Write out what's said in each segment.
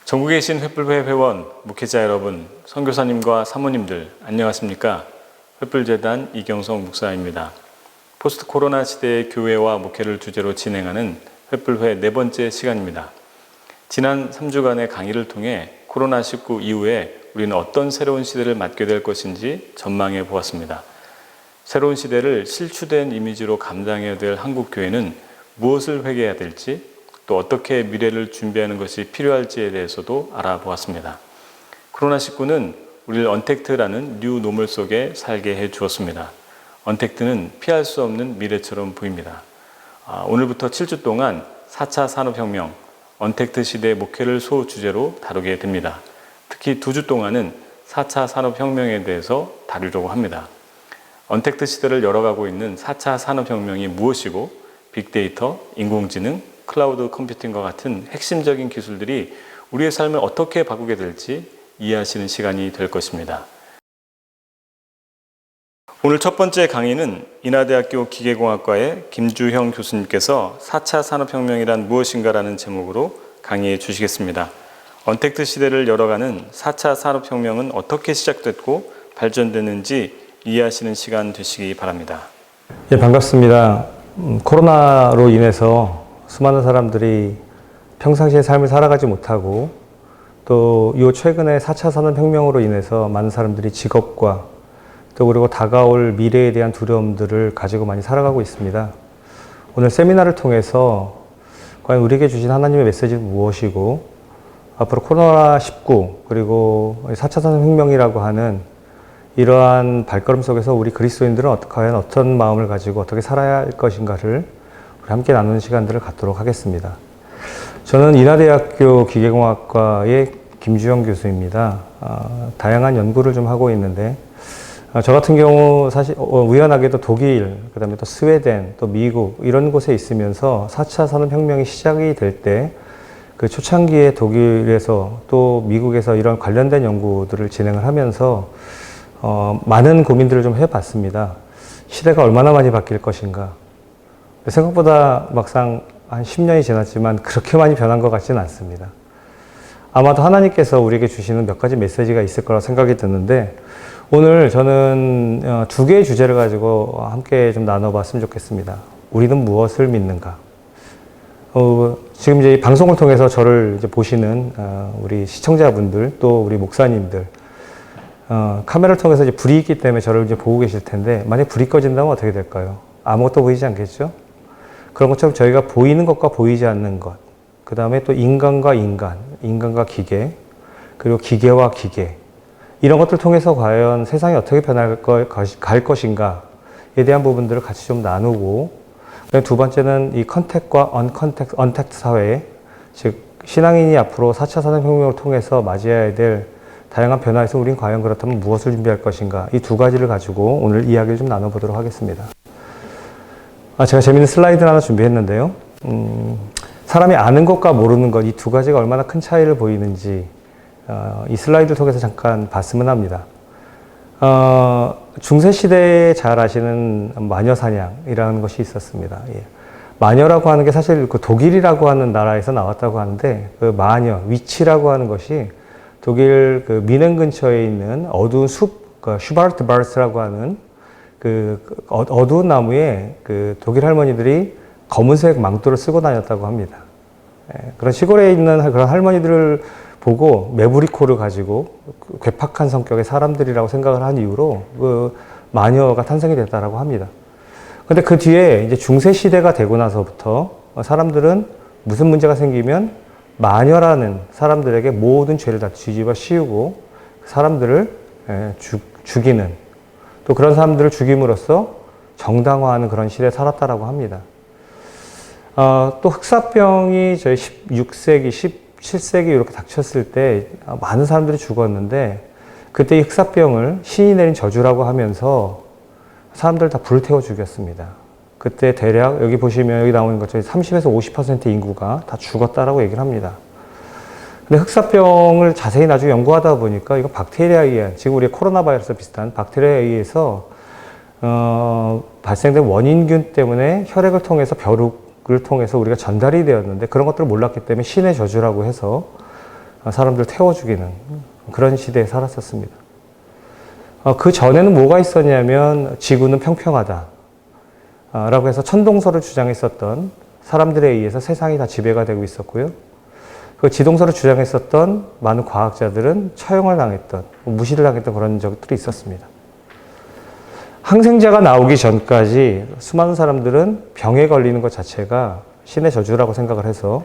전국에 계신 횃불회 회원, 목회자 여러분, 선교사님과 사모님들 안녕하십니까? 횃불재단 이경성 목사입니다. 포스트 코로나 시대의 교회와 목회를 주제로 진행하는 횃불회 네 번째 시간입니다. 지난 3주간의 강의를 통해 코로나19 이후에 우리는 어떤 새로운 시대를 맞게 될 것인지 전망해 보았습니다. 새로운 시대를 실추된 이미지로 감당해야 될 한국교회는 무엇을 회개해야 될지, 또 어떻게 미래를 준비하는 것이 필요할지에 대해서도 알아보았습니다. 코로나19는 우리를 언택트라는 뉴 노멀 속에 살게 해 주었습니다. 언택트는 피할 수 없는 미래처럼 보입니다. 오늘부터 7주 동안 4차 산업혁명, 언택트 시대의 목회를 소주제로 다루게 됩니다. 특히 2주 동안은 4차 산업혁명에 대해서 다루려고 합니다. 언택트 시대를 열어가고 있는 4차 산업혁명이 무엇이고, 빅데이터, 인공지능, 클라우드 컴퓨팅과 같은 핵심적인 기술들이 우리의 삶을 어떻게 바꾸게 될지 이해하시는 시간이 될 것입니다. 오늘 첫 번째 강의는 인하대학교 기계공학과의 김주형 교수님께서 4차 산업혁명이란 무엇인가라는 제목으로 강의해 주시겠습니다. 언택트 시대를 열어가는 4차 산업혁명은 어떻게 시작됐고 발전됐는지 이해하시는 시간 되시기 바랍니다. 예, 반갑습니다. 코로나로 인해서 수많은 사람들이 평상시의 삶을 살아가지 못하고, 또 이 최근에 4차 산업혁명으로 인해서 많은 사람들이 직업과 또 그리고 다가올 미래에 대한 두려움들을 가지고 많이 살아가고 있습니다. 오늘 세미나를 통해서 과연 우리에게 주신 하나님의 메시지는 무엇이고, 앞으로 코로나19 그리고 4차 산업혁명이라고 하는 이러한 발걸음 속에서 우리 그리스도인들은 과연 어떤 마음을 가지고 어떻게 살아야 할 것인가를 함께 나누는 시간들을 갖도록 하겠습니다. 저는 인하대학교 기계공학과의 김주형 교수입니다. 다양한 연구를 좀 하고 있는데, 저 같은 경우 사실 우연하게도 독일, 그 다음에 또 스웨덴, 또 미국 이런 곳에 있으면서 4차 산업혁명이 시작이 될 때 그 초창기에 독일에서 또 미국에서 이런 관련된 연구들을 진행을 하면서 많은 고민들을 좀 해봤습니다. 시대가 얼마나 많이 바뀔 것인가. 생각보다 막상 한 10년이 지났지만 그렇게 많이 변한 것 같지는 않습니다. 아마도 하나님께서 우리에게 주시는 몇 가지 메시지가 있을 거라 생각이 드는데, 오늘 저는 두 개의 주제를 가지고 함께 좀 나눠봤으면 좋겠습니다. 우리는 무엇을 믿는가? 지금 이제 이 방송을 통해서 저를 이제 보시는 우리 시청자분들, 또 우리 목사님들, 카메라를 통해서 이제 불이 있기 때문에 저를 이제 보고 계실 텐데, 만약 불이 꺼진다면 어떻게 될까요? 아무것도 보이지 않겠죠? 그런 것처럼 저희가 보이는 것과 보이지 않는 것, 그 다음에 또 인간과 인간, 인간과 기계, 그리고 기계와 기계, 이런 것들을 통해서 과연 세상이 어떻게 갈 것인가에 대한 부분들을 같이 좀 나누고, 두 번째는 이 컨택과 언택트 사회, 즉 신앙인이 앞으로 4차 산업혁명을 통해서 맞이해야 될 다양한 변화에서 우린 과연 그렇다면 무엇을 준비할 것인가, 이 두 가지를 가지고 오늘 이야기를 좀 나눠보도록 하겠습니다. 제가 재밌는 슬라이드를 하나 준비했는데요. 사람이 아는 것과 모르는 것, 이 두 가지가 얼마나 큰 차이를 보이는지 이 슬라이드를 통해서 잠깐 봤으면 합니다. 중세시대에 잘 아시는 마녀사냥이라는 것이 있었습니다. 예. 마녀라고 하는 게 사실 그 독일이라고 하는 나라에서 나왔다고 하는데, 그 마녀, 위치라고 하는 것이 독일 그 미넨 근처에 있는 어두운 숲, 그 슈바르트바르스라고 하는 그 어두운 나무에 그 독일 할머니들이 검은색 망토를 쓰고 다녔다고 합니다. 예, 그런 시골에 있는 그런 할머니들을 보고 메부리코를 가지고 괴팍한 성격의 사람들이라고 생각을 한 이유로 그 마녀가 탄생이 됐다라고 합니다. 근데 그 뒤에 이제 중세 시대가 되고 나서부터 사람들은 무슨 문제가 생기면 마녀라는 사람들에게 모든 죄를 다 뒤집어 씌우고 사람들을 죽이는, 또 그런 사람들을 죽임으로써 정당화하는 그런 시대에 살았다라고 합니다. 또 흑사병이 저희 16세기, 17세기 이렇게 닥쳤을 때 많은 사람들이 죽었는데, 그때 이 흑사병을 신이 내린 저주라고 하면서 사람들 다 불태워 죽였습니다. 그때 대략 여기 보시면 여기 나오는 것처럼 30에서 50%의 인구가 다 죽었다라고 얘기를 합니다. 근데 흑사병을 자세히 나중에 연구하다 보니까 이거 박테리아에 의한, 지금 우리 코로나 바이러스 비슷한 박테리아에 의해서 발생된 원인균 때문에 혈액을 통해서 벼룩을 통해서 우리가 전달이 되었는데, 그런 것들을 몰랐기 때문에 신의 저주라고 해서 사람들을 태워 죽이는 그런 시대에 살았었습니다. 그 전에는 뭐가 있었냐면 지구는 평평하다 라고 해서 천동설을 주장했었던 사람들에 의해서 세상이 다 지배가 되고 있었고요. 그 지동설을 주장했었던 많은 과학자들은 처형을 당했던, 무시를 당했던 그런 적들이 있었습니다. 항생제가 나오기 전까지 수많은 사람들은 병에 걸리는 것 자체가 신의 저주라고 생각을 해서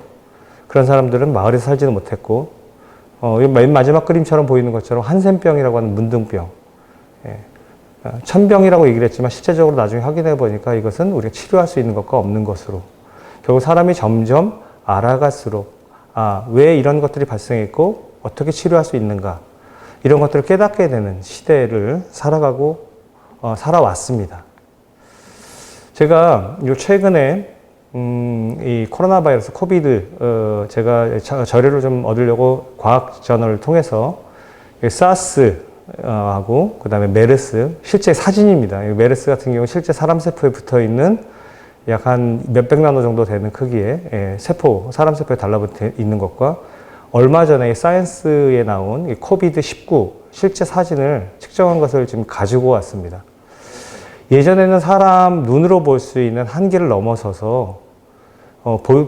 그런 사람들은 마을에서 살지는 못했고, 맨 마지막 그림처럼 보이는 것처럼 한센병이라고 하는 문둥병, 천병이라고 얘기를 했지만 실제적으로 나중에 확인해 보니까 이것은 우리가 치료할 수 있는 것과 없는 것으로, 결국 사람이 점점 알아갈수록 왜 이런 것들이 발생했고 어떻게 치료할 수 있는가, 이런 것들을 깨닫게 되는 시대를 살아왔습니다. 제가 최근에 이 코로나 바이러스 코비드 제가 자료를 좀 얻으려고 과학 저널을 통해서 사스하고 그다음에 메르스 실제 사진입니다. 메르스 같은 경우 실제 사람 세포에 붙어 있는 약 한 몇백 나노 정도 되는 크기의 세포, 사람 세포에 달라붙어 있는 것과 얼마 전에 사이언스에 나온 이 코비드-19 실제 사진을 측정한 것을 지금 가지고 왔습니다. 예전에는 사람 눈으로 볼 수 있는 한계를 넘어서서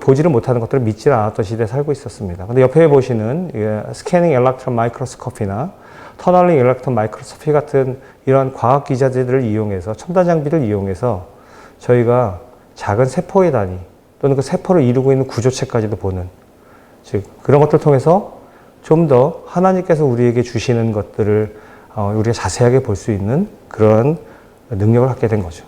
보지를 못하는 것들을 믿지 않았던 시대에 살고 있었습니다. 근데 옆에 보시는 스캐닝 일렉트론 마이크로스코피나 터널링 일렉트론 마이크로스코피 같은 이러한 과학 기자재들을 이용해서, 첨단 장비를 이용해서 저희가 작은 세포의 단위 또는 그 세포를 이루고 있는 구조체까지도 보는, 즉 그런 것들을 통해서 좀 더 하나님께서 우리에게 주시는 것들을 우리가 자세하게 볼 수 있는 그런 능력을 갖게 된 거죠.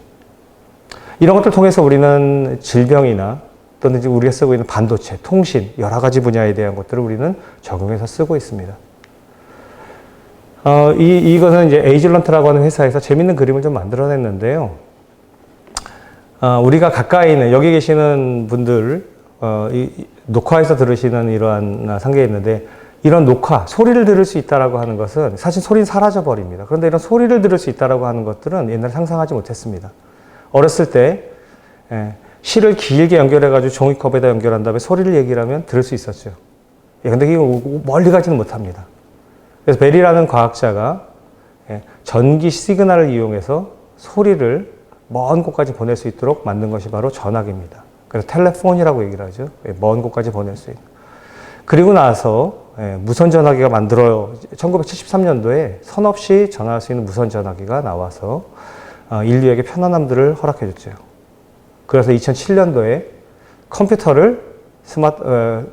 이런 것들을 통해서 우리는 질병이나 또는 우리가 쓰고 있는 반도체, 통신, 여러 가지 분야에 대한 것들을 우리는 적용해서 쓰고 있습니다. 이것은 이제 에이즐런트라고 하는 회사에서 재밌는 그림을 좀 만들어냈는데요. 우리가 가까이 있는, 여기 계시는 분들, 녹화에서 들으시는 이러한 상계에 있는데, 이런 녹화, 소리를 들을 수 있다라고 하는 것은 사실 소리는 사라져 버립니다. 그런데 이런 소리를 들을 수 있다라고 하는 것들은 옛날에 상상하지 못했습니다. 어렸을 때 실을 길게 연결해가지고 종이컵에다 연결한 다음에 소리를 얘기를 하면 들을 수 있었죠. 근데 이거 멀리 가지는 못합니다. 그래서 벨이라는 과학자가 전기 시그널을 이용해서 소리를 먼 곳까지 보낼 수 있도록 만든 것이 바로 전화기입니다. 그래서 텔레폰이라고 얘기를 하죠. 먼 곳까지 보낼 수 있는. 그리고 나서 무선 전화기가 1973년도에 선 없이 전화할 수 있는 무선 전화기가 나와서 인류에게 편안함들을 허락해 줬죠. 그래서 2007년도에 컴퓨터를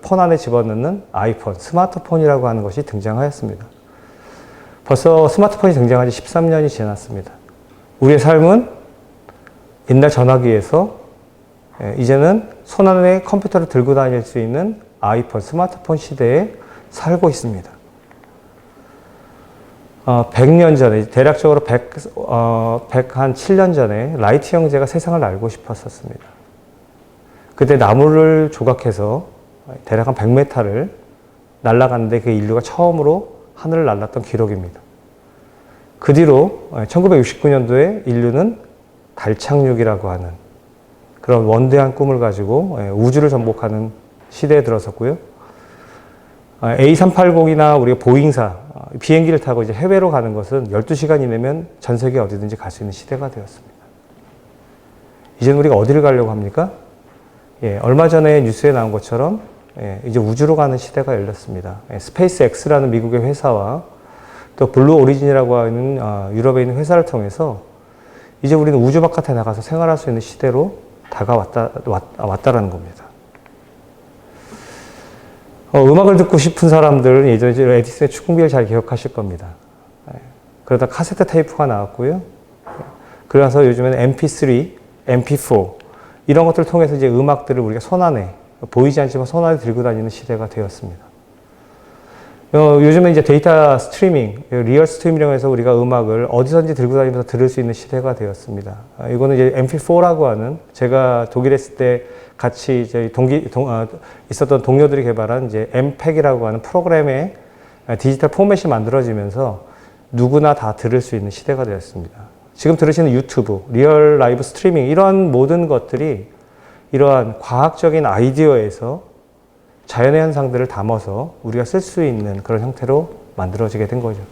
폰 안에 집어넣는 아이폰, 스마트폰이라고 하는 것이 등장하였습니다. 벌써 스마트폰이 등장한 지 13년이 지났습니다. 우리의 삶은 옛날 전화기에서 이제는 손 안에 컴퓨터를 들고 다닐 수 있는 아이폰, 스마트폰 시대에 살고 있습니다. 100년 전에, 대략적으로 107년 전에 라이트 형제가 세상을 알고 싶었었습니다. 그때 나무를 조각해서 대략 한 100m를 날아갔는데 그 인류가 처음으로 하늘을 날랐던 기록입니다. 그 뒤로 1969년도에 인류는 달 착륙이라고 하는 그런 원대한 꿈을 가지고 우주를 정복하는 시대에 들어섰고요. A380이나 우리가 보잉사, 비행기를 타고 이제 해외로 가는 것은 12시간 이내면 전 세계 어디든지 갈 수 있는 시대가 되었습니다. 이제는 우리가 어디를 가려고 합니까? 얼마 전에 뉴스에 나온 것처럼 이제 우주로 가는 시대가 열렸습니다. 스페이스 X라는 미국의 회사와 또 블루 오리진이라고 하는 유럽에 있는 회사를 통해서 이제 우리는 우주 바깥에 나가서 생활할 수 있는 시대로 왔다라는 겁니다. 음악을 듣고 싶은 사람들은 예전에 에디슨의 축구기를 잘 기억하실 겁니다. 그러다 카세트 테이프가 나왔고요. 그래서 요즘에는 MP3, MP4 이런 것들을 통해서 이제 음악들을 우리가 손안에, 보이지 않지만 손안에 들고 다니는 시대가 되었습니다. 요즘에 이제 데이터 스트리밍, 리얼 스트리밍이라고 해서 우리가 음악을 어디선지 들고 다니면서 들을 수 있는 시대가 되었습니다. 이거는 이제 MP4라고 하는, 제가 독일에 있을 때 같이 저희 있었던 동료들이 개발한 이제 MPEG이라고 하는 프로그램의 디지털 포맷이 만들어지면서 누구나 다 들을 수 있는 시대가 되었습니다. 지금 들으시는 유튜브, 리얼 라이브 스트리밍, 이런 모든 것들이 이러한 과학적인 아이디어에서 자연의 현상들을 담아서 우리가 쓸 수 있는 그런 형태로 만들어지게 된 거죠.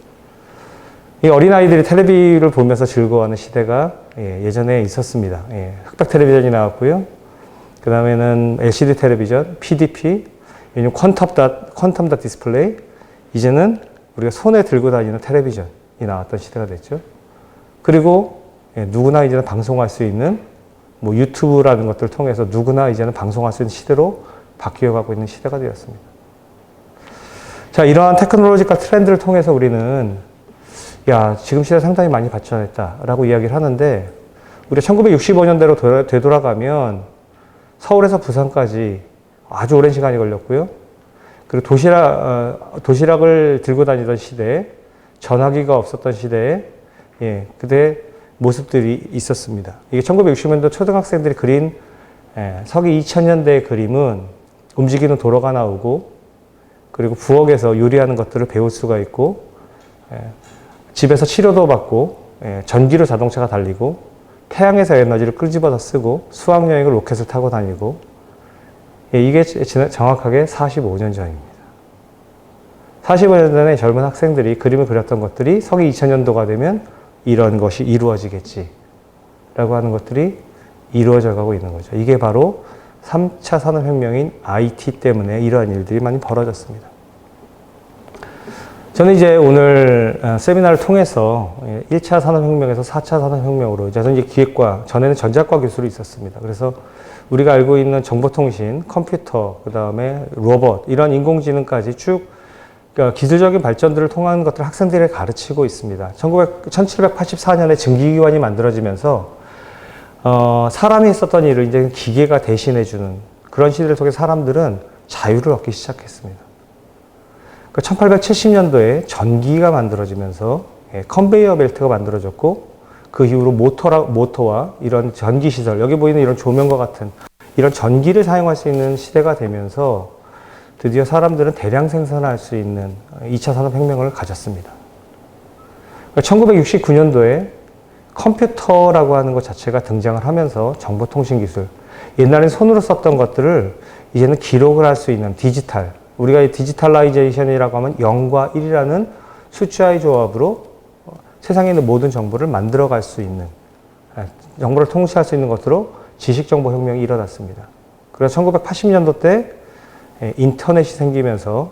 이 어린아이들이 텔레비를 보면서 즐거워하는 시대가 예전에 있었습니다. 흑백 텔레비전이 나왔고요. 그 다음에는 LCD 텔레비전, PDP, 퀀텀 닷 디스플레이, 이제는 우리가 손에 들고 다니는 텔레비전이 나왔던 시대가 됐죠. 그리고 누구나 이제는 방송할 수 있는 뭐 유튜브라는 것들을 통해서 누구나 이제는 방송할 수 있는 시대로 바뀌어가고 있는 시대가 되었습니다. 자, 이러한 테크놀로지컬 트렌드를 통해서 우리는 지금 시대 상당히 많이 발전했다라고 이야기를 하는데, 우리가 1965년대로 되돌아가면 서울에서 부산까지 아주 오랜 시간이 걸렸고요. 그리고 도시락을 들고 다니던 시대에, 전화기가 없었던 시대에, 그때 모습들이 있었습니다. 이게 1960년대 초등학생들이 그린 서기 2000년대의 그림은 움직이는 도로가 나오고, 그리고 부엌에서 요리하는 것들을 배울 수가 있고, 집에서 치료도 받고, 전기로 자동차가 달리고, 태양에서 에너지를 끄집어서 쓰고, 수학여행을 로켓을 타고 다니고, 이게 정확하게 45년 전입니다. 45년 전에 젊은 학생들이 그림을 그렸던 것들이 서기 2000년도가 되면 이런 것이 이루어지겠지 라고 하는 것들이 이루어져 가고 있는 거죠. 이게 바로 3차 산업혁명인 IT 때문에 이러한 일들이 많이 벌어졌습니다. 저는 이제 오늘 세미나를 통해서 1차 산업혁명에서 4차 산업혁명으로, 저는 이제 기획과, 전에는 전자과 교수로 있었습니다. 그래서 우리가 알고 있는 정보통신, 컴퓨터, 그 다음에 로봇, 이런 인공지능까지 쭉 그러니까 기술적인 발전들을 통한 것들을 학생들에게 가르치고 있습니다. 1784년에 증기기관이 만들어지면서 사람이 했었던 일을 이제 기계가 대신해주는 그런 시대를 통해 사람들은 자유를 얻기 시작했습니다. 1870년도에 전기가 만들어지면서 컨베이어 벨트가 만들어졌고, 그 이후로 모터와 이런 전기시설, 여기 보이는 이런 조명과 같은 이런 전기를 사용할 수 있는 시대가 되면서 드디어 사람들은 대량 생산할 수 있는 2차 산업혁명을 가졌습니다. 1969년도에 컴퓨터라고 하는 것 자체가 등장을 하면서 정보통신 기술, 옛날엔 손으로 썼던 것들을 이제는 기록을 할 수 있는 디지털, 우리가 디지털라이제이션이라고 하면 0과 1이라는 숫자의 조합으로 세상에 있는 모든 정보를 만들어갈 수 있는, 정보를 통치할 수 있는 것으로 지식정보혁명이 일어났습니다. 그래서 1980년도 때 인터넷이 생기면서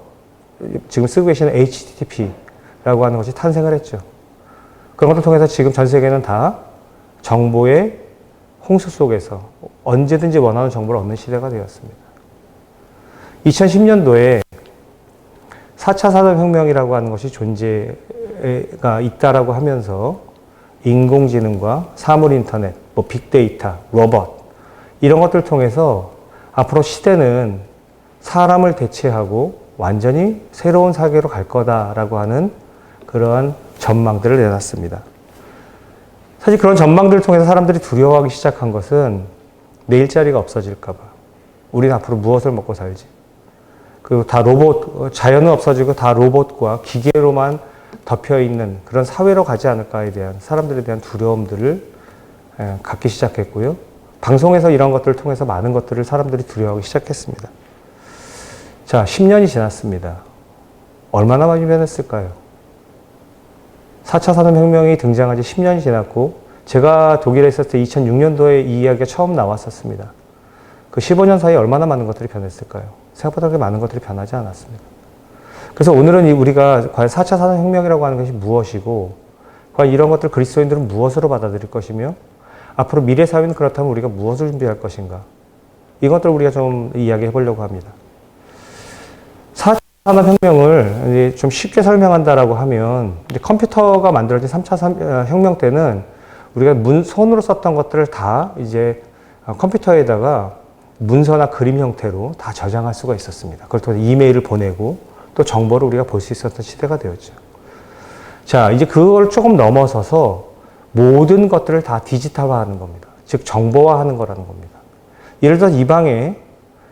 지금 쓰고 계시는 HTTP라고 하는 것이 탄생을 했죠. 그런 것을 통해서 지금 전 세계는 다 정보의 홍수 속에서 언제든지 원하는 정보를 얻는 시대가 되었습니다. 2010년도에 4차 산업혁명이라고 하는 것이 존재가 있다라고 하면서 인공지능과 사물인터넷, 빅데이터, 로봇, 이런 것들을 통해서 앞으로 시대는 사람을 대체하고 완전히 새로운 세계로 갈 거다라고 하는 그러한 전망들을 내놨습니다. 사실 그런 전망들을 통해서 사람들이 두려워하기 시작한 것은 내 일자리가 없어질까 봐. 우리는 앞으로 무엇을 먹고 살지? 그리고 다 자연은 없어지고 다 로봇과 기계로만 덮여 있는 그런 사회로 가지 않을까에 대한 사람들에 대한 두려움들을 갖기 시작했고요. 방송에서 이런 것들을 통해서 많은 것들을 사람들이 두려워하기 시작했습니다. 자, 10년이 지났습니다. 얼마나 많이 변했을까요? 4차 산업혁명이 등장한 지 10년이 지났고, 제가 독일에 있었을 때 2006년도에 이 이야기가 처음 나왔었습니다. 그 15년 사이에 얼마나 많은 것들이 변했을까요? 생각보다 그렇게 많은 것들이 변하지 않았습니다. 그래서 오늘은 우리가 과연 4차 산업혁명이라고 하는 것이 무엇이고, 과연 이런 것들 그리스도인들은 무엇으로 받아들일 것이며, 앞으로 미래 사회는 그렇다면 우리가 무엇을 준비할 것인가, 이것들을 우리가 좀 이야기해 보려고 합니다. 4차 산업혁명을 좀 쉽게 설명한다라고 하면, 컴퓨터가 만들어진 3차 혁명 때는 우리가 손으로 썼던 것들을 다 이제 컴퓨터에다가 문서나 그림 형태로 다 저장할 수가 있었습니다. 그걸 통해서 이메일을 보내고 또 정보를 우리가 볼 수 있었던 시대가 되었죠. 자, 이제 그걸 조금 넘어서서 모든 것들을 다 디지털화하는 겁니다. 즉 정보화하는 거라는 겁니다. 예를 들어서 이 방에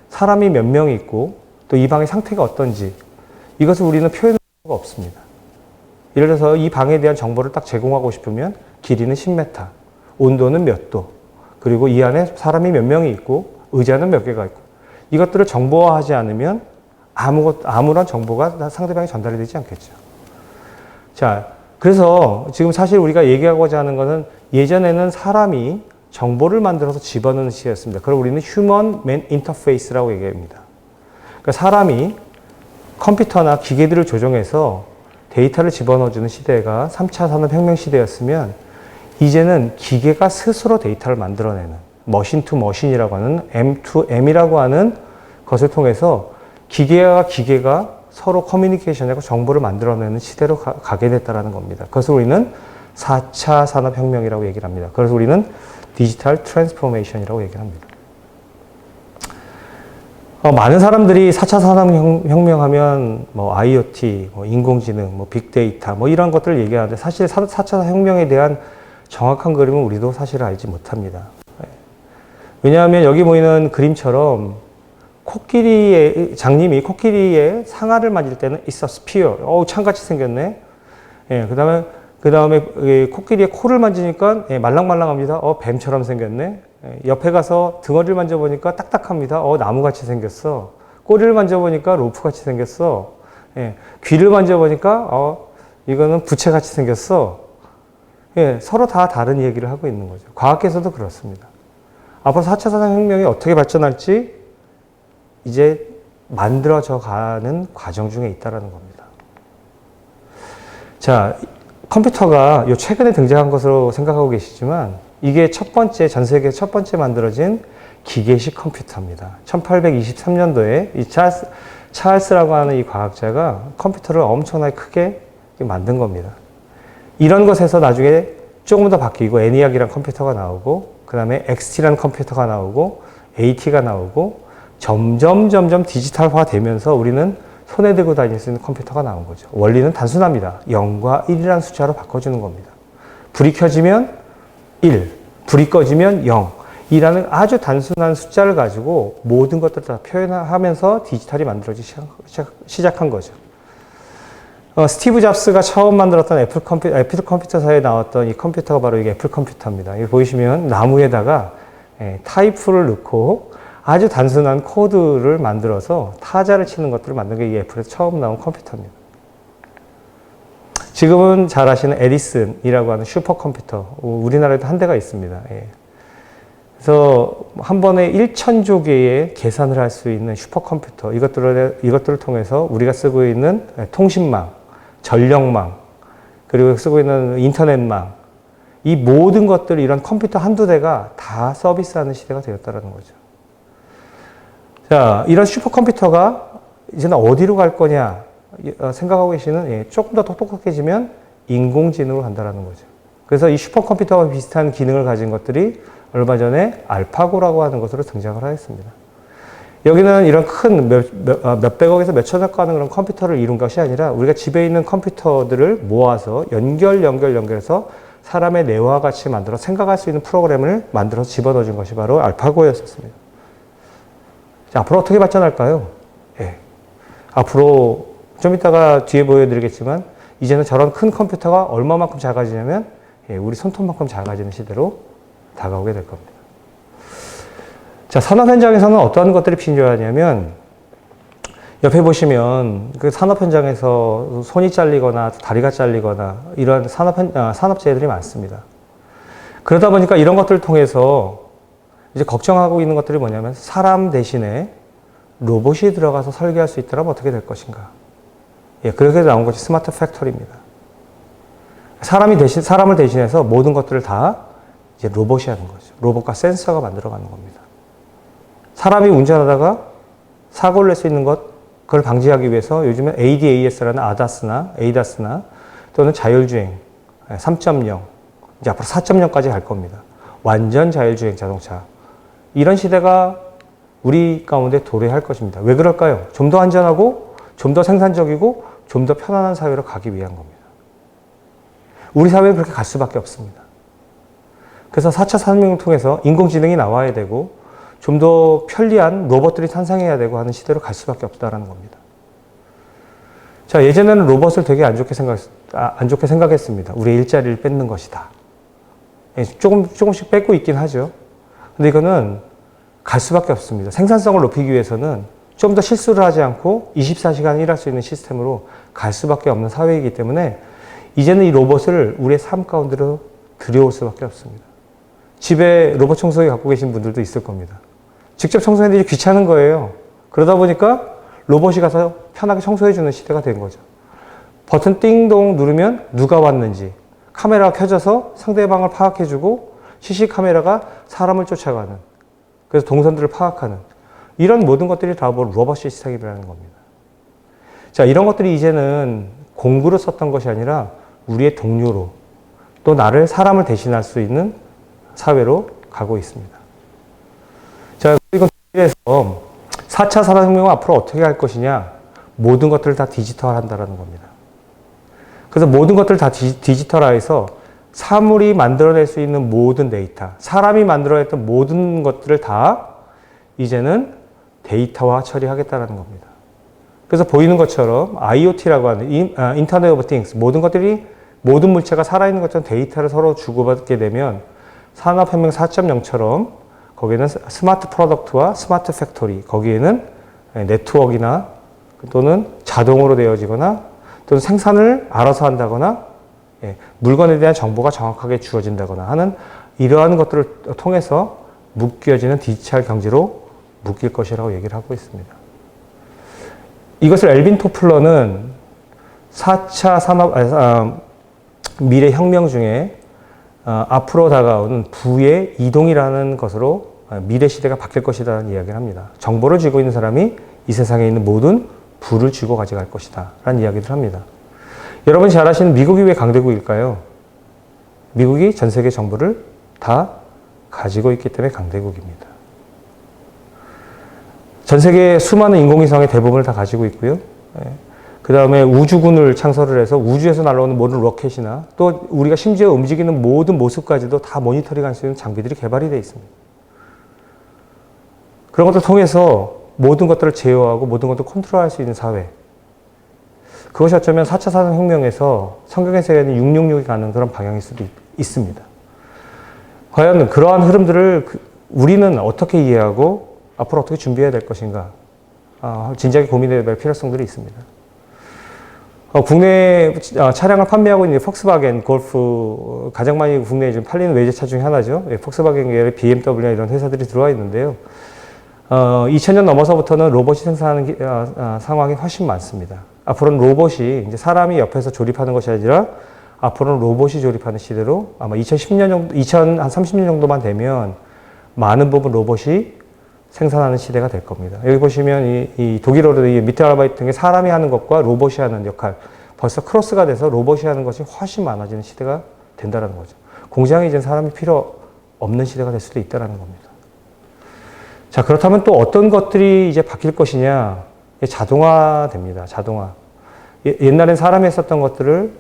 사람이 몇 명이 있고 또 이 방의 상태가 어떤지, 이것을 우리는 표현할 수가 없습니다. 예를 들어서 이 방에 대한 정보를 딱 제공하고 싶으면 길이는 10m, 온도는 몇 도, 그리고 이 안에 사람이 몇 명이 있고 의자는 몇 개가 있고, 이것들을 정보화하지 않으면 아무런 정보가 상대방에 전달이 되지 않겠죠. 자, 그래서 지금 사실 우리가 얘기하고자 하는 것은 예전에는 사람이 정보를 만들어서 집어넣는 시대였습니다. 그걸 우리는 휴먼 맨 인터페이스라고 얘기합니다. 그러니까 사람이 컴퓨터나 기계들을 조종해서 데이터를 집어넣어주는 시대가 3차 산업혁명 시대였으면 이제는 기계가 스스로 데이터를 만들어내는 머신 투 머신이라고 하는 M to M이라고 하는 것을 통해서 기계가 서로 커뮤니케이션하고 정보를 만들어내는 시대로 가게 됐다는 겁니다. 그것을 우리는 4차 산업혁명이라고 얘기를 합니다. 그래서 우리는 디지털 트랜스포메이션이라고 얘기를 합니다. 많은 사람들이 4차 산업혁명 하면 뭐 IoT, 뭐 인공지능, 뭐 빅데이터 뭐 이런 것들을 얘기하는데 사실 4차 혁명에 대한 정확한 그림은 우리도 사실 알지 못합니다. 왜냐하면 여기 보이는 그림처럼 장님이 코끼리의 상아를 만질 때는 it's a spear. 창같이 생겼네. 예, 그 다음에 코끼리의 코를 만지니까 말랑말랑합니다. 뱀처럼 생겼네. 옆에 가서 등어리를 만져보니까 딱딱합니다. 나무같이 생겼어. 꼬리를 만져보니까 로프같이 생겼어. 예, 귀를 만져보니까 이거는 부채같이 생겼어. 예, 서로 다 다른 얘기를 하고 있는 거죠. 과학계에서도 그렇습니다. 앞으로 4차 산업혁명이 어떻게 발전할지 이제 만들어져 가는 과정 중에 있다는 겁니다. 자, 컴퓨터가 최근에 등장한 것으로 생각하고 계시지만 이게 전 세계 첫 번째 만들어진 기계식 컴퓨터입니다. 1823년도에 이 찰스라고 하는 이 과학자가 컴퓨터를 엄청나게 크게 만든 겁니다. 이런 것에서 나중에 조금 더 바뀌고 ENIAC이라는 컴퓨터가 나오고 그 다음에 XT라는 컴퓨터가 나오고 AT가 나오고 점점 디지털화 되면서 우리는 손에 들고 다닐 수 있는 컴퓨터가 나온 거죠. 원리는 단순합니다. 0과 1이라는 숫자로 바꿔주는 겁니다. 불이 켜지면 1, 불이 꺼지면 0 이라는 아주 단순한 숫자를 가지고 모든 것들을 다 표현하면서 디지털이 만들어지기 시작한 거죠. 스티브 잡스가 처음 만들었던 애플 컴퓨터사에 나왔던 이 컴퓨터가 바로 이게 애플 컴퓨터입니다. 여기 보시면 나무에다가 타이프를 넣고 아주 단순한 코드를 만들어서 타자를 치는 것들을 만든 게 이 애플에서 처음 나온 컴퓨터입니다. 지금은 잘 아시는 에디슨이라고 하는 슈퍼컴퓨터, 우리나라에도 한 대가 있습니다. 그래서 한 번에 1천조 개의 계산을 할 수 있는 슈퍼컴퓨터, 이것들을 통해서 우리가 쓰고 있는 통신망, 전력망, 그리고 쓰고 있는 인터넷망, 이 모든 것들을 이런 컴퓨터 한두 대가 다 서비스하는 시대가 되었다는 거죠. 자, 이런 슈퍼컴퓨터가 이제는 어디로 갈 거냐 생각하고 계시는 조금 더 똑똑해지면 인공지능으로 간다는 거죠. 그래서 이 슈퍼컴퓨터와 비슷한 기능을 가진 것들이 얼마 전에 알파고라고 하는 것으로 등장을 하였습니다. 여기는 이런 큰 몇백억에서 몇천억 하는 그런 컴퓨터를 이룬 것이 아니라 우리가 집에 있는 컴퓨터들을 모아서 연결해서 사람의 뇌와 같이 만들어 생각할 수 있는 프로그램을 만들어서 집어넣어준 것이 바로 알파고였었습니다. 자, 앞으로 어떻게 발전할까요? 앞으로 좀 이따가 뒤에 보여드리겠지만 이제는 저런 큰 컴퓨터가 얼마만큼 작아지냐면 우리 손톱만큼 작아지는 시대로 다가오게 될 겁니다. 자, 산업 현장에서는 어떠한 것들이 필요하냐면 옆에 보시면 그 산업 현장에서 손이 잘리거나 다리가 잘리거나 이런 산업재해들이 많습니다. 그러다 보니까 이런 것들을 통해서 이제 걱정하고 있는 것들이 뭐냐면 사람 대신에 로봇이 들어가서 설계할 수 있더라면 어떻게 될 것인가. 그렇게 나온 것이 스마트 팩토리입니다. 사람을 대신해서 모든 것들을 다 이제 로봇이 하는 거죠. 로봇과 센서가 만들어가는 겁니다. 사람이 운전하다가 사고를 낼 수 있는 그걸 방지하기 위해서 요즘은 ADAS라는 ADAS나 또는 자율주행 3.0, 이제 앞으로 4.0까지 갈 겁니다. 완전 자율주행 자동차. 이런 시대가 우리 가운데 도래할 것입니다. 왜 그럴까요? 좀 더 안전하고 좀 더 생산적이고 좀 더 편안한 사회로 가기 위한 겁니다. 우리 사회는 그렇게 갈 수밖에 없습니다. 그래서 4차 산업혁명을 통해서 인공지능이 나와야 되고 좀 더 편리한 로봇들이 탄생해야 되고 하는 시대로 갈 수밖에 없다는 겁니다. 자, 예전에는 로봇을 되게 안 좋게 생각했습니다. 우리의 일자리를 뺏는 것이다. 조금씩 뺏고 있긴 하죠. 근데 이거는 갈 수밖에 없습니다. 생산성을 높이기 위해서는 좀 더 실수를 하지 않고 24시간 일할 수 있는 시스템으로 갈 수밖에 없는 사회이기 때문에 이제는 이 로봇을 우리의 삶 가운데로 들여올 수밖에 없습니다. 집에 로봇 청소기 갖고 계신 분들도 있을 겁니다. 직접 청소하는데 귀찮은 거예요. 그러다 보니까 로봇이 가서 편하게 청소해주는 시대가 된 거죠. 버튼 띵동 누르면 누가 왔는지 카메라가 켜져서 상대방을 파악해주고 CC 카메라가 사람을 쫓아가는, 그래서 동선들을 파악하는 이런 모든 것들이 다 로봇 시스템이라는 겁니다. 자, 이런 것들이 이제는 공구로 썼던 것이 아니라 우리의 동료로, 또 나를 사람을 대신할 수 있는 사회로 가고 있습니다. 자, 이건 그래서 4차 산업혁명은 앞으로 어떻게 할 것이냐, 모든 것들을 다 디지털한다라는 겁니다. 그래서 모든 것들을 다 디지털화해서 사물이 만들어낼 수 있는 모든 데이터, 사람이 만들어냈던 모든 것들을 다 이제는 데이터화 처리하겠다는 겁니다. 그래서 보이는 것처럼 IoT라고 하는 인터넷 오브 띵스, 모든 것들이, 모든 물체가 살아있는 것처럼 데이터를 서로 주고받게 되면 산업혁명 4.0처럼 거기에는 스마트 프로덕트와 스마트 팩토리, 거기에는 네트워크나 또는 자동으로 되어지거나 또는 생산을 알아서 한다거나 물건에 대한 정보가 정확하게 주어진다거나 하는 이러한 것들을 통해서 묶여지는 디지털 경제로 묶일 것이라고 얘기를 하고 있습니다. 이것을 엘빈 토플러는 4차 산업, 미래 혁명 중에 앞으로 다가오는 부의 이동이라는 것으로 미래 시대가 바뀔 것이라는 이야기를 합니다. 정보를 쥐고 있는 사람이 이 세상에 있는 모든 부를 쥐고 가져갈 것이다 라는 이야기를 합니다. 여러분이 잘 아시는 미국이 왜 강대국일까요? 미국이 전 세계 정보를 다 가지고 있기 때문에 강대국입니다. 전 세계의 수많은 인공위성의 대부분을 다 가지고 있고요. 그 다음에 우주군을 창설을 해서 우주에서 날아오는 모든 로켓이나 또 우리가 심지어 움직이는 모든 모습까지도 다 모니터링할 수 있는 장비들이 개발이 되어 있습니다. 그런 것들을 통해서 모든 것들을 제어하고 모든 것들을 컨트롤할 수 있는 사회. 그것이 어쩌면 4차 산업혁명에서 성경의 세계는 666이 가는 그런 방향일 수도 있습니다. 과연 그러한 흐름들을 우리는 어떻게 이해하고 앞으로 어떻게 준비해야 될 것인가, 진지하게 고민해야 될 필요성들이 있습니다. 국내 차량을 판매하고 있는 폭스바겐 골프, 가장 많이 국내에 지금 팔리는 외제차 중에 하나죠. 폭스바겐 계열의 BMW나 이런 회사들이 들어와 있는데요. 2000년 넘어서부터는 로봇이 생산하는 상황이 훨씬 많습니다. 앞으로는 로봇이 이제 사람이 옆에서 조립하는 것이 아니라 앞으로는 로봇이 조립하는 시대로 아마 2010년 정도, 2030년 정도만 되면 많은 부분 로봇이 생산하는 시대가 될 겁니다. 여기 보시면 이 독일어로 이 미트아르바이트 등의 사람이 하는 것과 로봇이 하는 역할, 벌써 크로스가 돼서 로봇이 하는 것이 훨씬 많아지는 시대가 된다는 거죠. 공장에 이제 사람이 필요 없는 시대가 될 수도 있다는 겁니다. 자, 그렇다면 또 어떤 것들이 이제 바뀔 것이냐? 자동화됩니다. 자동화. 옛날엔 사람이 했었던 것들을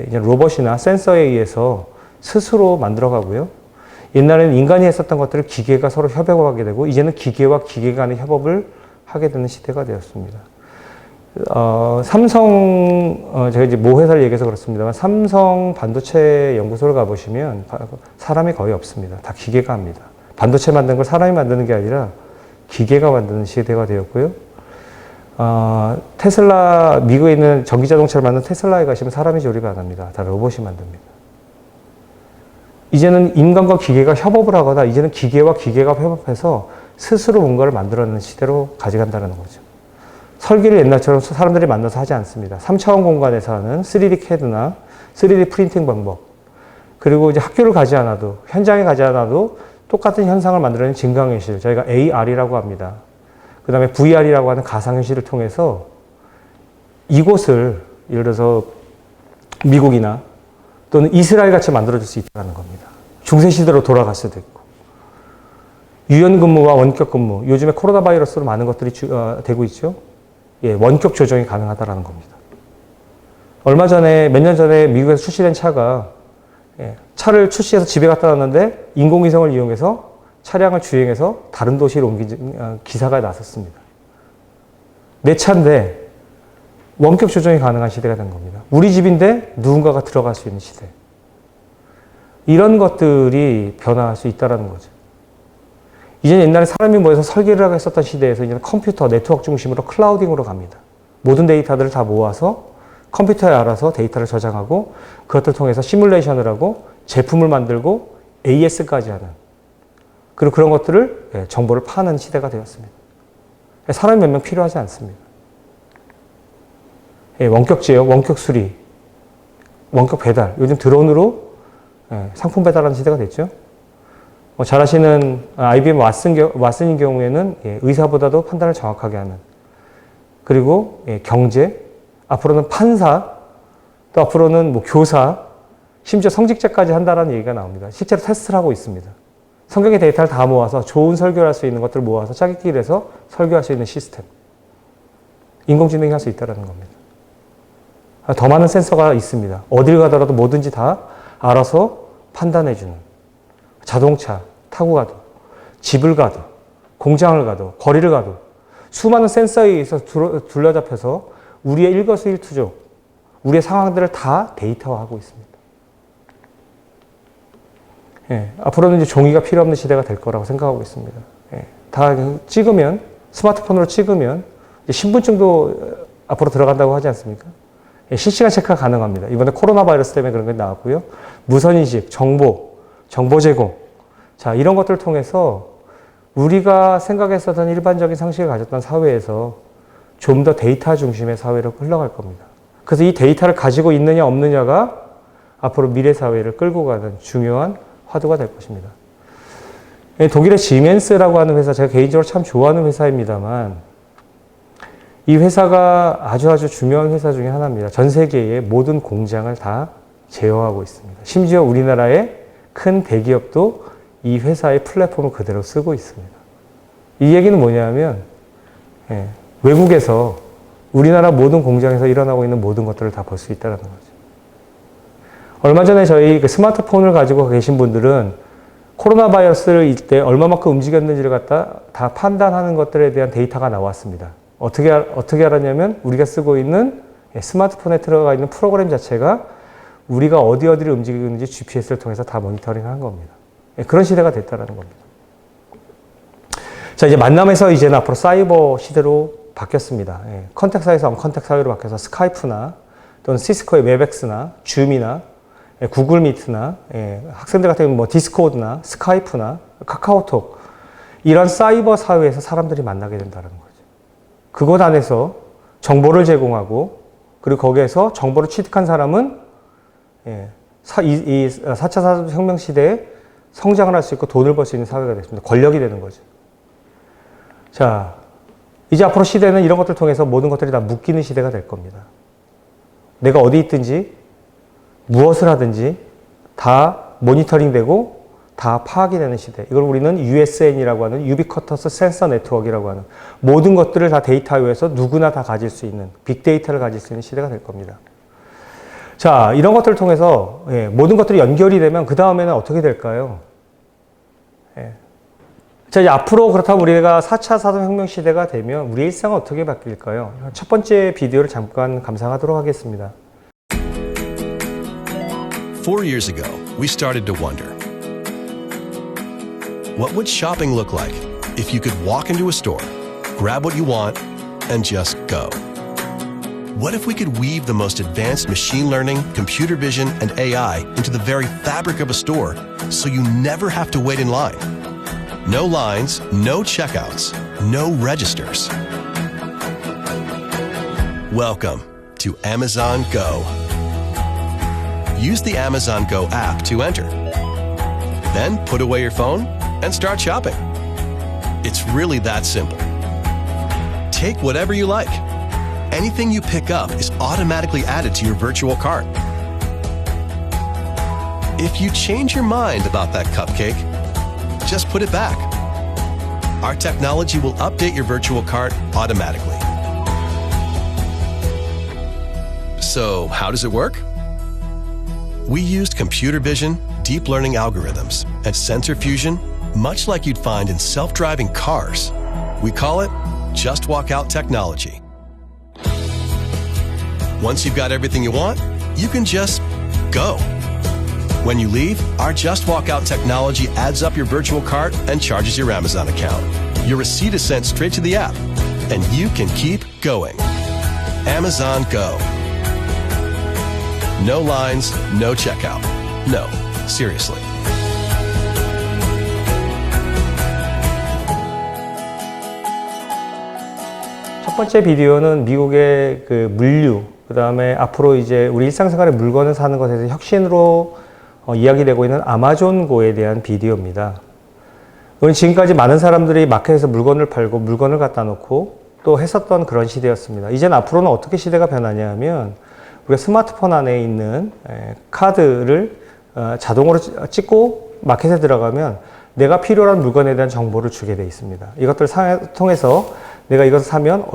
이제 로봇이나 센서에 의해서 스스로 만들어가고요. 옛날에는 인간이 했었던 것들을 기계가 서로 협업하게 되고 이제는 기계와 기계 간의 협업을 하게 되는 시대가 되었습니다. 삼성, 제가 이제 모 회사를 얘기해서 그렇습니다만 삼성 반도체 연구소를 가보시면 사람이 거의 없습니다. 다 기계가 합니다. 반도체 만드는 걸 사람이 만드는 게 아니라 기계가 만드는 시대가 되었고요. 테슬라, 미국에 있는 전기자동차를 만드는 테슬라에 가시면 사람이 조립 안 합니다. 다 로봇이 만듭니다. 이제는 인간과 기계가 협업을 하거나 이제는 기계와 기계가 협업해서 스스로 뭔가를 만들어내는 시대로 가져간다는 거죠. 설계를 옛날처럼 사람들이 만나서 하지 않습니다. 3차원 공간에서 하는 3D CAD나 3D 프린팅 방법, 그리고 이제 학교를 가지 않아도, 현장에 가지 않아도 똑같은 현상을 만들어내는 증강현실, 저희가 AR이라고 합니다. 그 다음에 VR이라고 하는 가상현실을 통해서 이곳을 예를 들어서 미국이나 또는 이스라엘 같이 만들어줄 수 있다는 겁니다. 중세시대로 돌아갈 수도 있고. 유연근무와 원격근무, 요즘에 코로나 바이러스로 많은 것들이 되고 있죠. 원격 조정이 가능하다는 겁니다. 얼마 전에, 몇 년 전에 미국에서 출시된 차가 차를 출시해서 집에 갖다 놨는데 인공위성을 이용해서 차량을 주행해서 다른 도시로 옮긴 기사가 났었습니다. 내 차인데 원격 조정이 가능한 시대가 된 겁니다. 우리 집인데 누군가가 들어갈 수 있는 시대. 이런 것들이 변화할 수 있다는 거죠. 이제 옛날에 사람이 모여서 설계를 하고 했었던 시대에서 이제는 컴퓨터, 네트워크 중심으로 클라우딩으로 갑니다. 모든 데이터들을 다 모아서 컴퓨터에 알아서 데이터를 저장하고 그것들을 통해서 시뮬레이션을 하고 제품을 만들고 AS까지 하는 그리고 그런 것들을 정보를 파는 시대가 되었습니다. 사람이 몇 명 필요하지 않습니다. 원격 제어, 원격 수리, 원격 배달, 요즘 드론으로 상품 배달하는 시대가 됐죠. 잘 아시는 IBM 왓슨인 경우에는 의사보다도 판단을 정확하게 하는 그리고 경제, 앞으로는 판사, 또 앞으로는 뭐 교사, 심지어 성직자까지 한다는 얘기가 나옵니다. 실제로 테스트를 하고 있습니다. 성경의 데이터를 다 모아서 좋은 설교를 할 수 있는 것들을 모아서 짜깁기를 해서 설교할 수 있는 시스템. 인공지능이 할 수 있다는 겁니다. 더 많은 센서가 있습니다. 어딜 가더라도 뭐든지 다 알아서 판단해주는. 자동차 타고 가도, 집을 가도, 공장을 가도, 거리를 가도 수많은 센서에 의해서 둘러잡혀서 우리의 일거수일투족, 우리의 상황들을 다 데이터화하고 있습니다. 앞으로는 이제 종이가 필요 없는 시대가 될 거라고 생각하고 있습니다. 다 찍으면, 스마트폰으로 찍으면 신분증도 앞으로 들어간다고 하지 않습니까? 실시간 체크가 가능합니다. 이번에 코로나 바이러스 때문에 그런 게 나왔고요. 무선인식, 정보 제공. 자, 이런 것들을 통해서 우리가 생각했었던 일반적인 상식을 가졌던 사회에서 좀 더 데이터 중심의 사회로 흘러갈 겁니다. 그래서 이 데이터를 가지고 있느냐 없느냐가 앞으로 미래 사회를 끌고 가는 중요한 화두가 될 것입니다. 독일의 지멘스라고 하는 회사, 제가 개인적으로 참 좋아하는 회사입니다만 이 회사가 아주 중요한 회사 중에 하나입니다. 전 세계의 모든 공장을 다 제어하고 있습니다. 심지어 우리나라의 큰 대기업도 이 회사의 플랫폼을 그대로 쓰고 있습니다. 이 얘기는 뭐냐면 외국에서 우리나라 모든 공장에서 일어나고 있는 모든 것들을 다 볼 수 있다는 거죠. 얼마 전에 저희 스마트폰을 가지고 계신 분들은 코로나 바이러스를 이때 얼마만큼 움직였는지를 갖다 다 판단하는 것들에 대한 데이터가 나왔습니다. 어떻게 알았냐면 우리가 쓰고 있는 스마트폰에 들어가 있는 프로그램 자체가 우리가 어디를 움직이고 있는지 GPS를 통해서 다 모니터링한 겁니다. 그런 시대가 됐다는 겁니다. 자, 이제 만남에서 이제는 앞으로 사이버 시대로 바뀌었습니다. 컨택 사회에서 언컨택 사회로 바뀌어서 스카이프나 또는 시스코의 웹엑스나 줌이나 구글 미트나 학생들 같은 경우는 뭐 디스코드나 스카이프나 카카오톡 이런 사이버 사회에서 사람들이 만나게 된다는 거죠. 그곳 안에서 정보를 제공하고 그리고 거기에서 정보를 취득한 사람은 이 4차 산업혁명 시대에 성장을 할 수 있고 돈을 벌 수 있는 사회가 됐습니다. 권력이 되는 거죠. 자, 이제 앞으로 시대는 이런 것들을 통해서 모든 것들이 다 묶이는 시대가 될 겁니다. 내가 어디 있든지 무엇을 하든지 다 모니터링 되고 다 파악이 되는 시대. 이걸 우리는 USN이라고 하는 유비쿼터스 센서 네트워크라고 하는 모든 것들을 다 데이터화해서 누구나 다 가질 수 있는 빅데이터를 가질 수 있는 시대가 될 겁니다. 자, 이런 것들을 통해서 모든 것들이 연결이 되면 그 다음에는 어떻게 될까요? 자, 이제 앞으로 그렇다면 우리가 4차 산업혁명 시대가 되면 우리의 일상은 어떻게 바뀔까요? 첫 번째 비디오를 잠깐 감상하도록 하겠습니다. 4 years ago, we started to wonder, what would shopping look like if you could walk into a store, grab what you want, and just go? What if we could weave the most advanced machine learning, computer vision, and AI into the very fabric of a store so you never have to wait in line? No lines, no checkouts, no registers. Welcome to Amazon Go. Use the Amazon Go app to enter. Then put away your phone and start shopping. It's really that simple. Take whatever you like. Anything you pick up is automatically added to your virtual cart. If you change your mind about that cupcake, just put it back. Our technology will update your virtual cart automatically. So, how does it work? We used computer vision, deep learning algorithms, and sensor fusion, much like you'd find in self-driving cars. We call it Just Walk Out technology. Once you've got everything you want, you can just go. When you leave, our Just Walk Out technology adds up your virtual cart and charges your Amazon account. Your receipt is sent straight to the app, and you can keep going. Amazon Go. No lines, no checkout. No, seriously. 첫 번째 비디오는 미국의 그 물류, 그 다음에 앞으로 이제 우리 일상생활의 물건을 사는 것에서 혁신으로 이야기되고 있는 아마존고에 대한 비디오입니다. 우리 지금까지 많은 사람들이 마켓에서 물건을 팔고 물건을 갖다 놓고 또 했었던 그런 시대였습니다. 이제는 앞으로는 어떻게 시대가 변하냐 하면 우리가 스마트폰 안에 있는 카드를 자동으로 찍고 마켓에 들어가면 내가 필요한 물건에 대한 정보를 주게 되어 있습니다. 이것들을 통해서 내가 이것을 사면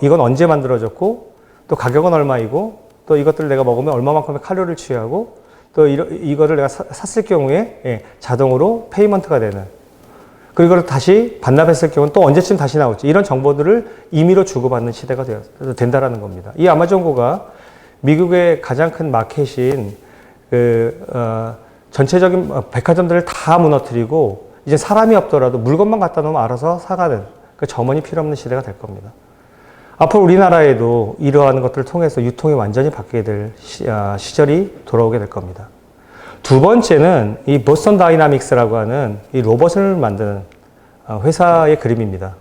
이건 언제 만들어졌고 또 가격은 얼마이고 또 이것들을 내가 먹으면 얼마만큼의 칼로리를 취하고 또 이거를 내가 샀을 경우에 자동으로 페이먼트가 되는, 그리고 이걸 다시 반납했을 경우는 또 언제쯤 다시 나올지 이런 정보들을 임의로 주고받는 시대가 된다라는 겁니다. 이 아마존고가 미국의 가장 큰 마켓인 전체적인 백화점들을 다 무너뜨리고 이제 사람이 없더라도 물건만 갖다 놓으면 알아서 사가는 그 점원이 필요 없는 시대가 될 겁니다. 앞으로 우리나라에도 이러한 것들을 통해서 유통이 완전히 바뀌게 될 시절이 돌아오게 될 겁니다. 두 번째는 이 보스턴 다이나믹스라고 하는 이 로봇을 만드는 회사의 그림입니다.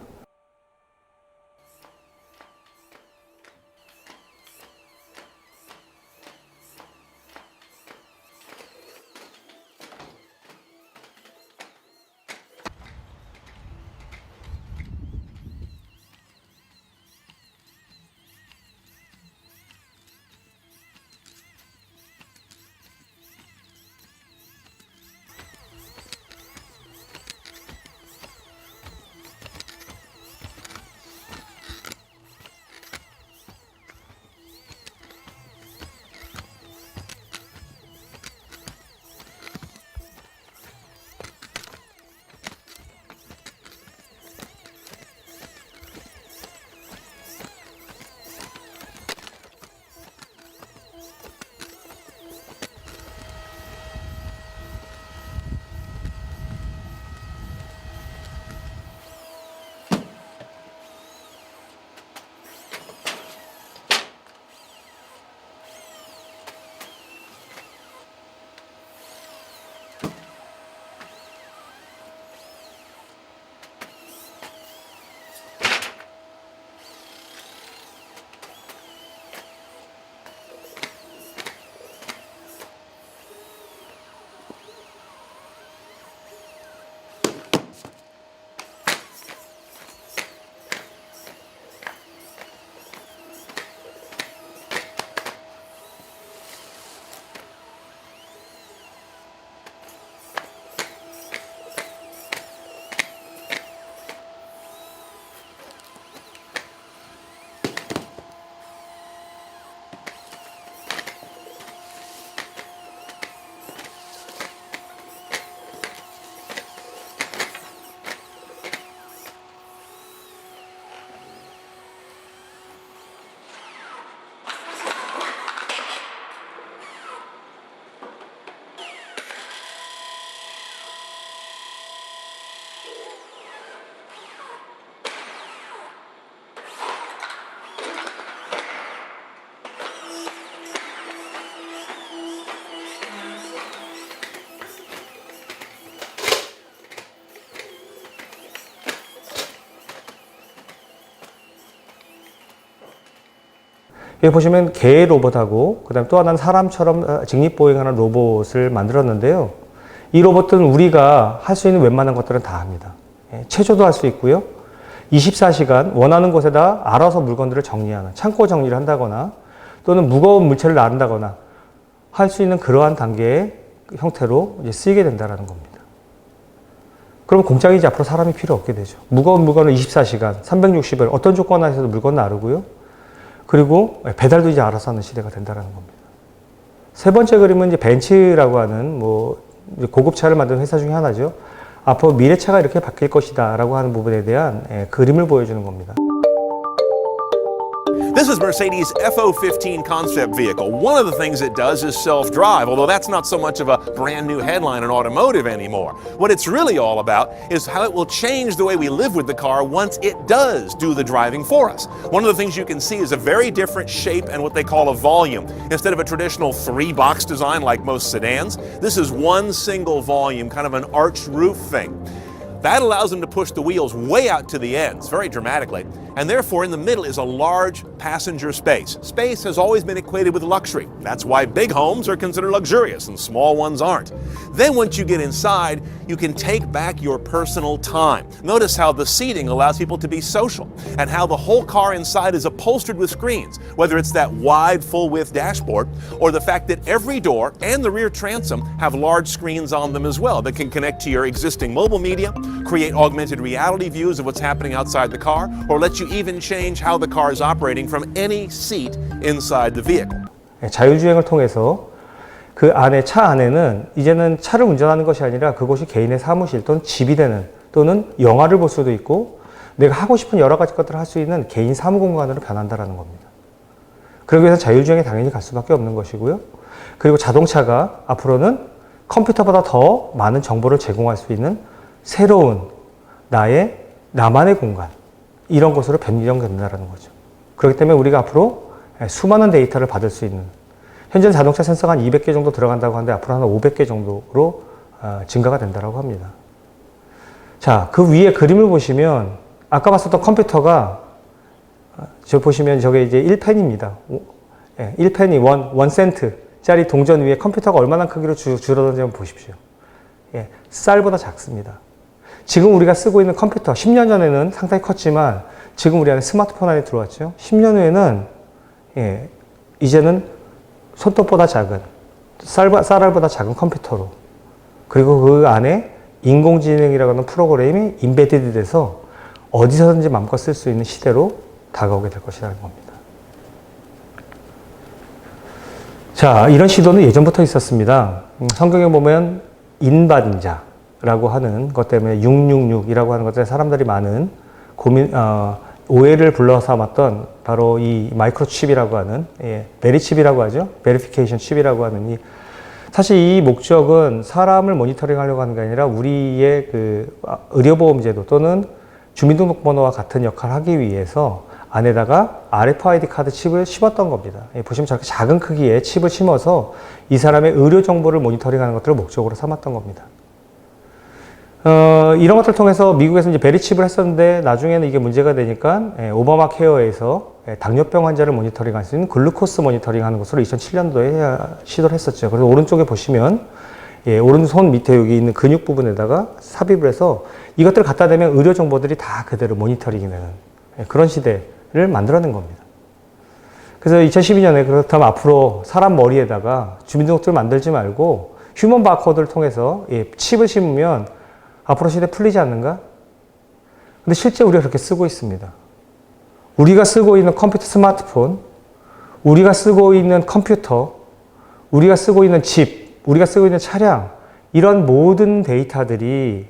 여기 보시면 개 로봇하고 그다음 또 하나는 사람처럼 직립보행하는 로봇을 만들었는데요. 이 로봇은 우리가 할 수 있는 웬만한 것들은 다 합니다. 체조도 할 수 있고요. 24시간 원하는 곳에다 알아서 물건들을 정리하는, 창고 정리를 한다거나 또는 무거운 물체를 나른다거나 할 수 있는 그러한 단계의 형태로 이제 쓰이게 된다는 겁니다. 그러면 공장이 이제 앞으로 사람이 필요 없게 되죠. 무거운 물건을 24시간, 360일 어떤 조건 하에서도 물건 나르고요. 그리고 배달도 이제 알아서 하는 시대가 된다는 겁니다. 세 번째 그림은 이제 벤츠라고 하는 고급차를 만드는 회사 중에 하나죠. 앞으로 미래차가 이렇게 바뀔 것이다 라고 하는 부분에 대한 그림을 보여주는 겁니다. This is Mercedes' FO15 concept vehicle. One of the things it does is self-drive, although that's not so much of a brand new headline in automotive anymore. What it's really all about is how it will change the way we live with the car once it does do the driving for us. One of the things you can see is a very different shape and what they call a volume. Instead of a traditional three-box design like most sedans, this is one single volume, kind of an arched roof thing. That allows them to push the wheels way out to the ends, very dramatically, and therefore in the middle is a large passenger space. Space has always been equated with luxury. That's why big homes are considered luxurious and small ones aren't. Then once you get inside, you can take back your personal time. Notice how the seating allows people to be social and how the whole car inside is upholstered with screens, whether it's that wide full-width dashboard or the fact that every door and the rear transom have large screens on them as well that can connect to your existing mobile media, create augmented reality views of what's happening outside the car, or let you even change how the car is operating from any seat inside the vehicle. 자율주행을 통해서 그 안에 차 안에는 이제는 차를 운전하는 것이 아니라 그곳이 개인의 사무실 또는 집이 되는 또는 영화를 볼 수도 있고 내가 하고 싶은 여러 가지 것들을 할 수 있는 개인 사무 공간으로 변한다는 겁니다. 그러기 위해서 자율주행에 당연히 갈 수밖에 없는 것이고요. 그리고 자동차가 앞으로는 컴퓨터보다 더 많은 정보를 제공할 수 있는 새로운 나만의 공간 이런 곳으로 변경된다는 거죠. 그렇기 때문에 우리가 앞으로 수많은 데이터를 받을 수 있는 현재 자동차 센서가 한 200개 정도 들어간다고 하는데 앞으로 한 500개 정도로 증가가 된다고 합니다. 자, 그 위에 그림을 보시면 아까 봤었던 컴퓨터가 저 보시면 저게 이제 1펜입니다. 1펜이 1센트짜리 동전 위에 컴퓨터가 얼마나 크기로 줄어드는지 한번 보십시오. 쌀보다 작습니다. 지금 우리가 쓰고 있는 컴퓨터 10년 전에는 상당히 컸지만 지금 우리 안에 스마트폰 안에 들어왔죠. 10년 후에는 이제는 손톱보다 작은 쌀알보다 작은 컴퓨터로 그리고 그 안에 인공지능이라고 하는 프로그램이 인베디드 돼서 어디서든지 마음껏 쓸 수 있는 시대로 다가오게 될 것이라는 겁니다. 자, 이런 시도는 예전부터 있었습니다. 성경에 보면 인받은 자라고 하는 것 때문에 666이라고 하는 것 때문에 사람들이 많은 오해를 불러삼았던 바로 이 마이크로칩이라고 하는 베리칩이라고 하죠. 베리피케이션 칩이라고 하는 사실 이 목적은 사람을 모니터링하려고 하는 게 아니라 우리의 그 의료보험제도 또는 주민등록번호와 같은 역할을 하기 위해서 안에다가 RFID 카드 칩을 심었던 겁니다. 보시면 저렇게 작은 크기의 칩을 심어서 이 사람의 의료 정보를 모니터링하는 것들을 목적으로 삼았던 겁니다. 이런 것들을 통해서 미국에서 이제 베리칩을 했었는데 나중에는 이게 문제가 되니까 오바마 케어에서 당뇨병 환자를 모니터링할 수 있는 글루코스 모니터링 하는 것으로 2007년도에 시도를 했었죠. 그래서 오른쪽에 보시면 오른손 밑에 여기 있는 근육 부분에다가 삽입을 해서 이것들을 갖다 대면 의료 정보들이 다 그대로 모니터링이 되는 그런 시대를 만들어낸 겁니다. 그래서 2012년에 그렇다면 앞으로 사람 머리에다가 주민등록증을 만들지 말고 휴먼 바코드를 통해서 칩을 심으면 앞으로 시대 풀리지 않는가? 근데 실제 우리가 그렇게 쓰고 있습니다. 우리가 쓰고 있는 컴퓨터, 스마트폰, 우리가 쓰고 있는 컴퓨터, 우리가 쓰고 있는 집, 우리가 쓰고 있는 차량, 이런 모든 데이터들이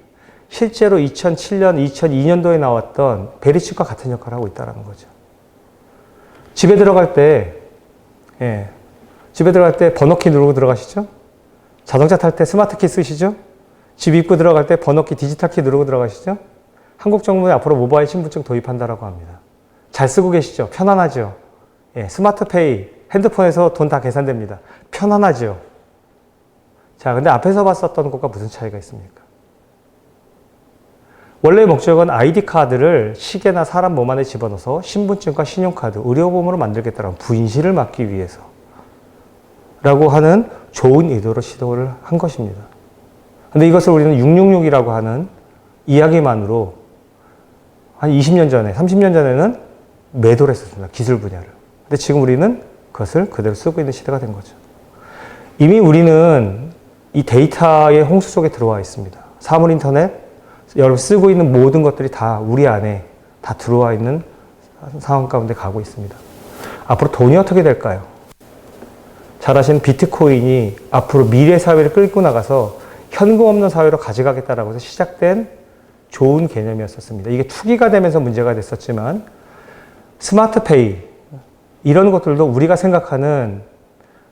실제로 2007년, 2002년도에 나왔던 베리칩과 같은 역할을 하고 있다는 거죠. 집에 들어갈 때 번호키 누르고 들어가시죠? 자동차 탈 때 스마트키 쓰시죠? 집 입구 들어갈 때 번호키 디지털 키 누르고 들어가시죠? 한국 정부는 앞으로 모바일 신분증 도입한다라고 합니다. 잘 쓰고 계시죠? 편안하죠? 스마트페이, 핸드폰에서 돈 다 계산됩니다. 편안하죠? 자, 근데 앞에서 봤었던 것과 무슨 차이가 있습니까? 원래 목적은 아이디 카드를 시계나 사람 몸 안에 집어넣어서 신분증과 신용카드, 의료보험으로 만들겠다는 부인실을 막기 위해서 라고 하는 좋은 의도로 시도를 한 것입니다. 근데 이것을 우리는 666이라고 하는 이야기만으로 한 20년 전에, 30년 전에는 매도를 했었습니다. 기술 분야를. 근데 지금 우리는 그것을 그대로 쓰고 있는 시대가 된 거죠. 이미 우리는 이 데이터의 홍수 속에 들어와 있습니다. 사물 인터넷, 여러분 쓰고 있는 모든 것들이 다 우리 안에 다 들어와 있는 상황 가운데 가고 있습니다. 앞으로 돈이 어떻게 될까요? 잘 아시는 비트코인이 앞으로 미래 사회를 끌고 나가서 현금 없는 사회로 가져가겠다라고 해서 시작된 좋은 개념이었었습니다. 이게 투기가 되면서 문제가 됐었지만 스마트페이, 이런 것들도 우리가 생각하는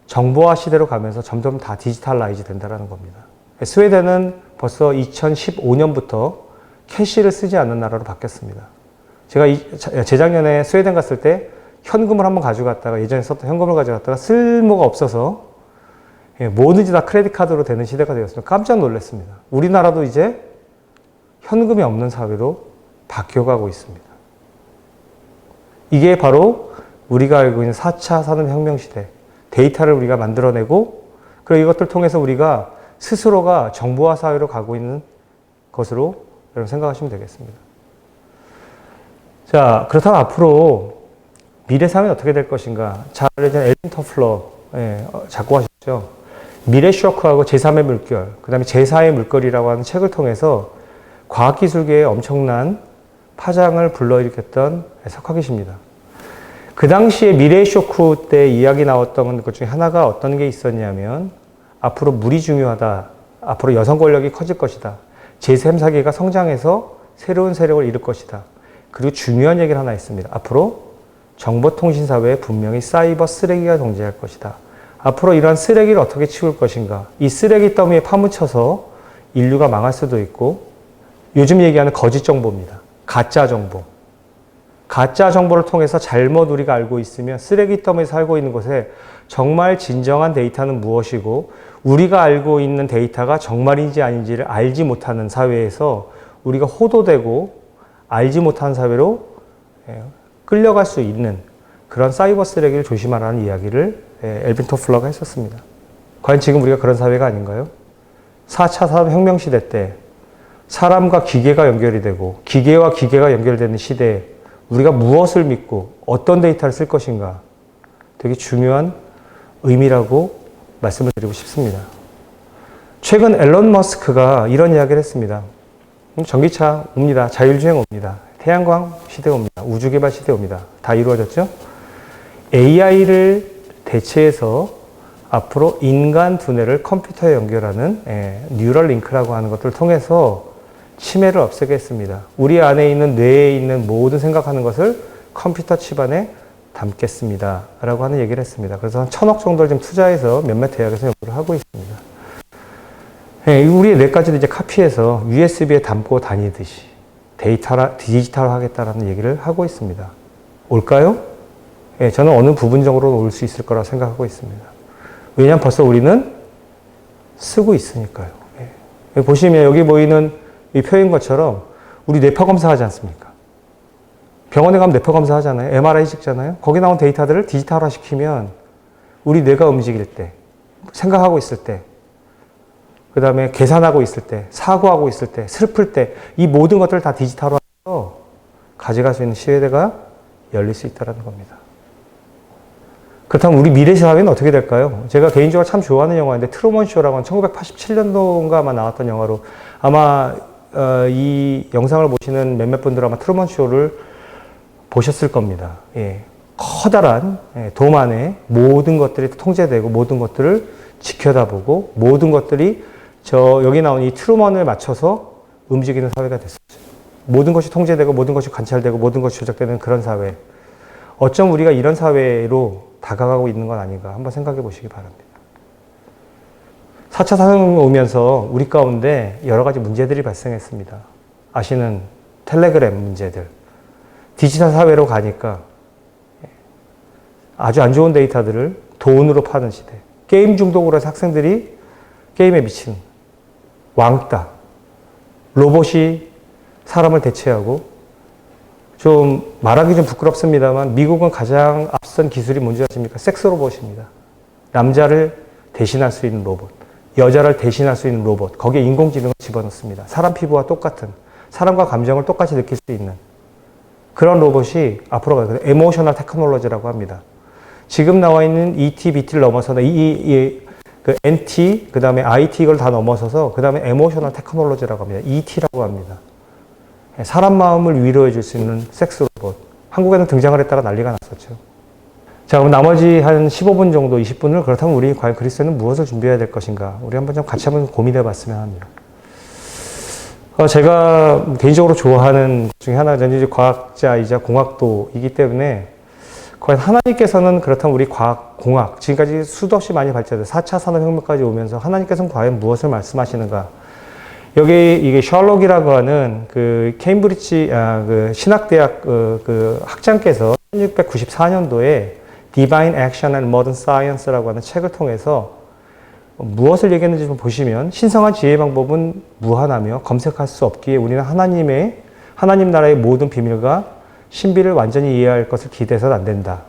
정보화 시대로 가면서 점점 다 디지털라이즈 된다는 겁니다. 스웨덴은 벌써 2015년부터 캐시를 쓰지 않는 나라로 바뀌었습니다. 제가 재작년에 스웨덴 갔을 때 현금을 한번 가져갔다가 예전에 썼던 현금을 가져갔다가 쓸모가 없어서 뭐든지 다 크레딧 카드로 되는 시대가 되었습니다. 깜짝 놀랐습니다. 우리나라도 이제 현금이 없는 사회로 바뀌어가고 있습니다. 이게 바로 우리가 알고 있는 4차 산업혁명 시대, 데이터를 우리가 만들어내고 그리고 이것들 통해서 우리가 스스로가 정보화 사회로 가고 있는 것으로 여러분 생각하시면 되겠습니다. 자, 그렇다면 앞으로 미래 사회는 어떻게 될 것인가? 잘 알려진 엘빈 토플러 작고하셨죠. 미래 쇼크하고 제3의 물결, 그 다음에 제4의 물결이라고 하는 책을 통해서 과학기술계에 엄청난 파장을 불러일으켰던 석학이십니다. 그 당시에 미래 쇼크 때 이야기 나왔던 것 중에 하나가 어떤 게 있었냐면 앞으로 물이 중요하다. 앞으로 여성 권력이 커질 것이다. 제3세계가 성장해서 새로운 세력을 이룰 것이다. 그리고 중요한 얘기를 하나 있습니다. 앞으로 정보통신사회에 분명히 사이버 쓰레기가 존재할 것이다. 앞으로 이러한 쓰레기를 어떻게 치울 것인가. 이 쓰레기 더미에 파묻혀서 인류가 망할 수도 있고 요즘 얘기하는 거짓 정보입니다. 가짜 정보. 가짜 정보를 통해서 잘못 우리가 알고 있으면 쓰레기 더미에 살고 있는 곳에 정말 진정한 데이터는 무엇이고 우리가 알고 있는 데이터가 정말인지 아닌지를 알지 못하는 사회에서 우리가 호도되고 알지 못하는 사회로 끌려갈 수 있는 그런 사이버 쓰레기를 조심하라는 이야기를 엘빈 토플러가 했었습니다. 과연 지금 우리가 그런 사회가 아닌가요? 4차 산업혁명 시대 때 사람과 기계가 연결이 되고 기계와 기계가 연결되는 시대에 우리가 무엇을 믿고 어떤 데이터를 쓸 것인가 되게 중요한 의미라고 말씀을 드리고 싶습니다. 최근 앨런 머스크가 이런 이야기를 했습니다. 전기차 옵니다. 자율주행 옵니다. 태양광 시대 옵니다. 우주개발 시대 옵니다. 다 이루어졌죠? AI를 대체해서 앞으로 인간 두뇌를 컴퓨터에 연결하는 뉴럴 링크라고 하는 것들을 통해서 치매를 없애겠습니다. 우리 안에 있는 뇌에 있는 모든 생각하는 것을 컴퓨터 칩 안에 담겠습니다. 라고 하는 얘기를 했습니다. 그래서 한 1,000억 정도를 좀 투자해서 몇몇 대학에서 연구를 하고 있습니다. 우리의 뇌까지도 이제 카피해서 USB에 담고 다니듯이 디지털화 하겠다라는 얘기를 하고 있습니다. 올까요? 저는 어느 부분적으로 올 수 있을 거라 생각하고 있습니다. 왜냐하면 벌써 우리는 쓰고 있으니까요. 보시면 여기 보이는 이 표인 것처럼 우리 뇌파 검사하지 않습니까? 병원에 가면 뇌파 검사하잖아요. MRI 찍잖아요. 거기 나온 데이터들을 디지털화 시키면 우리 뇌가 움직일 때, 생각하고 있을 때, 그 다음에 계산하고 있을 때, 사고하고 있을 때, 슬플 때, 이 모든 것들을 다 디지털화해서 가져갈 수 있는 시대가 열릴 수 있다는 겁니다. 그렇다면 우리 미래 사회는 어떻게 될까요? 제가 개인적으로 참 좋아하는 영화인데 트루먼 쇼라고 하는 1987년도인가 아마 나왔던 영화로 아마 이 영상을 보시는 몇몇 분들은 아마 트루먼 쇼를 보셨을 겁니다. 커다란 돔 안에 모든 것들이 통제되고 모든 것들을 지켜다보고 모든 것들이 여기 나온 이 트루먼을 맞춰서 움직이는 사회가 됐었죠. 모든 것이 통제되고 모든 것이 관찰되고 모든 것이 조작되는 그런 사회. 어쩜 우리가 이런 사회로 다가가고 있는 건 아닌가 한번 생각해 보시기 바랍니다. 4차 산업혁명이 오면서 우리 가운데 여러 가지 문제들이 발생했습니다. 아시는 텔레그램 문제들. 디지털 사회로 가니까 아주 안 좋은 데이터들을 돈으로 파는 시대. 게임 중독으로 해서 학생들이 게임에 미치는 왕따. 로봇이 사람을 대체하고 좀 말하기 좀 부끄럽습니다만 미국은 가장 앞선 기술이 뭔지 아십니까? 섹스 로봇입니다. 남자를 대신할 수 있는 로봇. 여자를 대신할 수 있는 로봇. 거기에 인공지능을 집어넣습니다. 사람 피부와 똑같은, 사람과 감정을 똑같이 느낄 수 있는 그런 로봇이 앞으로 가요. 에모셔널 테크놀로지라고 합니다. 지금 나와 있는 ET, BT를 넘어서는 그 NT, 그 다음에 IT 이걸 다 넘어서서 그 다음에 에모셔널 테크놀로지라고 합니다. ET라고 합니다. 사람 마음을 위로해 줄 수 있는 섹스 로봇. 한국에는 등장을 했다가 난리가 났었죠. 자, 그럼 나머지 한 15분 정도, 20분을 그렇다면 우리 과연 그리스도인은 무엇을 준비해야 될 것인가? 우리 한번 좀 같이 한번 고민해 봤으면 합니다. 제가 개인적으로 좋아하는 것 중에 하나가 이제 과학자이자 공학도이기 때문에 과연 하나님께서는 그렇다면 우리 과학, 공학, 지금까지 수도 없이 많이 발전돼 4차 산업혁명까지 오면서 하나님께서는 과연 무엇을 말씀하시는가? 여기 이게 셜록이라고 하는 그 케임브리지 그 신학대학 그 학장께서 1694년도에 Divine Action and Modern Science라고 하는 책을 통해서 무엇을 얘기했는지 좀 보시면 신성한 지혜의 방법은 무한하며 검색할 수 없기에 우리는 하나님 나라의 모든 비밀과 신비를 완전히 이해할 것을 기대해서는 안 된다.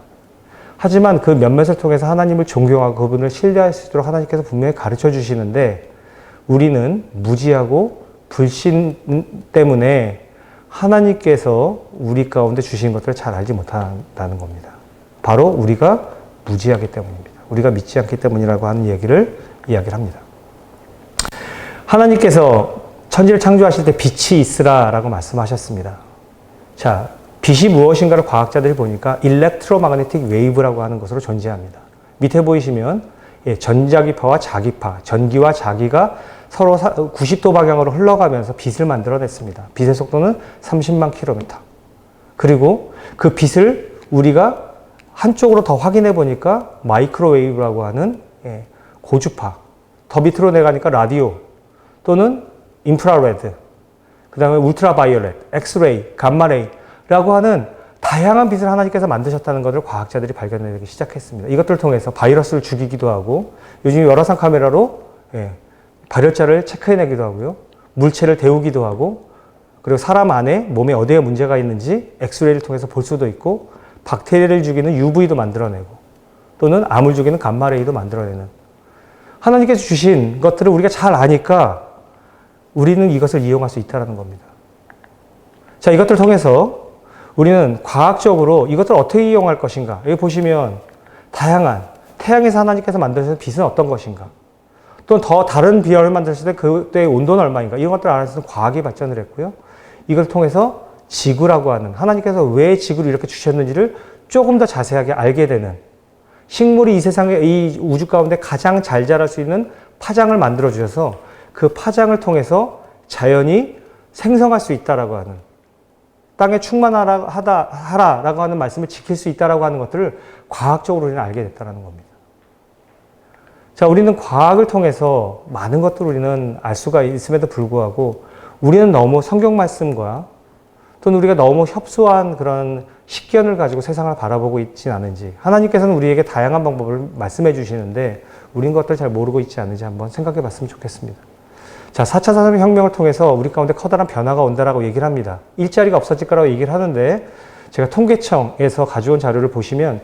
하지만 그 몇몇을 통해서 하나님을 존경하고 그분을 신뢰할 수 있도록 하나님께서 분명히 가르쳐 주시는데 우리는 무지하고 불신 때문에 하나님께서 우리 가운데 주신 것들을 잘 알지 못한다는 겁니다. 바로 우리가 무지하기 때문입니다. 우리가 믿지 않기 때문이라고 하는 이야기를 합니다. 하나님께서 천지를 창조하실 때 빛이 있으라라고 말씀하셨습니다. 자, 빛이 무엇인가를 과학자들이 보니까 일렉트로마그네틱 웨이브라고 하는 것으로 존재합니다. 밑에 보이시면 전자기파와 자기파, 전기와 자기가 서로 90도 방향으로 흘러가면서 빛을 만들어냈습니다. 빛의 속도는 30만 킬로미터. 그리고 그 빛을 우리가 한쪽으로 더 확인해 보니까 마이크로웨이브라고 하는 고주파, 더 밑으로 내가니까 라디오 또는 인프라레드, 그 다음에 울트라바이올렛, 엑스레이, 감마레이라고 하는 다양한 빛을 하나님께서 만드셨다는 것을 과학자들이 발견하기 시작했습니다. 이것들을 통해서 바이러스를 죽이기도 하고 요즘 열화상 카메라로 발열자를 체크해내기도 하고요. 물체를 데우기도 하고 그리고 사람 안에 몸에 어디에 문제가 있는지 엑스레이를 통해서 볼 수도 있고 박테리아를 죽이는 UV도 만들어내고 또는 암을 죽이는 감마레이도 만들어내는 하나님께서 주신 것들을 우리가 잘 아니까 우리는 이것을 이용할 수 있다는 겁니다. 자, 이것들을 통해서 우리는 과학적으로 이것들을 어떻게 이용할 것인가. 여기 보시면 다양한 태양에서 하나님께서 만드신 빛은 어떤 것인가. 또 더 다른 비열을 만드실 때 그때의 온도는 얼마인가. 이런 것들을 알아서 과학이 발전을 했고요. 이걸 통해서 지구라고 하는 하나님께서 왜 지구를 이렇게 주셨는지를 조금 더 자세하게 알게 되는 식물이 이 세상에 이 우주 가운데 가장 잘 자랄 수 있는 파장을 만들어 주셔서 그 파장을 통해서 자연이 생성할 수 있다라고 하는 땅에 충만하라고 하는 말씀을 지킬 수 있다라고 하는 것들을 과학적으로 우리는 알게 됐다는 겁니다. 자, 우리는 과학을 통해서 많은 것들을 우리는 알 수가 있음에도 불구하고 우리는 너무 성경 말씀과 또는 우리가 너무 협소한 그런 식견을 가지고 세상을 바라보고 있진 않은지 하나님께서는 우리에게 다양한 방법을 말씀해 주시는데 우린 것들 잘 모르고 있지 않은지 한번 생각해 봤으면 좋겠습니다. 자, 4차 산업혁명을 통해서 우리 가운데 커다란 변화가 온다라고 얘기를 합니다. 일자리가 없어질 거라고 얘기를 하는데 제가 통계청에서 가져온 자료를 보시면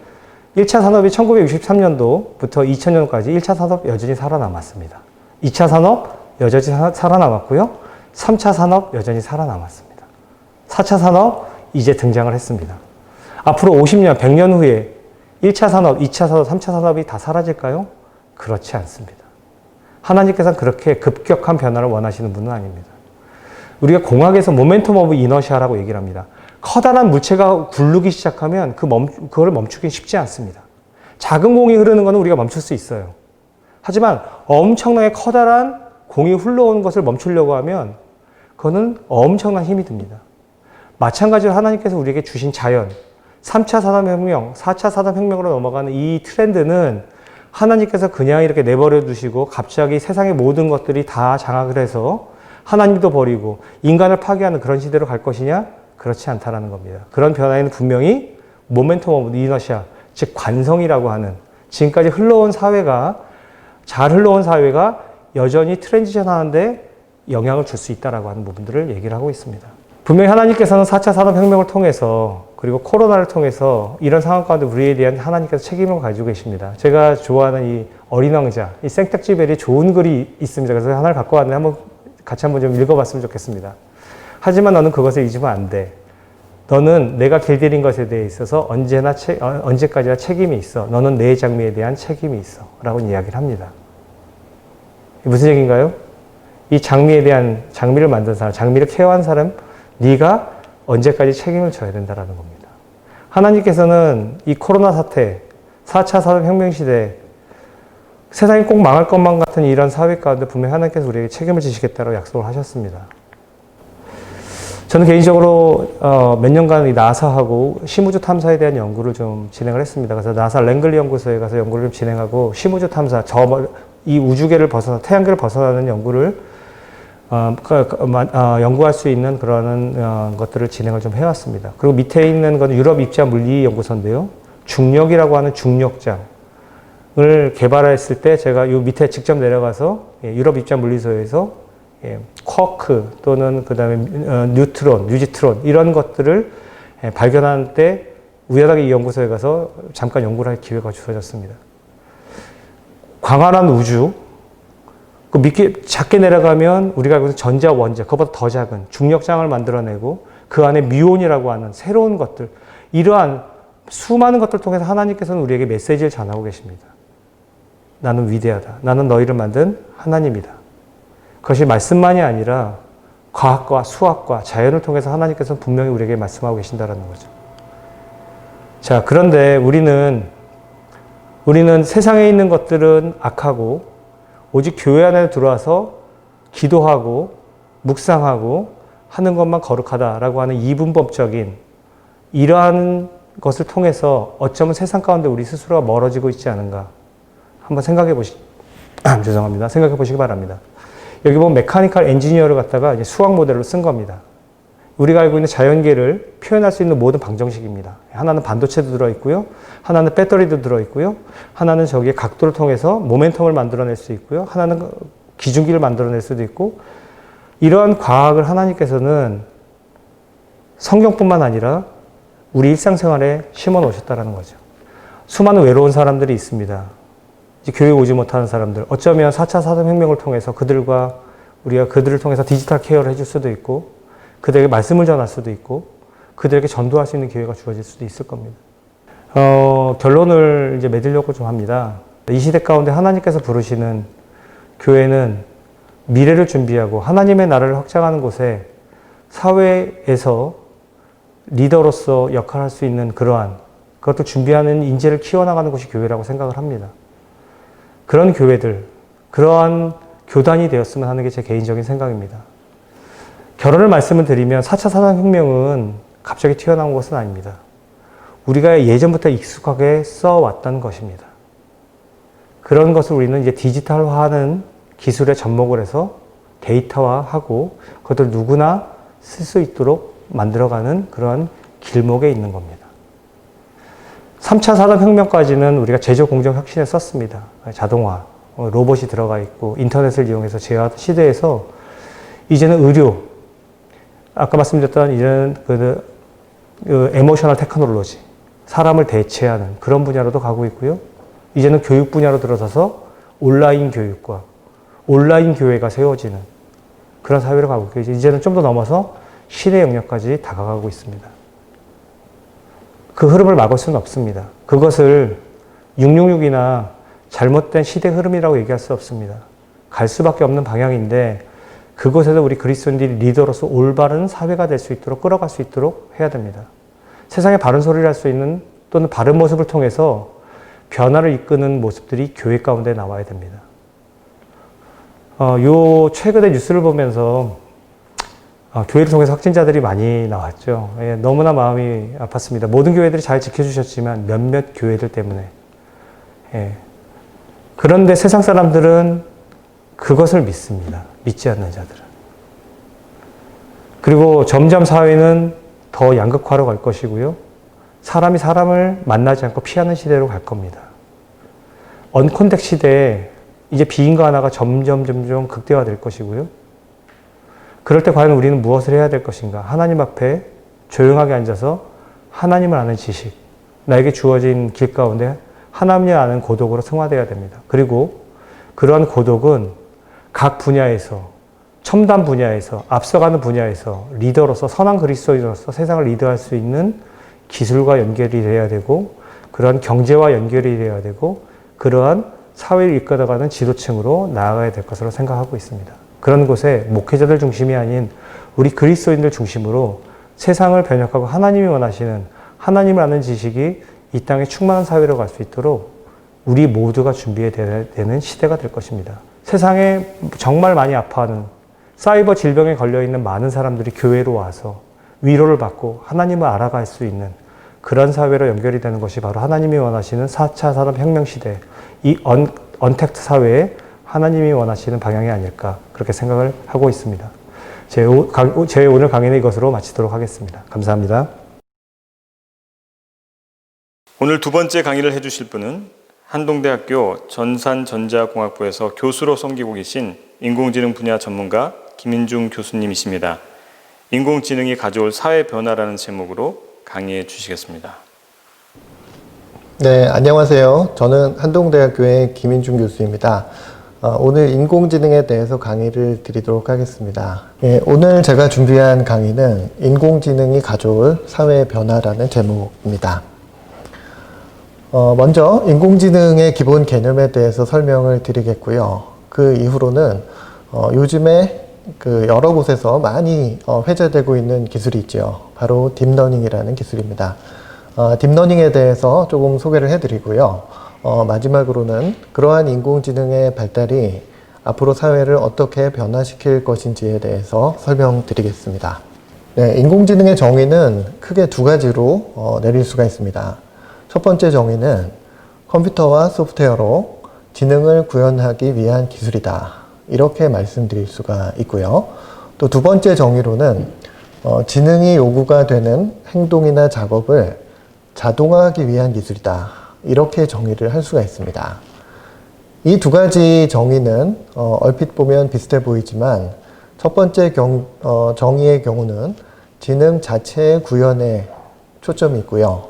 1차 산업이 1963년도부터 2000년까지 1차 산업 여전히 살아남았습니다. 2차 산업 여전히 살아남았고요. 3차 산업 여전히 살아남았습니다. 4차 산업 이제 등장을 했습니다. 앞으로 50년, 100년 후에 1차 산업, 2차 산업, 3차 산업이 다 사라질까요? 그렇지 않습니다. 하나님께서는 그렇게 급격한 변화를 원하시는 분은 아닙니다. 우리가 공학에서 모멘텀 오브 이너시아라고 얘기를 합니다. 커다란 물체가 굴르기 시작하면 그걸 멈추기 쉽지 않습니다. 작은 공이 흐르는 것은 우리가 멈출 수 있어요. 하지만 엄청나게 커다란 공이 흘러오는 것을 멈추려고 하면 그거는 엄청난 힘이 듭니다. 마찬가지로 하나님께서 우리에게 주신 자연, 3차 산업혁명, 4차 산업혁명으로 넘어가는 이 트렌드는 하나님께서 그냥 이렇게 내버려 두시고 갑자기 세상의 모든 것들이 다 장악을 해서 하나님도 버리고 인간을 파괴하는 그런 시대로 갈 것이냐? 그렇지 않다라는 겁니다. 그런 변화에는 분명히 모멘텀 오브 이너시아, 즉 관성이라고 하는 지금까지 잘 흘러온 사회가 여전히 트랜지션 하는데 영향을 줄 수 있다라고 하는 부분들을 얘기를 하고 있습니다. 분명히 하나님께서는 4차 산업혁명을 통해서 그리고 코로나를 통해서 이런 상황 가운데 우리에 대한 하나님께서 책임을 가지고 계십니다. 제가 좋아하는 이 어린 왕자, 이 생텍쥐벨이 좋은 글이 있습니다. 그래서 하나를 갖고 왔는데 같이 한번 좀 읽어봤으면 좋겠습니다. 하지만 너는 그것을 잊으면 안 돼. 너는 내가 길들인 것에 대해 있어서 언제까지나 책임이 있어. 너는 내 장미에 대한 책임이 있어. 라고 이야기를 합니다. 무슨 얘기인가요? 이 장미를 만든 사람, 장미를 케어한 사람, 네가 언제까지 책임을 져야 된다는 겁니다. 하나님께서는 이 코로나 사태, 4차 산업혁명 시대, 세상이 꼭 망할 것만 같은 이런 사회 가운데 분명히 하나님께서 우리에게 책임을 지시겠다고 약속을 하셨습니다. 저는 개인적으로 몇 년간 이 나사하고 심우주 탐사에 대한 연구를 좀 진행을 했습니다. 그래서 나사 랭글리 연구소에 가서 연구를 좀 진행하고 심우주 탐사, 이 우주계를 태양계를 벗어나는 연구를 연구할 수 있는 그런 것들을 진행을 좀 해왔습니다. 그리고 밑에 있는 건 유럽 입자 물리 연구소인데요. 중력이라고 하는 중력장을 개발했을 때 제가 이 밑에 직접 내려가서 유럽 입자 물리소에서 쿼크 또는 그 다음에 뉴트론, 뉴지트론 이런 것들을 발견하는 때 우연하게 이 연구소에 가서 잠깐 연구를 할 기회가 주어졌습니다. 광활한 우주, 그 작게 내려가면 우리가 알고 있는 전자 원자, 그것보다 더 작은 중력장을 만들어내고 그 안에 뮤온이라고 하는 새로운 것들, 이러한 수많은 것들을 통해서 하나님께서는 우리에게 메시지를 전하고 계십니다. 나는 위대하다. 나는 너희를 만든 하나님이다. 그것이 말씀만이 아니라 과학과 수학과 자연을 통해서 하나님께서는 분명히 우리에게 말씀하고 계신다는 거죠. 자, 그런데 우리는 세상에 있는 것들은 악하고 오직 교회 안에 들어와서 기도하고 묵상하고 하는 것만 거룩하다라고 하는 이분법적인 이러한 것을 통해서 어쩌면 세상 가운데 우리 스스로가 멀어지고 있지 않은가 한번 생각해 보시기 바랍니다. 여기 보면 메카니컬 엔지니어를 갖다가 이제 수학 모델로 쓴 겁니다. 우리가 알고 있는 자연계를 표현할 수 있는 모든 방정식입니다. 하나는 반도체도 들어있고요. 하나는 배터리도 들어있고요. 하나는 저기에 각도를 통해서 모멘텀을 만들어낼 수 있고요. 하나는 기중기를 만들어낼 수도 있고, 이러한 과학을 하나님께서는 성경뿐만 아니라 우리 일상생활에 심어 놓으셨다는 거죠. 수많은 외로운 사람들이 있습니다. 이제 교회에 오지 못하는 사람들, 어쩌면 4차 산업혁명을 통해서 우리가 그들을 통해서 디지털 케어를 해줄 수도 있고, 그들에게 말씀을 전할 수도 있고, 그들에게 전도할 수 있는 기회가 주어질 수도 있을 겁니다. 결론을 이제 맺으려고 좀 합니다. 이 시대 가운데 하나님께서 부르시는 교회는 미래를 준비하고 하나님의 나라를 확장하는 곳에 사회에서 리더로서 역할을 할 수 있는 그것도 준비하는 인재를 키워나가는 곳이 교회라고 생각을 합니다. 그런 교회들, 그러한 교단이 되었으면 하는 게 제 개인적인 생각입니다. 결론을 말씀을 드리면 4차 산업혁명은 갑자기 튀어나온 것은 아닙니다. 우리가 예전부터 익숙하게 써왔던 것입니다. 그런 것을 우리는 이제 디지털화하는 기술에 접목을 해서 데이터화하고 그것을 누구나 쓸 수 있도록 만들어가는 그러한 길목에 있는 겁니다. 3차 산업혁명까지는 우리가 제조공정 혁신에 썼습니다. 자동화, 로봇이 들어가 있고 인터넷을 이용해서 제어하던 시대에서 이제는 의료, 아까 말씀드렸던 이제는 에모셔널 테크놀로지, 사람을 대체하는 그런 분야로도 가고 있고요. 이제는 교육 분야로 들어서서 온라인 교육과 온라인 교회가 세워지는 그런 사회로 가고 있고요. 이제는 좀 더 넘어서 신의 영역까지 다가가고 있습니다. 그 흐름을 막을 수는 없습니다. 그것을 666이나 잘못된 시대 흐름이라고 얘기할 수 없습니다. 갈 수밖에 없는 방향인데 그곳에서 우리 그리스도인들이 리더로서 올바른 사회가 될 수 있도록 끌어갈 수 있도록 해야 됩니다. 세상에 바른 소리를 할 수 있는 또는 바른 모습을 통해서 변화를 이끄는 모습들이 교회 가운데 나와야 됩니다. 최근에 뉴스를 보면서 교회를 통해서 확진자들이 많이 나왔죠. 너무나 마음이 아팠습니다. 모든 교회들이 잘 지켜주셨지만 몇몇 교회들 때문에. 그런데 세상 사람들은 그것을 믿습니다. 믿지 않는 자들은. 그리고 점점 사회는 더 양극화로 갈 것이고요. 사람이 사람을 만나지 않고 피하는 시대로 갈 겁니다. 언컨택 시대에 이제 비인가 하나가 점점 극대화될 것이고요. 그럴 때 과연 우리는 무엇을 해야 될 것인가? 하나님 앞에 조용하게 앉아서 하나님을 아는 지식, 나에게 주어진 길 가운데 하나님을 아는 고독으로 승화되어야 됩니다. 그리고 그러한 고독은 각 분야에서, 첨단 분야에서, 앞서가는 분야에서 리더로서, 선한 그리스도인으로서 세상을 리드할 수 있는 기술과 연결이 돼야 되고, 그러한 경제와 연결이 돼야 되고, 그러한 사회를 이끌어가는 지도층으로 나아가야 될 것으로 생각하고 있습니다. 그런 곳에 목회자들 중심이 아닌 우리 그리스도인들 중심으로 세상을 변혁하고 하나님이 원하시는 하나님을 아는 지식이 이 땅에 충만한 사회로 갈 수 있도록 우리 모두가 준비해야 되는 시대가 될 것입니다. 세상에 정말 많이 아파하는 사이버 질병에 걸려있는 많은 사람들이 교회로 와서 위로를 받고 하나님을 알아갈 수 있는 그런 사회로 연결이 되는 것이 바로 하나님이 원하시는 4차 산업혁명 시대, 이 언택트 사회에 하나님이 원하시는 방향이 아닐까 그렇게 생각을 하고 있습니다. 제 오늘 강의는 이것으로 마치도록 하겠습니다. 감사합니다. 오늘 두 번째 강의를 해주실 분은 한동대학교 전산전자공학부에서 교수로 섬기고 계신 인공지능 분야 전문가 김인중 교수님이십니다. 인공지능이 가져올 사회 변화라는 제목으로 강의해 주시겠습니다. 네, 안녕하세요. 저는 한동대학교의 김인중 교수입니다. 오늘 인공지능에 대해서 강의를 드리도록 하겠습니다. 네, 오늘 제가 준비한 강의는 인공지능이 가져올 사회 변화라는 제목입니다. 먼저 인공지능의 기본 개념에 대해서 설명을 드리겠고요. 그 이후로는 요즘에 여러 곳에서 많이 회자되고 있는 기술이 있죠. 바로 딥러닝이라는 기술입니다. 딥러닝에 대해서 조금 소개를 해드리고요. 마지막으로는 그러한 인공지능의 발달이 앞으로 사회를 어떻게 변화시킬 것인지에 대해서 설명드리겠습니다. 네, 인공지능의 정의는 크게 두 가지로 내릴 수가 있습니다. 첫 번째 정의는 컴퓨터와 소프트웨어로 지능을 구현하기 위한 기술이다. 이렇게 말씀드릴 수가 있고요. 또 두 번째 정의로는 지능이 요구가 되는 행동이나 작업을 자동화하기 위한 기술이다. 이렇게 정의를 할 수가 있습니다. 이 두 가지 정의는 얼핏 보면 비슷해 보이지만 첫 번째 정의의 경우는 지능 자체의 구현에 초점이 있고요.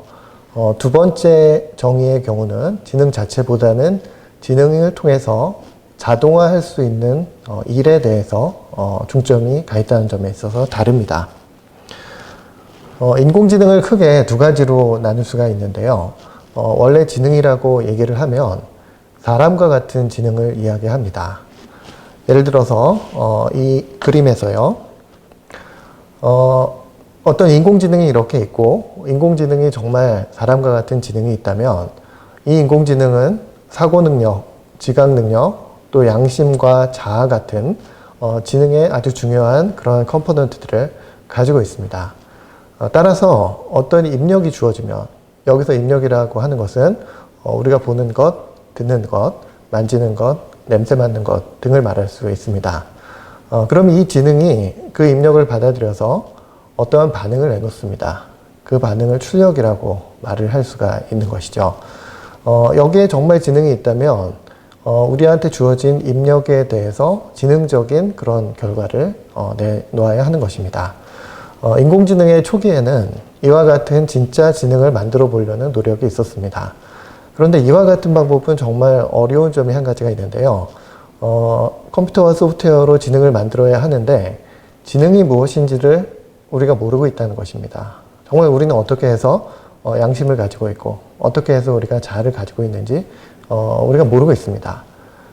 두 번째 정의의 경우는 지능 자체보다는 지능을 통해서 자동화할 수 있는 일에 대해서 중점이 가 있다는 점에 있어서 다릅니다. 인공지능을 크게 두 가지로 나눌 수가 있는데요. 원래 지능이라고 얘기를 하면 사람과 같은 지능을 이야기합니다. 예를 들어서 이 그림에서요. 어떤 인공지능이 이렇게 있고 인공지능이 정말 사람과 같은 지능이 있다면 이 인공지능은 사고 능력, 지각 능력, 또 양심과 자아 같은 지능의 아주 중요한 그런 컴포넌트들을 가지고 있습니다. 따라서 어떤 입력이 주어지면 여기서 입력이라고 하는 것은 우리가 보는 것, 듣는 것, 만지는 것, 냄새 맡는 것 등을 말할 수 있습니다. 그럼 이 지능이 그 입력을 받아들여서 어떠한 반응을 내놓습니다. 그 반응을 출력이라고 말을 할 수가 있는 것이죠. 여기에 정말 지능이 있다면 우리한테 주어진 입력에 대해서 지능적인 그런 결과를 내놓아야 하는 것입니다. 인공지능의 초기에는 이와 같은 진짜 지능을 만들어 보려는 노력이 있었습니다. 그런데 이와 같은 방법은 정말 어려운 점이 한 가지가 있는데요. 컴퓨터와 소프트웨어로 지능을 만들어야 하는데 지능이 무엇인지를 우리가 모르고 있다는 것입니다. 정말 우리는 어떻게 해서 양심을 가지고 있고 어떻게 해서 우리가 자아를 가지고 있는지 우리가 모르고 있습니다.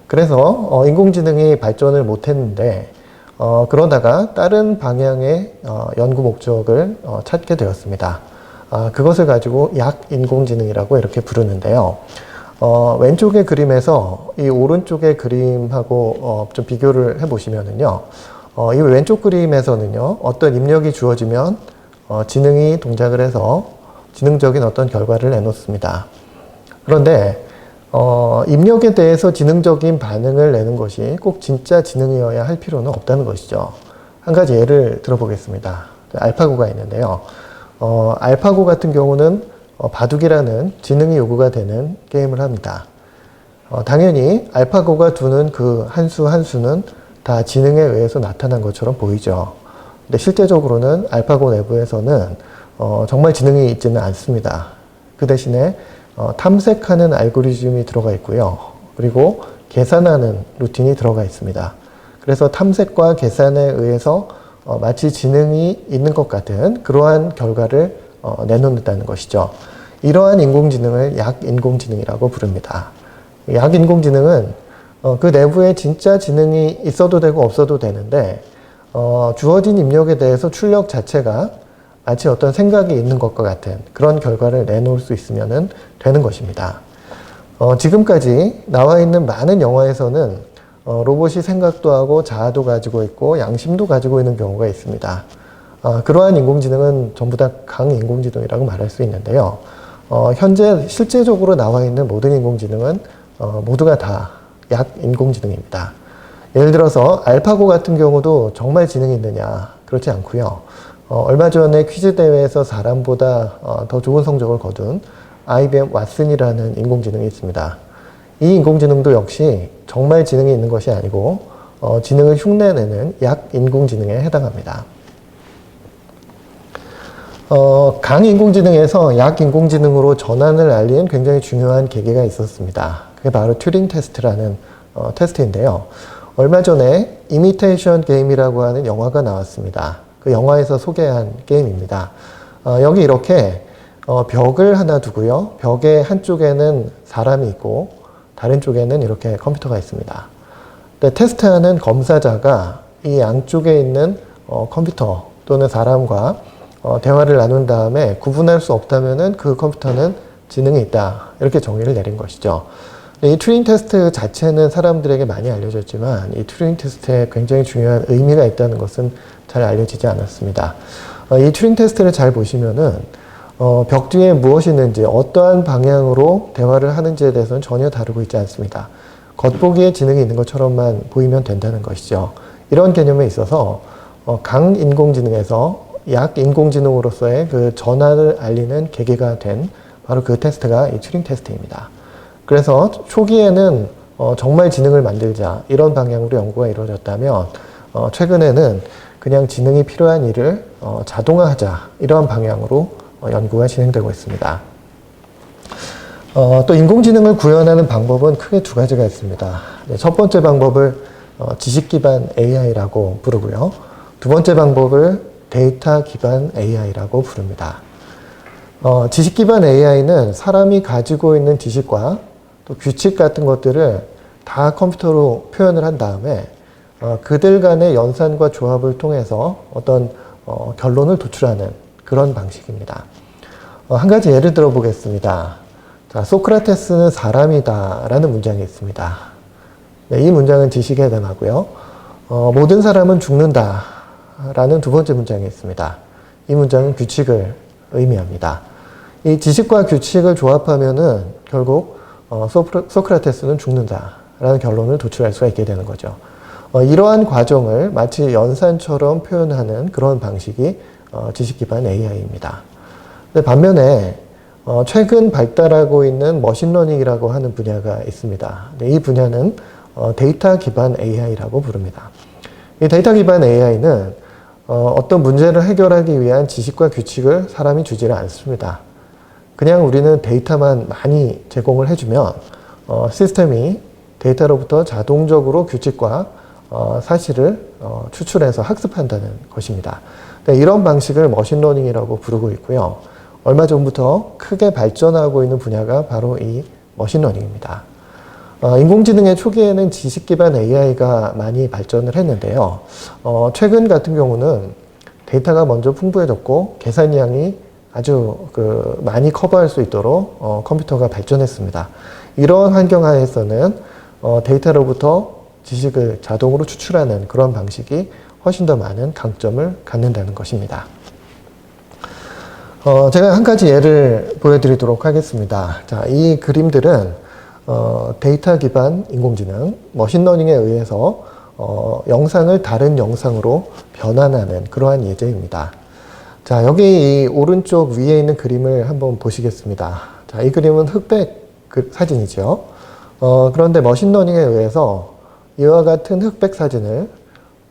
그래서 인공지능이 발전을 못했는데 그러다가 다른 방향의 연구 목적을 찾게 되었습니다. 그것을 가지고 약인공지능이라고 이렇게 부르는데요. 왼쪽의 그림에서 이 오른쪽의 그림하고 좀 비교를 해보시면은요. 이 왼쪽 그림에서는요, 어떤 입력이 주어지면 지능이 동작을 해서 지능적인 어떤 결과를 내놓습니다. 그런데 입력에 대해서 지능적인 반응을 내는 것이 꼭 진짜 지능이어야 할 필요는 없다는 것이죠. 한 가지 예를 들어보겠습니다. 알파고가 있는데요. 알파고 같은 경우는 바둑이라는 지능이 요구가 되는 게임을 합니다. 당연히 알파고가 두는 그 한 수 한 수는 다 지능에 의해서 나타난 것처럼 보이죠. 근데 실제적으로는 알파고 내부에서는 정말 지능이 있지는 않습니다. 그 대신에 탐색하는 알고리즘이 들어가 있고요. 그리고 계산하는 루틴이 들어가 있습니다. 그래서 탐색과 계산에 의해서 마치 지능이 있는 것 같은 그러한 결과를 내놓는다는 것이죠. 이러한 인공지능을 약인공지능이라고 부릅니다. 약인공지능은 그 내부에 진짜 지능이 있어도 되고 없어도 되는데 주어진 입력에 대해서 출력 자체가 마치 어떤 생각이 있는 것과 같은 그런 결과를 내놓을 수 있으면 되는 것입니다. 지금까지 나와 있는 많은 영화에서는 로봇이 생각도 하고 자아도 가지고 있고 양심도 가지고 있는 경우가 있습니다. 그러한 인공지능은 전부 다 강인공지능이라고 말할 수 있는데요. 현재 실제적으로 나와 있는 모든 인공지능은 모두가 다 약인공지능입니다. 예를 들어서 알파고 같은 경우도 정말 지능이 있느냐? 그렇지 않고요. 얼마 전에 퀴즈 대회에서 사람보다 더 좋은 성적을 거둔 IBM 왓슨이라는 인공지능이 있습니다. 이 인공지능도 역시 정말 지능이 있는 것이 아니고 지능을 흉내내는 약인공지능에 해당합니다. 강인공지능에서 약인공지능으로 전환을 알린 굉장히 중요한 계기가 있었습니다. 그게 바로 튜링 테스트라는 테스트인데요. 얼마 전에 이미테이션 게임이라고 하는 영화가 나왔습니다. 그 영화에서 소개한 게임입니다. 여기 이렇게 벽을 하나 두고요. 벽의 한쪽에는 사람이 있고 다른 쪽에는 이렇게 컴퓨터가 있습니다. 근데 테스트하는 검사자가 이 양쪽에 있는 컴퓨터 또는 사람과 대화를 나눈 다음에 구분할 수 없다면은 그 컴퓨터는 지능이 있다. 이렇게 정의를 내린 것이죠. 이 튜링 테스트 자체는 사람들에게 많이 알려졌지만 이 튜링 테스트에 굉장히 중요한 의미가 있다는 것은 잘 알려지지 않았습니다. 이 튜링 테스트를 잘 보시면은 벽 뒤에 무엇이 있는지 어떠한 방향으로 대화를 하는지에 대해서는 전혀 다루고 있지 않습니다. 겉보기에 지능이 있는 것처럼만 보이면 된다는 것이죠. 이런 개념에 있어서 강인공지능에서 약인공지능으로서의 그 전환을 알리는 계기가 된 바로 그 테스트가 이 튜링 테스트입니다. 그래서 초기에는 정말 지능을 만들자 이런 방향으로 연구가 이루어졌다면 최근에는 그냥 지능이 필요한 일을 자동화하자 이러한 방향으로 연구가 진행되고 있습니다. 또 인공지능을 구현하는 방법은 크게 두 가지가 있습니다. 첫 번째 방법을 지식 기반 AI라고 부르고요. 두 번째 방법을 데이터 기반 AI라고 부릅니다. 지식 기반 AI는 사람이 가지고 있는 지식과 또 규칙 같은 것들을 다 컴퓨터로 표현을 한 다음에 그들 간의 연산과 조합을 통해서 어떤 결론을 도출하는 그런 방식입니다. 한 가지 예를 들어 보겠습니다. 자, 소크라테스는 사람이다 라는 문장이 있습니다. 네, 이 문장은 지식에 해당하고요. 모든 사람은 죽는다 라는 두 번째 문장이 있습니다. 이 문장은 규칙을 의미합니다. 이 지식과 규칙을 조합하면은 결국 소크라테스는 죽는다 라는 결론을 도출할 수가 있게 되는 거죠. 이러한 과정을 마치 연산처럼 표현하는 그런 방식이 지식 기반 AI입니다. 근데 반면에 최근 발달하고 있는 머신러닝이라고 하는 분야가 있습니다. 이 분야는 데이터 기반 AI라고 부릅니다. 이 데이터 기반 AI는 어떤 문제를 해결하기 위한 지식과 규칙을 사람이 주지를 않습니다. 그냥 우리는 데이터만 많이 제공을 해주면 시스템이 데이터로부터 자동적으로 규칙과 사실을 추출해서 학습한다는 것입니다. 이런 방식을 머신러닝이라고 부르고 있고요. 얼마 전부터 크게 발전하고 있는 분야가 바로 이 머신러닝입니다. 인공지능의 초기에는 지식 기반 AI가 많이 발전을 했는데요. 최근 같은 경우는 데이터가 먼저 풍부해졌고 계산량이 아주 많이 커버할 수 있도록 컴퓨터가 발전했습니다. 이런 환경 하에서는 데이터로부터 지식을 자동으로 추출하는 그런 방식이 훨씬 더 많은 강점을 갖는다는 것입니다. 제가 한 가지 예를 보여드리도록 하겠습니다. 자, 이 그림들은 데이터 기반 인공지능, 머신러닝에 의해서 영상을 다른 영상으로 변환하는 그러한 예제입니다. 자, 여기 이 오른쪽 위에 있는 그림을 한번 보시겠습니다. 자, 이 그림은 흑백 사진이죠. 그런데 머신러닝에 의해서 이와 같은 흑백 사진을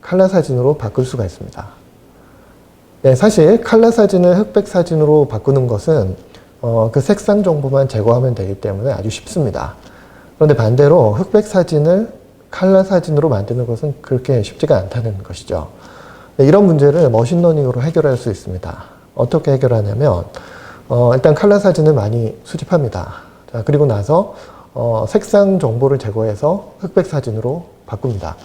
컬러 사진으로 바꿀 수가 있습니다. 네, 사실 컬러 사진을 흑백 사진으로 바꾸는 것은 그 색상 정보만 제거하면 되기 때문에 아주 쉽습니다. 그런데 반대로 흑백 사진을 컬러 사진으로 만드는 것은 그렇게 쉽지가 않다는 것이죠. 네, 이런 문제를 머신러닝으로 해결할 수 있습니다. 어떻게 해결하냐면 일단 컬러 사진을 많이 수집합니다. 자, 그리고 나서 색상 정보를 제거해서 흑백 사진으로 바꿉니다.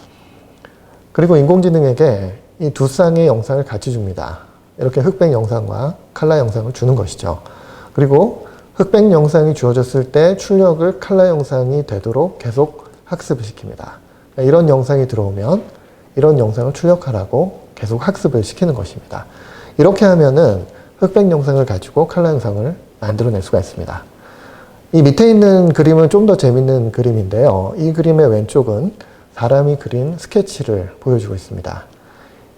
그리고 인공지능에게 이 두 쌍의 영상을 같이 줍니다. 이렇게 흑백 영상과 컬러 영상을 주는 것이죠. 그리고 흑백 영상이 주어졌을 때 출력을 컬러 영상이 되도록 계속 학습을 시킵니다. 이런 영상이 들어오면 이런 영상을 출력하라고 계속 학습을 시키는 것입니다. 이렇게 하면은 흑백 영상을 가지고 컬러 영상을 만들어낼 수가 있습니다. 이 밑에 있는 그림은 좀 더 재밌는 그림인데요. 이 그림의 왼쪽은 사람이 그린 스케치를 보여주고 있습니다.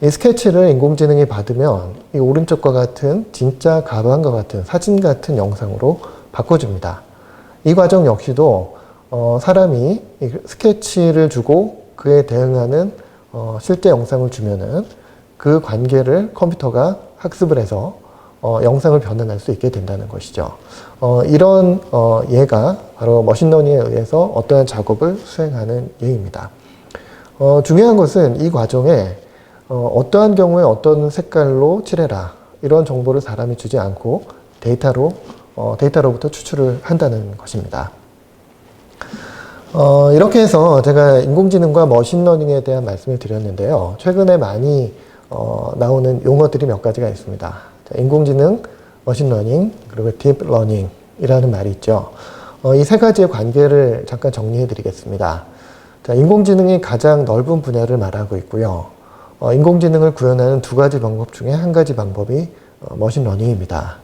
이 스케치를 인공지능이 받으면 이 오른쪽과 같은 진짜 가방과 같은 사진 같은 영상으로 바꿔줍니다. 이 과정 역시도 사람이 이 스케치를 주고 그에 대응하는 실제 영상을 주면은 그 관계를 컴퓨터가 학습을 해서 영상을 변환할 수 있게 된다는 것이죠. 이런 예가 바로 머신러닝에 의해서 어떠한 작업을 수행하는 예입니다. 중요한 것은 이 과정에 어떠한 경우에 어떤 색깔로 칠해라 이런 정보를 사람이 주지 않고 데이터로부터 추출을 한다는 것입니다. 이렇게 해서 제가 인공지능과 머신러닝에 대한 말씀을 드렸는데요. 최근에 많이 나오는 용어들이 몇 가지가 있습니다. 자, 인공지능, 머신러닝, 그리고 딥러닝이라는 말이 있죠. 이 세 가지의 관계를 잠깐 정리해 드리겠습니다. 자, 인공지능이 가장 넓은 분야를 말하고 있고요. 인공지능을 구현하는 두 가지 방법 중에 한 가지 방법이 머신러닝입니다.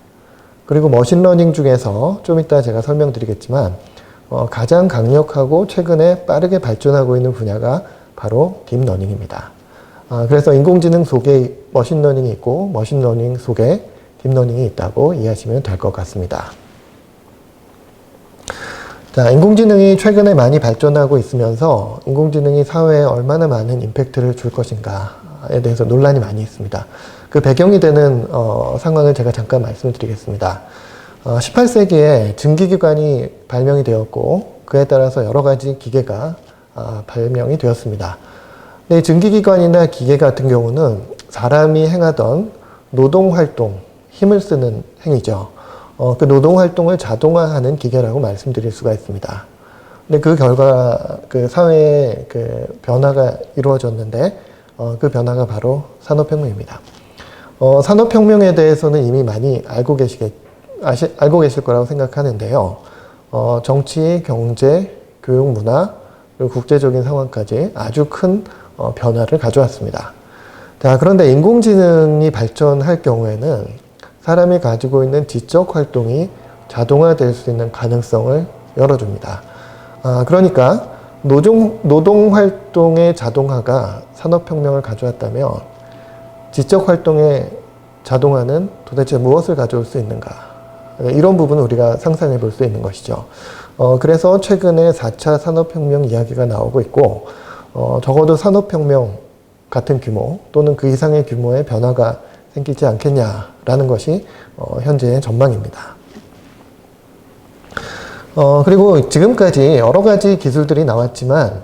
그리고 머신러닝 중에서 좀 이따 제가 설명드리겠지만 가장 강력하고 최근에 빠르게 발전하고 있는 분야가 바로 딥러닝입니다. 그래서 인공지능 속에 머신러닝이 있고 머신러닝 속에 딥러닝이 있다고 이해하시면 될 것 같습니다. 자, 인공지능이 최근에 많이 발전하고 있으면서 인공지능이 사회에 얼마나 많은 임팩트를 줄 것인가에 대해서 논란이 많이 있습니다. 그 배경이 되는 상황을 제가 잠깐 말씀을 드리겠습니다. 18세기에 증기기관이 발명이 되었고 그에 따라서 여러 가지 기계가 발명이 되었습니다. 근데 증기기관이나 기계 같은 경우는 사람이 행하던 노동활동, 힘을 쓰는 행위죠. 그 노동활동을 자동화하는 기계라고 말씀드릴 수가 있습니다. 근데 그 결과 그 사회에 그 변화가 이루어졌는데 그 변화가 바로 산업혁명입니다. 산업혁명에 대해서는 이미 많이 알고 계실 거라고 생각하는데요. 정치, 경제, 교육, 문화, 그리고 국제적인 상황까지 아주 큰 변화를 가져왔습니다. 자, 그런데 인공지능이 발전할 경우에는 사람이 가지고 있는 지적 활동이 자동화될 수 있는 가능성을 열어줍니다. 그러니까 노동 활동의 자동화가 산업혁명을 가져왔다면 지적 활동의 자동화는 도대체 무엇을 가져올 수 있는가? 이런 부분을 우리가 상상해 볼 수 있는 것이죠. 그래서 최근에 4차 산업혁명 이야기가 나오고 있고 적어도 산업혁명 같은 규모 또는 그 이상의 규모의 변화가 생기지 않겠냐라는 것이 현재의 전망입니다. 그리고 지금까지 여러 가지 기술들이 나왔지만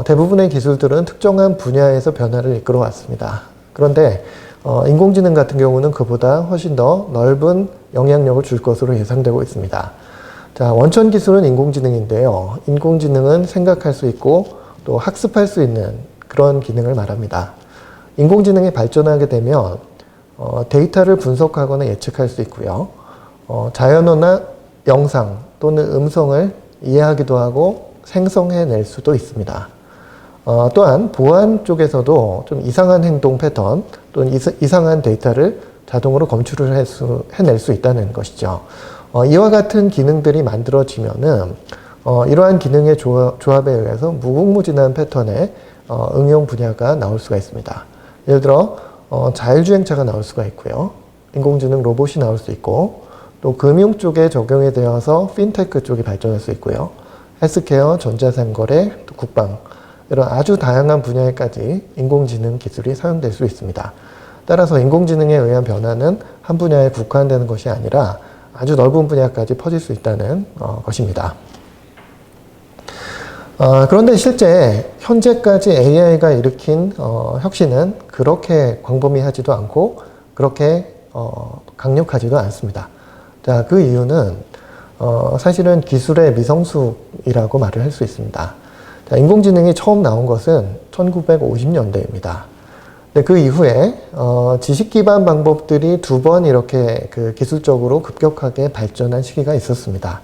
대부분의 기술들은 특정한 분야에서 변화를 이끌어 왔습니다. 그런데 인공지능 같은 경우는 그보다 훨씬 더 넓은 영향력을 줄 것으로 예상되고 있습니다. 자, 원천 기술은 인공지능인데요. 인공지능은 생각할 수 있고 또 학습할 수 있는 그런 기능을 말합니다. 인공지능이 발전하게 되면 데이터를 분석하거나 예측할 수 있고요. 자연어나 영상 또는 음성을 이해하기도 하고 생성해낼 수도 있습니다. 또한 보안 쪽에서도 좀 이상한 행동 패턴 또는 이상한 데이터를 자동으로 검출을 해낼 수 있다는 것이죠. 이와 같은 기능들이 만들어지면은 이러한 기능의 조합에 의해서 무궁무진한 패턴의 응용 분야가 나올 수가 있습니다. 예를 들어 자율주행차가 나올 수가 있고요. 인공지능 로봇이 나올 수 있고 또 금융 쪽에 적용이 되어서 핀테크 쪽이 발전할 수 있고요. 헬스케어, 전자상거래, 또 국방 이런 아주 다양한 분야에까지 인공지능 기술이 사용될 수 있습니다. 따라서 인공지능에 의한 변화는 한 분야에 국한되는 것이 아니라 아주 넓은 분야까지 퍼질 수 있다는 것입니다. 그런데 실제 현재까지 AI가 일으킨 혁신은 그렇게 광범위하지도 않고 그렇게 강력하지도 않습니다. 자, 그 이유는 사실은 기술의 미성숙이라고 말을 할 수 있습니다. 자, 인공지능이 처음 나온 것은 1950년대입니다. 근데 그 이후에 지식 기반 방법들이 두 번 이렇게 그 기술적으로 급격하게 발전한 시기가 있었습니다.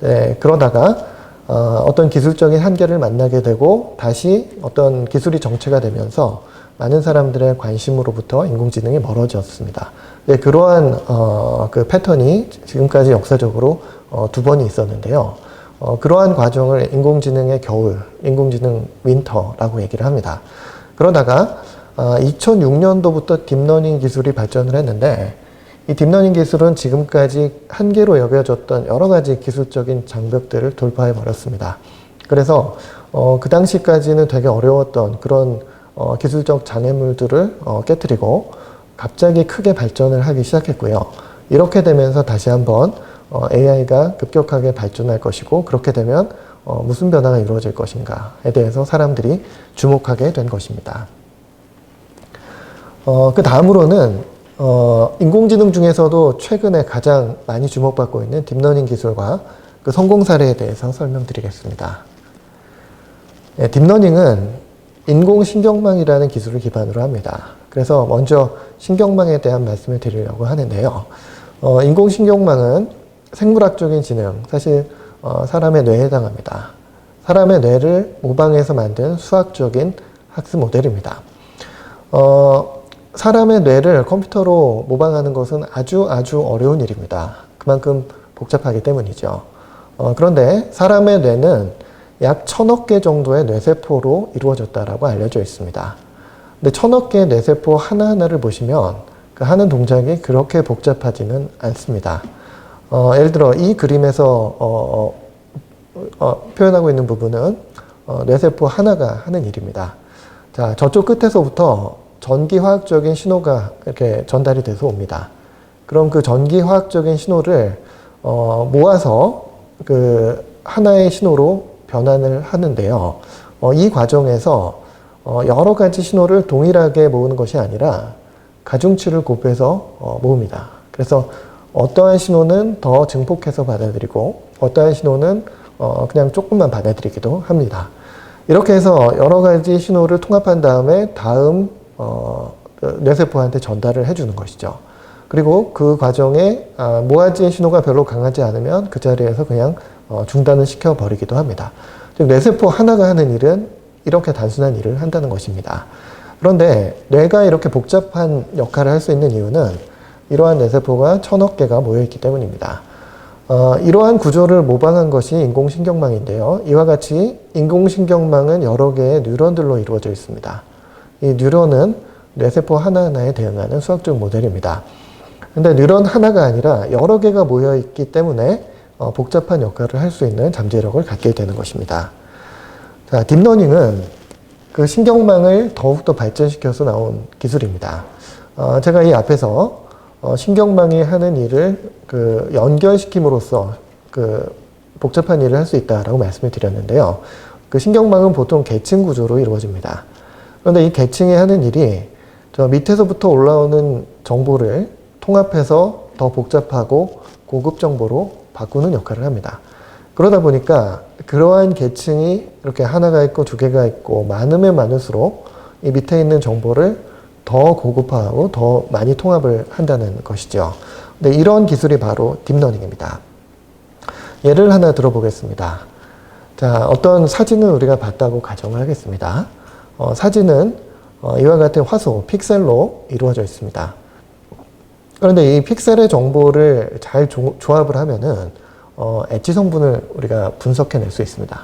네, 그러다가 어떤 기술적인 한계를 만나게 되고 다시 어떤 기술이 정체가 되면서 많은 사람들의 관심으로부터 인공지능이 멀어졌습니다. 네, 그러한 그 패턴이 지금까지 역사적으로 두 번이 있었는데요. 그러한 과정을 인공지능의 겨울, 인공지능 윈터라고 얘기를 합니다. 그러다가 2006년도부터 딥러닝 기술이 발전을 했는데 이 딥러닝 기술은 지금까지 한계로 여겨졌던 여러 가지 기술적인 장벽들을 돌파해 버렸습니다. 그래서 그 당시까지는 되게 어려웠던 그런 기술적 장애물들을 깨트리고 갑자기 크게 발전을 하기 시작했고요. 이렇게 되면서 다시 한번 AI가 급격하게 발전할 것이고 그렇게 되면 무슨 변화가 이루어질 것인가에 대해서 사람들이 주목하게 된 것입니다. 그 다음으로는 인공지능 중에서도 최근에 가장 많이 주목받고 있는 딥러닝 기술과 그 성공 사례에 대해서 설명드리겠습니다. 네, 딥러닝은 인공신경망이라는 기술을 기반으로 합니다. 그래서 먼저 신경망에 대한 말씀을 드리려고 하는데요. 인공신경망은 생물학적인 지능, 사실 사람의 뇌에 해당합니다. 사람의 뇌를 모방해서 만든 수학적인 학습 모델입니다. 사람의 뇌를 컴퓨터로 모방하는 것은 아주 어려운 일입니다. 그만큼 복잡하기 때문이죠. 그런데 사람의 뇌는 약 1000억 개 정도의 뇌세포로 이루어졌다라고 알려져 있습니다. 근데 1000억 개의 뇌세포 하나하나를 보시면 그 하는 동작이 그렇게 복잡하지는 않습니다. 예를 들어 이 그림에서 표현하고 있는 부분은 뇌세포 하나가 하는 일입니다. 자, 저쪽 끝에서부터 전기화학적인 신호가 이렇게 전달이 돼서 옵니다. 그럼 그 전기화학적인 신호를 모아서 그 하나의 신호로 변환을 하는데요. 이 과정에서 여러 가지 신호를 동일하게 모으는 것이 아니라 가중치를 곱해서 모읍니다. 그래서 어떠한 신호는 더 증폭해서 받아들이고 어떠한 신호는 그냥 조금만 받아들이기도 합니다. 이렇게 해서 여러 가지 신호를 통합한 다음에 다음 뇌세포한테 전달을 해주는 것이죠. 그리고 그 과정에 모아진 신호가 별로 강하지 않으면 그 자리에서 그냥 중단을 시켜버리기도 합니다. 즉 뇌세포 하나가 하는 일은 이렇게 단순한 일을 한다는 것입니다. 그런데 뇌가 이렇게 복잡한 역할을 할 수 있는 이유는 이러한 뇌세포가 1000억 개가 모여있기 때문입니다. 이러한 구조를 모방한 것이 인공신경망인데요. 이와 같이 인공신경망은 여러 개의 뉴런들로 이루어져 있습니다. 이 뉴런은 뇌세포 하나하나에 대응하는 수학적 모델입니다. 근데 뉴런 하나가 아니라 여러 개가 모여있기 때문에 복잡한 역할을 할 수 있는 잠재력을 갖게 되는 것입니다. 자, 딥러닝은 그 신경망을 더욱더 발전시켜서 나온 기술입니다. 제가 이 앞에서 신경망이 하는 일을 그 연결시킴으로써 그 복잡한 일을 할 수 있다라고 말씀을 드렸는데요. 그 신경망은 보통 계층 구조로 이루어집니다. 그런데 이 계층이 하는 일이 저 밑에서부터 올라오는 정보를 통합해서 더 복잡하고 고급 정보로 바꾸는 역할을 합니다. 그러다 보니까 그러한 계층이 이렇게 하나가 있고 두 개가 있고 많으면 많을수록 이 밑에 있는 정보를 더 고급화하고 더 많이 통합을 한다는 것이죠. 근데 이런 기술이 바로 딥러닝입니다. 예를 하나 들어보겠습니다. 자, 어떤 사진을 우리가 봤다고 가정을 하겠습니다. 사진은 이와 같은 화소, 픽셀로 이루어져 있습니다. 그런데 이 픽셀의 정보를 잘 조합을 하면은 엣지 성분을 우리가 분석해낼 수 있습니다.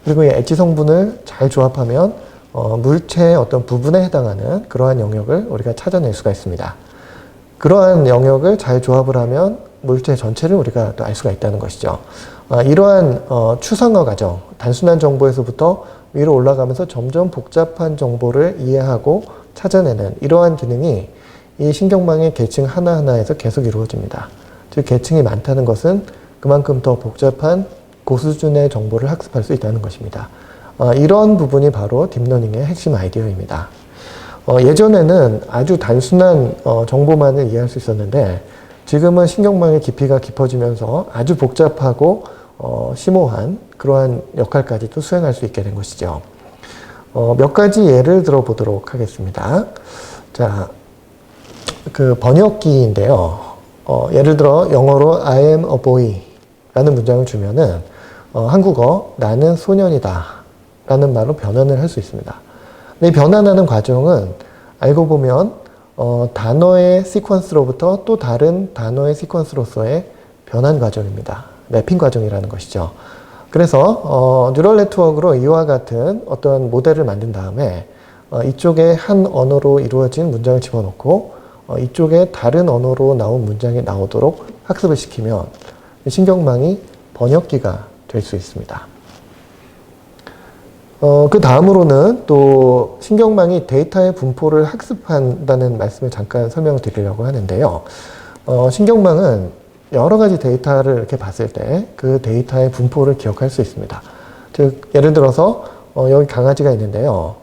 그리고 이 엣지 성분을 잘 조합하면 물체의 어떤 부분에 해당하는 그러한 영역을 우리가 찾아낼 수가 있습니다. 그러한 영역을 잘 조합을 하면 물체 전체를 우리가 또 알 수가 있다는 것이죠. 이러한 추상화 과정, 단순한 정보에서부터 위로 올라가면서 점점 복잡한 정보를 이해하고 찾아내는 이러한 기능이 이 신경망의 계층 하나하나에서 계속 이루어집니다. 즉 계층이 많다는 것은 그만큼 더 복잡한 고수준의 정보를 학습할 수 있다는 것입니다. 이런 부분이 바로 딥러닝의 핵심 아이디어입니다. 예전에는 아주 단순한 정보만을 이해할 수 있었는데 지금은 신경망의 깊이가 깊어지면서 아주 복잡하고 심오한 그러한 역할까지도 수행할 수 있게 된 것이죠. 몇 가지 예를 들어보도록 하겠습니다. 자, 그 번역기인데요. 예를 들어 영어로 I am a boy 라는 문장을 주면은 한국어 나는 소년이다 라는 말로 변환을 할 수 있습니다. 근데 이 변환하는 과정은 알고 보면 단어의 시퀀스로부터 또 다른 단어의 시퀀스로서의 변환 과정입니다. 매핑 과정이라는 것이죠. 그래서 뉴럴 네트워크로 이와 같은 어떤 모델을 만든 다음에 이쪽에 한 언어로 이루어진 문장을 집어넣고 이쪽에 다른 언어로 나온 문장이 나오도록 학습을 시키면 신경망이 번역기가 될 수 있습니다. 그 다음으로는 또 신경망이 데이터의 분포를 학습한다는 말씀을 잠깐 설명을 드리려고 하는데요. 신경망은 여러 가지 데이터를 이렇게 봤을 때 그 데이터의 분포를 기억할 수 있습니다. 즉, 예를 들어서 여기 강아지가 있는데요.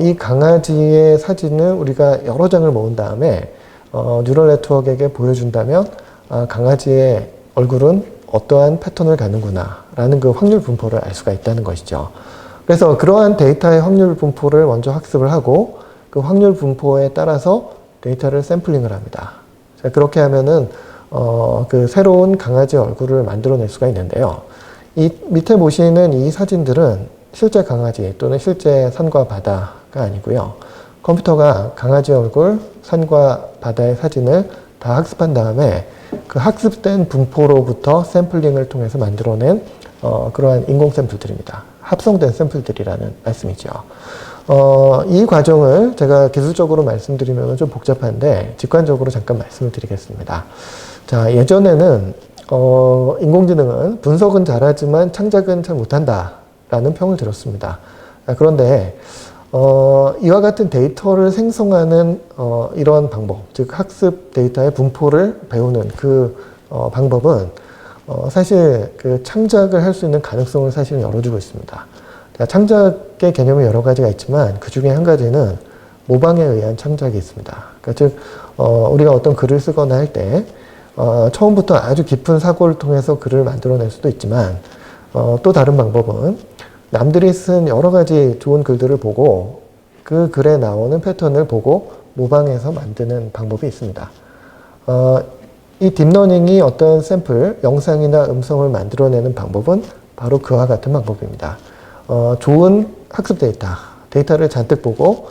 이 강아지의 사진을 우리가 여러 장을 모은 다음에 뉴럴 네트워크에게 보여준다면 강아지의 얼굴은 어떠한 패턴을 갖는구나 라는 그 확률 분포를 알 수가 있다는 것이죠. 그래서 그러한 데이터의 확률 분포를 먼저 학습을 하고 그 확률 분포에 따라서 데이터를 샘플링을 합니다. 자, 그렇게 하면은 그 새로운 강아지 얼굴을 만들어낼 수가 있는데요. 이 밑에 보시는 이 사진들은 실제 강아지 또는 실제 산과 바다가 아니고요. 컴퓨터가 강아지 얼굴, 산과 바다의 사진을 다 학습한 다음에 그 학습된 분포로부터 샘플링을 통해서 만들어낸 그러한 인공 샘플들입니다. 합성된 샘플들이라는 말씀이죠. 이 과정을 제가 기술적으로 말씀드리면 좀 복잡한데 직관적으로 잠깐 말씀을 드리겠습니다. 자, 예전에는 인공지능은 분석은 잘하지만 창작은 잘 못한다 라는 평을 들었습니다. 그런데 이와 같은 데이터를 생성하는 이런 방법, 즉 학습 데이터의 분포를 배우는 그 방법은 사실 그 창작을 할 수 있는 가능성을 사실은 열어주고 있습니다. 창작의 개념이 여러 가지가 있지만 그 중에 한 가지는 모방에 의한 창작이 있습니다. 그러니까 즉 우리가 어떤 글을 쓰거나 할 때 처음부터 아주 깊은 사고를 통해서 글을 만들어낼 수도 있지만 또 다른 방법은 남들이 쓴 여러 가지 좋은 글들을 보고 그 글에 나오는 패턴을 보고 모방해서 만드는 방법이 있습니다. 이 딥러닝이 어떤 샘플, 영상이나 음성을 만들어내는 방법은 바로 그와 같은 방법입니다. 좋은 학습 데이터를 잔뜩 보고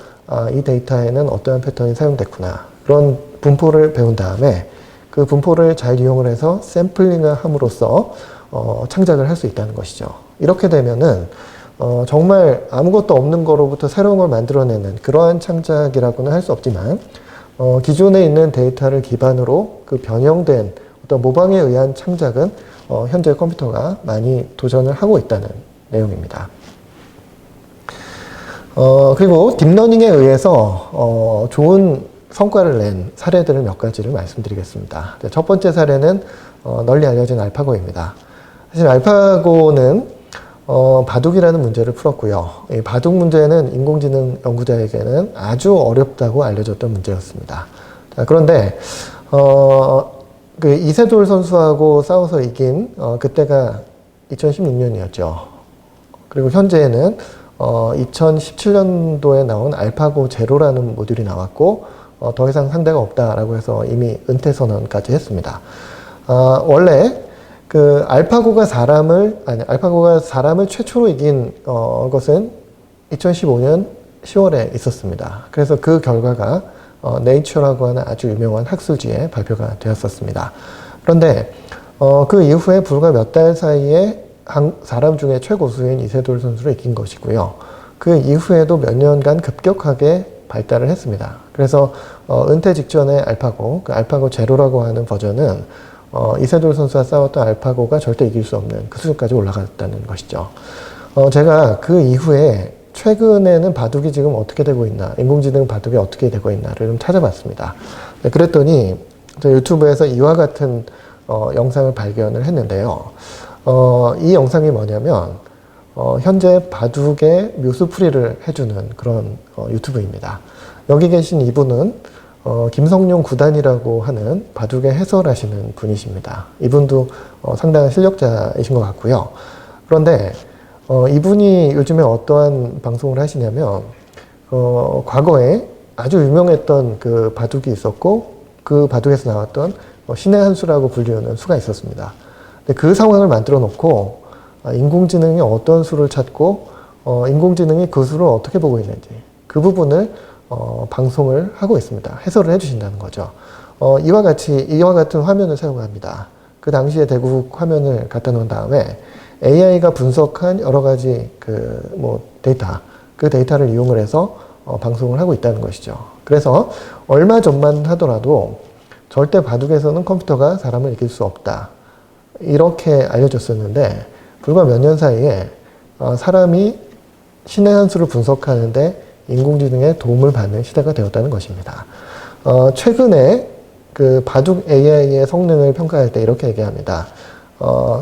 이 데이터에는 어떠한 패턴이 사용됐구나. 그런 분포를 배운 다음에 그 분포를 잘 이용을 해서 샘플링을 함으로써 창작을 할 수 있다는 것이죠. 이렇게 되면은 정말 아무것도 없는 거로부터 새로운 걸 만들어내는 그러한 창작이라고는 할 수 없지만 기존에 있는 데이터를 기반으로 그 변형된 어떤 모방에 의한 창작은 현재 컴퓨터가 많이 도전을 하고 있다는 내용입니다. 그리고 딥러닝에 의해서 좋은 성과를 낸 사례들을 몇 가지를 말씀드리겠습니다. 첫 번째 사례는 널리 알려진 알파고입니다. 사실 알파고는 바둑이라는 문제를 풀었고요. 이 바둑 문제는 인공지능 연구자에게는 아주 어렵다고 알려졌던 문제였습니다. 그런데 그 이세돌 선수하고 싸워서 이긴 그때가 2016년이었죠. 그리고 현재는 2017년도에 나온 알파고 제로라는 모듈이 나왔고 더 이상 상대가 없다라고 해서 이미 은퇴 선언까지 했습니다. 원래 그 알파고가 사람을 최초로 이긴 것은 2015년 10월에 있었습니다. 그래서 그 결과가 네이처라고 하는 아주 유명한 학술지에 발표가 되었었습니다. 그런데 그 이후에 불과 몇 달 사이에 사람 중에 최고수인 이세돌 선수를 이긴 것이고요. 그 이후에도 몇 년간 급격하게 발달을 했습니다. 그래서 은퇴 직전에 알파고, 그 알파고 제로라고 하는 버전은 이세돌 선수와 싸웠던 알파고가 절대 이길 수 없는 그 수준까지 올라갔다는 것이죠. 제가 그 이후에 최근에는 바둑이 지금 어떻게 되고 있나, 인공지능 바둑이 어떻게 되고 있나를 좀 찾아봤습니다. 네, 그랬더니 저 유튜브에서 이와 같은 영상을 발견을 했는데요. 이 영상이 뭐냐면 현재 바둑의 묘수풀이를 해주는 그런 유튜브입니다. 여기 계신 이분은 김성룡 구단이라고 하는 바둑의 해설하시는 분이십니다. 이분도 상당한 실력자이신 것 같고요. 그런데 이분이 요즘에 어떠한 방송을 하시냐면 과거에 아주 유명했던 그 바둑이 있었고 그 바둑에서 나왔던 신의 한 수라고 불리우는 수가 있었습니다. 근데 그 상황을 만들어 놓고 인공지능이 어떤 수를 찾고 인공지능이 그 수를 어떻게 보고 있는지 그 부분을 방송을 하고 있습니다. 해설을 해주신다는 거죠. 이와 같은 화면을 사용합니다. 그 당시에 대국 화면을 갖다 놓은 다음에 AI가 분석한 여러 가지 데이터, 그 데이터를 이용을 해서 방송을 하고 있다는 것이죠. 그래서 얼마 전만 하더라도 절대 바둑에서는 컴퓨터가 사람을 이길 수 없다. 이렇게 알려졌었는데 불과 몇 년 사이에 사람이 신의 한 수를 분석하는데 인공지능의 도움을 받는 시대가 되었다는 것입니다. 최근에 그 바둑 AI의 성능을 평가할 때 이렇게 얘기합니다.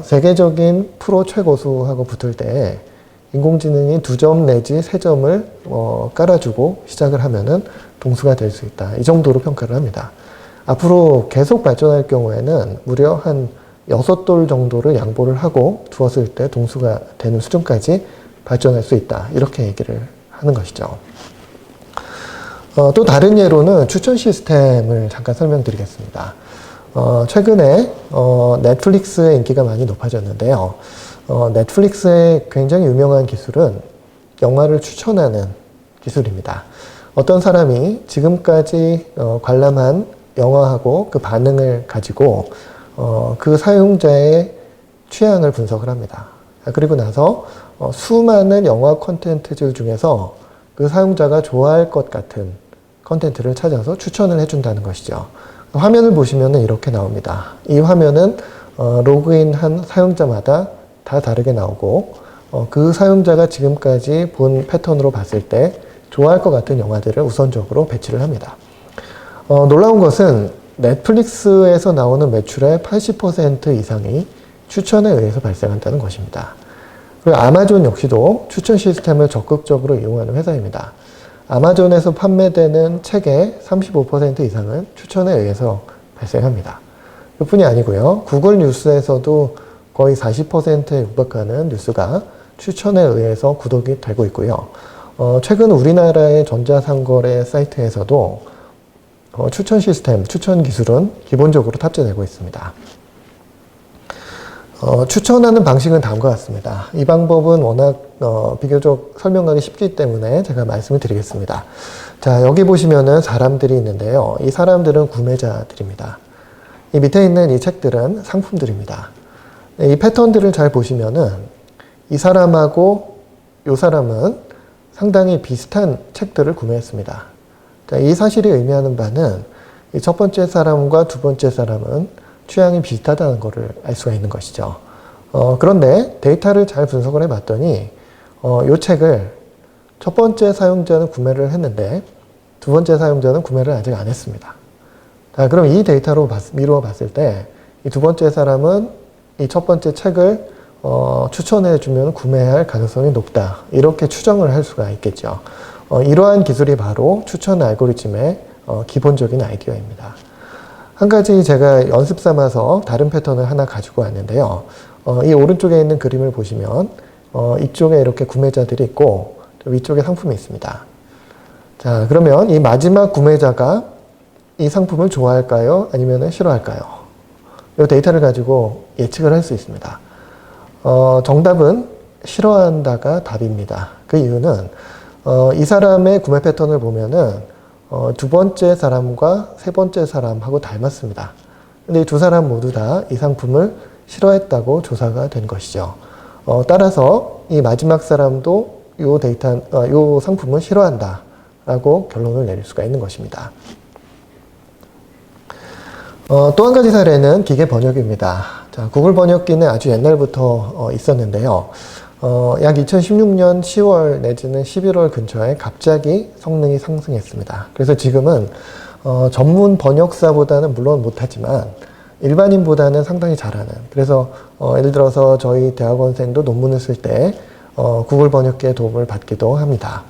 세계적인 프로 최고수하고 붙을 때 인공지능이 2점 내지 3점을 깔아주고 시작을 하면은 동수가 될 수 있다. 이 정도로 평가를 합니다. 앞으로 계속 발전할 경우에는 무려 한 6돌 정도를 양보를 하고 두었을 때 동수가 되는 수준까지 발전할 수 있다. 이렇게 얘기를 하는 것이죠. 또 다른 예로는 추천 시스템을 잠깐 설명드리겠습니다. 최근에 넷플릭스의 인기가 많이 높아졌는데요. 넷플릭스의 굉장히 유명한 기술은 영화를 추천하는 기술입니다. 어떤 사람이 지금까지 관람한 영화하고 그 반응을 가지고 그 사용자의 취향을 분석을 합니다. 그리고 나서 수많은 영화 콘텐츠들 중에서 그 사용자가 좋아할 것 같은 콘텐츠를 찾아서 추천을 해준다는 것이죠. 화면을 보시면 이렇게 나옵니다. 이 화면은 로그인한 사용자마다 다 다르게 나오고 그 사용자가 지금까지 본 패턴으로 봤을 때 좋아할 것 같은 영화들을 우선적으로 배치를 합니다. 놀라운 것은 넷플릭스에서 나오는 매출의 80% 이상이 추천에 의해서 발생한다는 것입니다. 그리고 아마존 역시도 추천 시스템을 적극적으로 이용하는 회사입니다. 아마존에서 판매되는 책의 35% 이상은 추천에 의해서 발생합니다. 이뿐이 아니고요. 구글 뉴스에서도 거의 40%에 육박하는 뉴스가 추천에 의해서 구독이 되고 있고요. 최근 우리나라의 전자상거래 사이트에서도 추천 시스템, 추천 기술은 기본적으로 탑재되고 있습니다. 추천하는 방식은 다음과 같습니다. 이 방법은 워낙 비교적 설명하기 쉽기 때문에 제가 말씀을 드리겠습니다. 자, 여기 보시면은 사람들이 있는데요. 이 사람들은 구매자들입니다. 이 밑에 있는 이 책들은 상품들입니다. 이 패턴들을 잘 보시면은 이 사람하고 이 사람은 상당히 비슷한 책들을 구매했습니다. 자, 이 사실이 의미하는 바는 이 첫 번째 사람과 두 번째 사람은 취향이 비슷하다는 것을 알 수가 있는 것이죠. 그런데 데이터를 잘 분석을 해봤더니 이 책을 첫 번째 사용자는 구매를 했는데 두 번째 사용자는 구매를 아직 안 했습니다. 자, 그럼 이 데이터로 미루어 봤을 때 이 두 번째 사람은 이 첫 번째 책을 추천해주면 구매할 가능성이 높다. 이렇게 추정을 할 수가 있겠죠. 이러한 기술이 바로 추천 알고리즘의 기본적인 아이디어입니다. 한 가지 제가 연습 삼아서 다른 패턴을 하나 가지고 왔는데요. 이 오른쪽에 있는 그림을 보시면 이쪽에 이렇게 구매자들이 있고 위쪽에 상품이 있습니다. 자, 그러면 이 마지막 구매자가 이 상품을 좋아할까요? 아니면 싫어할까요? 이 데이터를 가지고 예측을 할 수 있습니다. 정답은 싫어한다가 답입니다. 그 이유는 이 사람의 구매 패턴을 보면은 두 번째 사람과 세 번째 사람하고 닮았습니다. 근데 이 두 사람 모두 다 이 상품을 싫어했다고 조사가 된 것이죠. 따라서 이 마지막 사람도 이 상품을 싫어한다라고 결론을 내릴 수가 있는 것입니다. 또 한 가지 사례는 기계 번역입니다. 자, 구글 번역기는 아주 옛날부터 있었는데요. 약 2016년 10월 내지는 11월 근처에 갑자기 성능이 상승했습니다. 그래서 지금은 전문 번역사보다는 물론 못하지만 일반인보다는 상당히 잘하는, 그래서 예를 들어서 저희 대학원생도 논문을 쓸 때 구글 번역기의 도움을 받기도 합니다.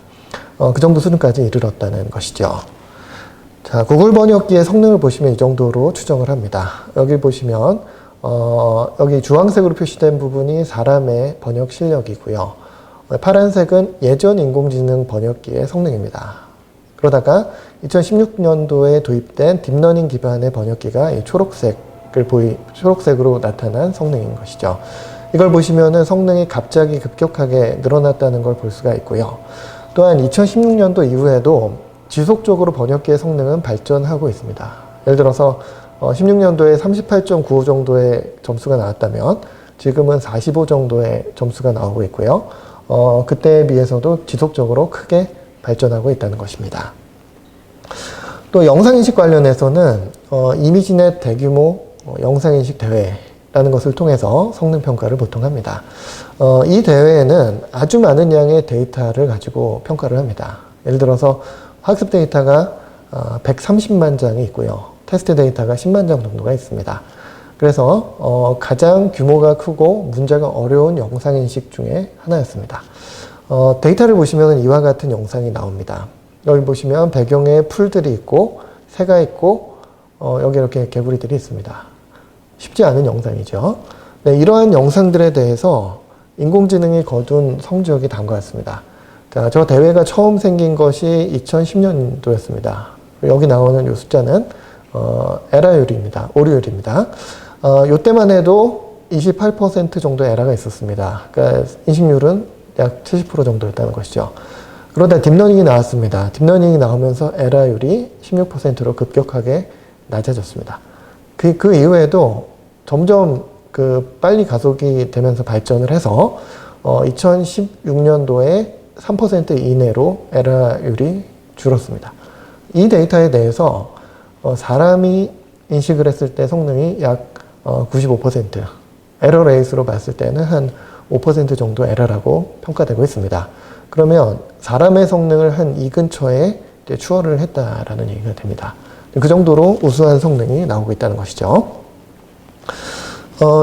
그 정도 수준까지 이르렀다는 것이죠. 자, 구글 번역기의 성능을 보시면 이 정도로 추정을 합니다. 여기 보시면 여기 주황색으로 표시된 부분이 사람의 번역 실력이고요. 파란색은 예전 인공지능 번역기의 성능입니다. 그러다가 2016년도에 도입된 딥러닝 기반의 번역기가 이 초록색으로 나타난 성능인 것이죠. 이걸 보시면은 성능이 갑자기 급격하게 늘어났다는 걸 볼 수가 있고요. 또한 2016년도 이후에도 지속적으로 번역기의 성능은 발전하고 있습니다. 예를 들어서 16년도에 38.95 정도의 점수가 나왔다면 지금은 45 정도의 점수가 나오고 있고요. 그때에 비해서도 지속적으로 크게 발전하고 있다는 것입니다. 또 영상인식 관련해서는 이미지넷 대규모 영상인식 대회라는 것을 통해서 성능 평가를 보통 합니다. 이 대회에는 아주 많은 양의 데이터를 가지고 평가를 합니다. 예를 들어서 학습 데이터가 130만 장이 있고요. 테스트 데이터가 10만 장 정도가 있습니다. 그래서 가장 규모가 크고 문제가 어려운 영상인식 중에 하나였습니다. 데이터를 보시면 이와 같은 영상이 나옵니다. 여기 보시면 배경에 풀들이 있고 새가 있고 여기 이렇게 개구리들이 있습니다. 쉽지 않은 영상이죠. 네, 이러한 영상들에 대해서 인공지능이 거둔 성적이 다음과 같습니다. 자, 저 대회가 처음 생긴 것이 2010년도였습니다. 여기 나오는 이 숫자는 에러율입니다. 오류율입니다. 이때만 해도 28% 정도 에러가 있었습니다. 그러니까 인식률은 약 70% 정도였다는 것이죠. 그러다 딥러닝이 나왔습니다. 딥러닝이 나오면서 에러율이 16%로 급격하게 낮아졌습니다. 그 이후에도 점점 빨리 가속이 되면서 발전을 해서 2016년도에 3% 이내로 에러율이 줄었습니다. 이 데이터에 대해서 사람이 인식을 했을 때 성능이 약 95%, 에러 레이스로 봤을 때는 한 5% 정도 에러라고 평가되고 있습니다. 그러면 사람의 성능을 한 이 근처에 추월을 했다라는 얘기가 됩니다. 그 정도로 우수한 성능이 나오고 있다는 것이죠.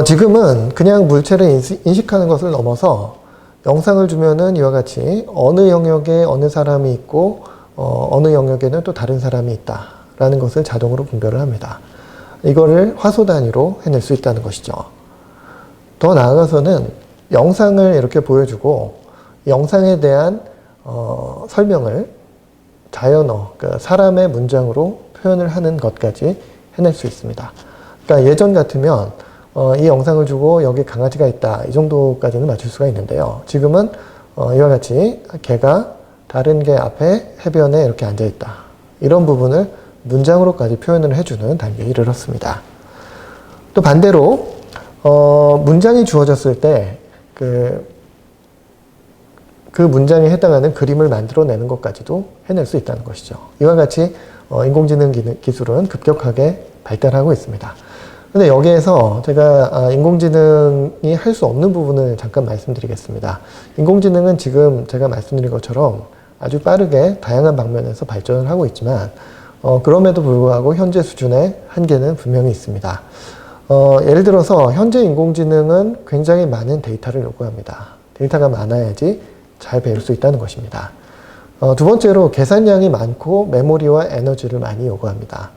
지금은 그냥 물체를 인식하는 것을 넘어서 영상을 주면은 이와 같이 어느 영역에 어느 사람이 있고 어느 영역에는 또 다른 사람이 있다라는 것을 자동으로 분별을 합니다. 이거를 화소 단위로 해낼 수 있다는 것이죠. 더 나아가서는 영상을 이렇게 보여주고 영상에 대한 설명을 자연어, 그러니까 사람의 문장으로 표현을 하는 것까지 해낼 수 있습니다. 그러니까 예전 같으면 이 영상을 주고 여기 강아지가 있다 이 정도까지는 맞출 수가 있는데요. 지금은 이와 같이 개가 다른 개 앞에 해변에 이렇게 앉아 있다 이런 부분을 문장으로까지 표현을 해주는 단계에 이르렀습니다. 또 반대로 문장이 주어졌을 때 그 문장에 해당하는 그림을 만들어내는 것까지도 해낼 수 있다는 것이죠. 이와 같이 인공지능 기술은 급격하게 발달하고 있습니다. 근데 여기에서 제가 인공지능이 할 수 없는 부분을 잠깐 말씀드리겠습니다. 인공지능은 지금 제가 말씀드린 것처럼 아주 빠르게 다양한 방면에서 발전을 하고 있지만 그럼에도 불구하고 현재 수준의 한계는 분명히 있습니다. 예를 들어서 현재 인공지능은 굉장히 많은 데이터를 요구합니다. 데이터가 많아야지 잘 배울 수 있다는 것입니다. 두 번째로 계산량이 많고 메모리와 에너지를 많이 요구합니다.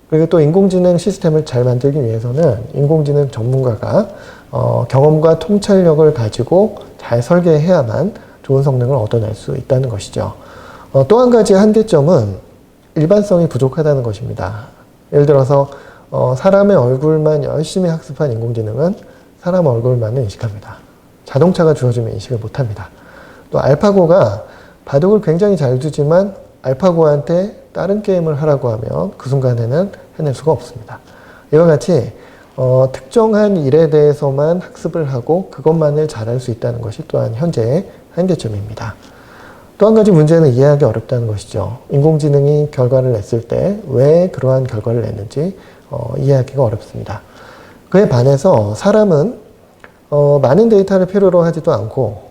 그리고 또 인공지능 시스템을 잘 만들기 위해서는 인공지능 전문가가 경험과 통찰력을 가지고 잘 설계해야만 좋은 성능을 얻어낼 수 있다는 것이죠. 또 한 가지 한계점은 일반성이 부족하다는 것입니다. 예를 들어서 사람의 얼굴만 열심히 학습한 인공지능은 사람 얼굴만 인식합니다. 자동차가 주어지면 인식을 못합니다. 또 알파고가 바둑을 굉장히 잘 두지만 알파고한테 다른 게임을 하라고 하면 그 순간에는 해낼 수가 없습니다. 이와 같이 특정한 일에 대해서만 학습을 하고 그것만을 잘할 수 있다는 것이 또한 현재의 한계점입니다. 또 한 가지 문제는 이해하기 어렵다는 것이죠. 인공지능이 결과를 냈을 때 왜 그러한 결과를 냈는지 이해하기가 어렵습니다. 그에 반해서 사람은 많은 데이터를 필요로 하지도 않고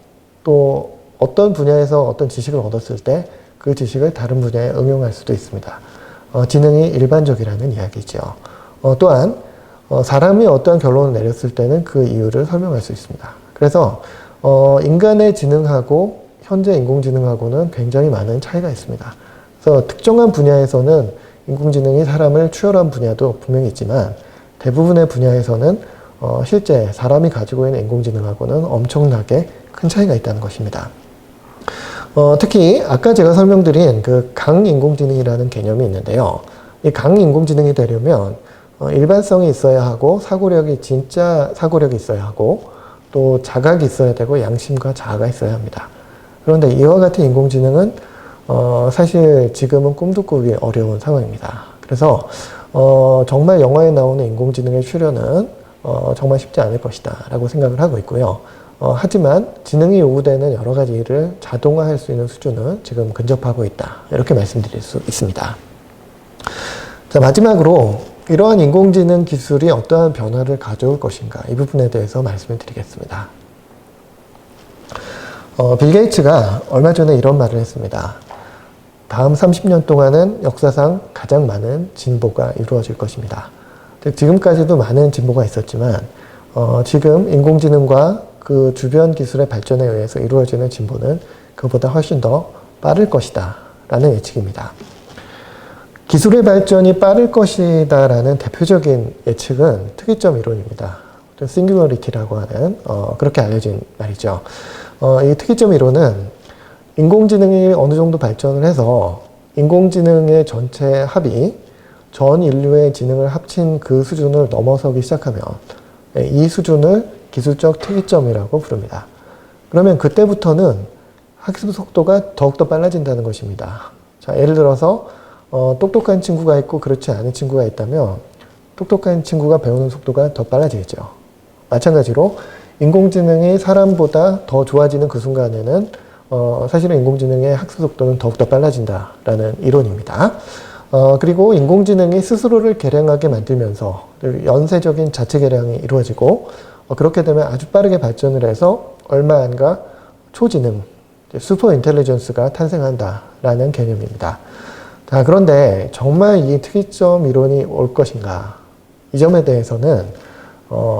또 어떤 분야에서 어떤 지식을 얻었을 때 그 지식을 다른 분야에 응용할 수도 있습니다. 지능이 일반적이라는 이야기죠. 또한 사람이 어떠한 결론을 내렸을 때는 그 이유를 설명할 수 있습니다. 그래서 인간의 지능하고 현재 인공지능하고는 굉장히 많은 차이가 있습니다. 그래서 특정한 분야에서는 인공지능이 사람을 추월한 분야도 분명히 있지만 대부분의 분야에서는 실제 사람이 가지고 있는 인공지능하고는 엄청나게 큰 차이가 있다는 것입니다. 특히 아까 제가 설명드린 그 강인공지능이라는 개념이 있는데요. 이 강인공지능이 되려면 일반성이 있어야 하고 사고력이 진짜 사고력이 있어야 하고 또 자각이 있어야 되고 양심과 자아가 있어야 합니다. 그런데 이와 같은 인공지능은 사실 지금은 꿈도 꾸기 어려운 상황입니다. 그래서 정말 영화에 나오는 인공지능의 출현은 정말 쉽지 않을 것이다 라고 생각을 하고 있고요. 하지만 지능이 요구되는 여러 가지 일을 자동화할 수 있는 수준은 지금 근접하고 있다, 이렇게 말씀드릴 수 있습니다. 자, 마지막으로 이러한 인공지능 기술이 어떠한 변화를 가져올 것인가, 이 부분에 대해서 말씀을 드리겠습니다. 빌 게이츠가 얼마 전에 이런 말을 했습니다. 다음 30년 동안은 역사상 가장 많은 진보가 이루어질 것입니다. 지금까지도 많은 진보가 있었지만 지금 인공지능과 그 주변 기술의 발전에 의해서 이루어지는 진보는 그보다 훨씬 더 빠를 것이다 라는 예측입니다. 기술의 발전이 빠를 것이다 라는 대표적인 예측은 특이점 이론입니다. 싱귤러리티라고 하는 그렇게 알려진 말이죠. 이 특이점 이론은 인공지능이 어느 정도 발전을 해서 인공지능의 전체 합이 전 인류의 지능을 합친 그 수준을 넘어서기 시작하면 이 수준을 기술적 특이점이라고 부릅니다. 그러면 그때부터는 학습 속도가 더욱더 빨라진다는 것입니다. 자, 예를 들어서 똑똑한 친구가 있고 그렇지 않은 친구가 있다면 똑똑한 친구가 배우는 속도가 더 빨라지겠죠. 마찬가지로 인공지능이 사람보다 더 좋아지는 그 순간에는 사실은 인공지능의 학습 속도는 더욱더 빨라진다라는 이론입니다. 그리고 인공지능이 스스로를 개량하게 만들면서 연쇄적인 자체 개량이 이루어지고 그렇게 되면 아주 빠르게 발전을 해서 얼마 안가 초지능, 슈퍼 인텔리전스가 탄생한다라는 개념입니다. 자, 그런데 정말 이 특이점 이론이 올 것인가? 이 점에 대해서는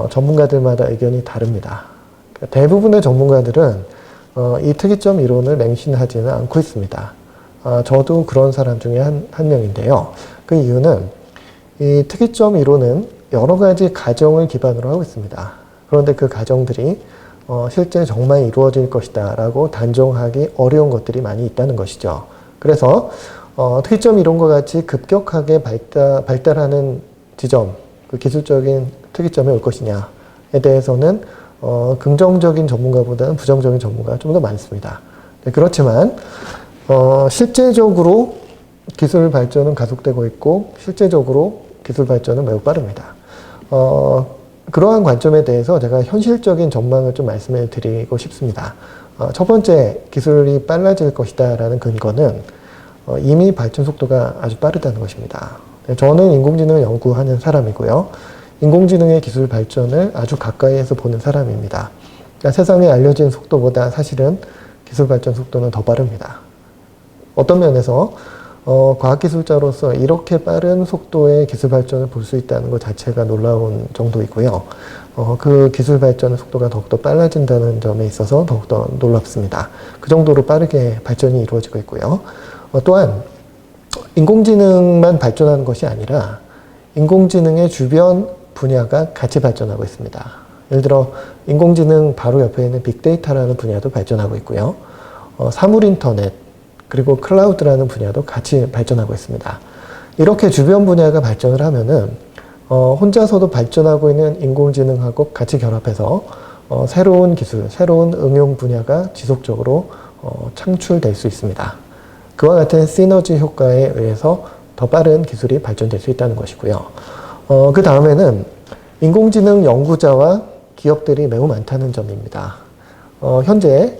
전문가들마다 의견이 다릅니다. 대부분의 전문가들은 이 특이점 이론을 맹신하지는 않고 있습니다. 저도 그런 사람 중에 한 명인데요. 그 이유는 이 특이점 이론은 여러 가지 가정을 기반으로 하고 있습니다. 그런데 그 가정들이 실제 정말 이루어질 것이다 라고 단정하기 어려운 것들이 많이 있다는 것이죠. 그래서 특이점 이론과 같이 급격하게 발달하는 지점, 그 기술적인 특이점이 올 것이냐에 대해서는 긍정적인 전문가보다는 부정적인 전문가가 좀 더 많습니다. 네, 그렇지만 실제적으로 기술 발전은 가속되고 있고 실제적으로 기술 발전은 매우 빠릅니다. 그러한 관점에 대해서 제가 현실적인 전망을 좀 말씀을 드리고 싶습니다. 첫 번째, 기술이 빨라질 것이다 라는 근거는 이미 발전 속도가 아주 빠르다는 것입니다. 저는 인공지능을 연구하는 사람이고요. 인공지능의 기술 발전을 아주 가까이에서 보는 사람입니다. 그러니까 세상에 알려진 속도보다 사실은 기술 발전 속도는 더 빠릅니다. 어떤 면에서 과학기술자로서 이렇게 빠른 속도의 기술 발전을 볼 수 있다는 것 자체가 놀라운 정도이고요. 그 기술 발전의 속도가 더욱더 빨라진다는 점에 있어서 더욱더 놀랍습니다. 그 정도로 빠르게 발전이 이루어지고 있고요. 또한 인공지능만 발전하는 것이 아니라 인공지능의 주변 분야가 같이 발전하고 있습니다. 예를 들어 인공지능 바로 옆에 있는 빅데이터라는 분야도 발전하고 있고요. 사물인터넷, 그리고 클라우드라는 분야도 같이 발전하고 있습니다. 이렇게 주변 분야가 발전을 하면은 혼자서도 발전하고 있는 인공지능하고 같이 결합해서 새로운 기술, 새로운 응용 분야가 지속적으로 창출될 수 있습니다. 그와 같은 시너지 효과에 의해서 더 빠른 기술이 발전될 수 있다는 것이고요. 그 다음에는 인공지능 연구자와 기업들이 매우 많다는 점입니다. 현재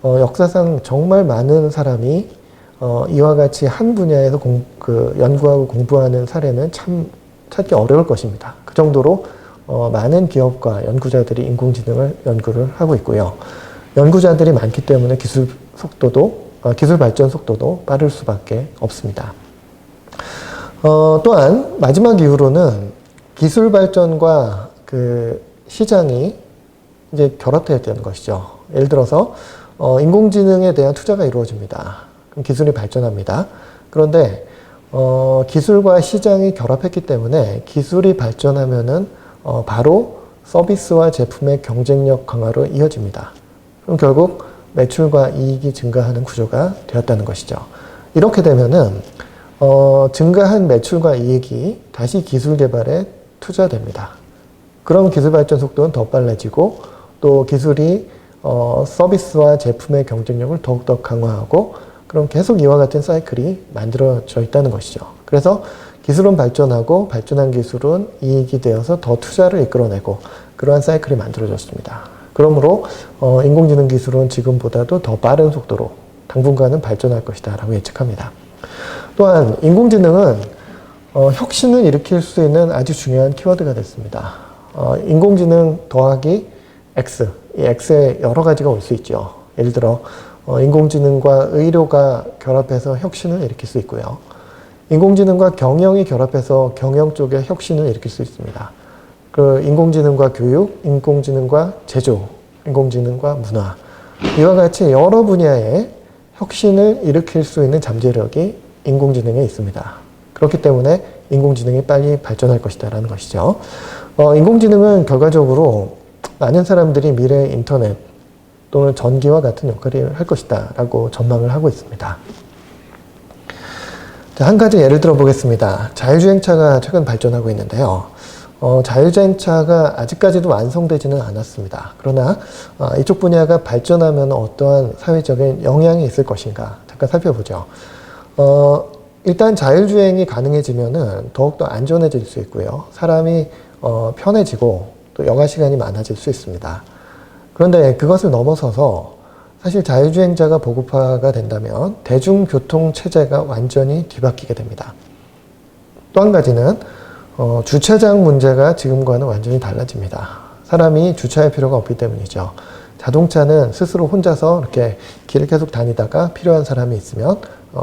역사상 정말 많은 사람이 이와 같이 한 분야에서 연구하고 공부하는 사례는 참 찾기 어려울 것입니다. 그 정도로 많은 기업과 연구자들이 인공지능을 연구를 하고 있고요. 연구자들이 많기 때문에 기술 발전 속도도 빠를 수밖에 없습니다. 또한 마지막 이유로는 기술 발전과 그 시장이 이제 결합되어야 되는 것이죠. 예를 들어서 인공지능에 대한 투자가 이루어집니다. 그럼 기술이 발전합니다. 그런데 기술과 시장이 결합했기 때문에 기술이 발전하면은 바로 서비스와 제품의 경쟁력 강화로 이어집니다. 그럼 결국 매출과 이익이 증가하는 구조가 되었다는 것이죠. 이렇게 되면은 증가한 매출과 이익이 다시 기술 개발에 투자됩니다. 그럼 기술 발전 속도는 더 빨라지고 또 기술이 서비스와 제품의 경쟁력을 더욱더 강화하고 그럼 계속 이와 같은 사이클이 만들어져 있다는 것이죠. 그래서 기술은 발전하고 발전한 기술은 이익이 되어서 더 투자를 이끌어내고 그러한 사이클이 만들어졌습니다. 그러므로 인공지능 기술은 지금보다도 더 빠른 속도로 당분간은 발전할 것이다 라고 예측합니다. 또한 인공지능은 혁신을 일으킬 수 있는 아주 중요한 키워드가 됐습니다. 인공지능 더하기 X, 이 X에 여러 가지가 올 수 있죠. 예를 들어 인공지능과 의료가 결합해서 혁신을 일으킬 수 있고요. 인공지능과 경영이 결합해서 경영 쪽에 혁신을 일으킬 수 있습니다. 그 인공지능과 교육, 인공지능과 제조, 인공지능과 문화 이와 같이 여러 분야의 혁신을 일으킬 수 있는 잠재력이 인공지능에 있습니다. 그렇기 때문에 인공지능이 빨리 발전할 것이다 라는 것이죠. 인공지능은 결과적으로 많은 사람들이 미래의 인터넷 또는 전기와 같은 역할을 할 것이다 라고 전망을 하고 있습니다. 자, 한 가지 예를 들어 보겠습니다. 자율주행차가 최근 발전하고 있는데요. 자율주행차가 아직까지도 완성되지는 않았습니다. 그러나 이쪽 분야가 발전하면 어떠한 사회적인 영향이 있을 것인가 잠깐 살펴보죠. 일단 자율주행이 가능해지면은 더욱더 안전해질 수 있고요. 사람이 편해지고 또 여가 시간이 많아질 수 있습니다. 그런데 그것을 넘어서서 사실 자율주행자가 보급화가 된다면 대중교통 체제가 완전히 뒤바뀌게 됩니다. 또 한 가지는 주차장 문제가 지금과는 완전히 달라집니다. 사람이 주차할 필요가 없기 때문이죠. 자동차는 스스로 혼자서 이렇게 길을 계속 다니다가 필요한 사람이 있으면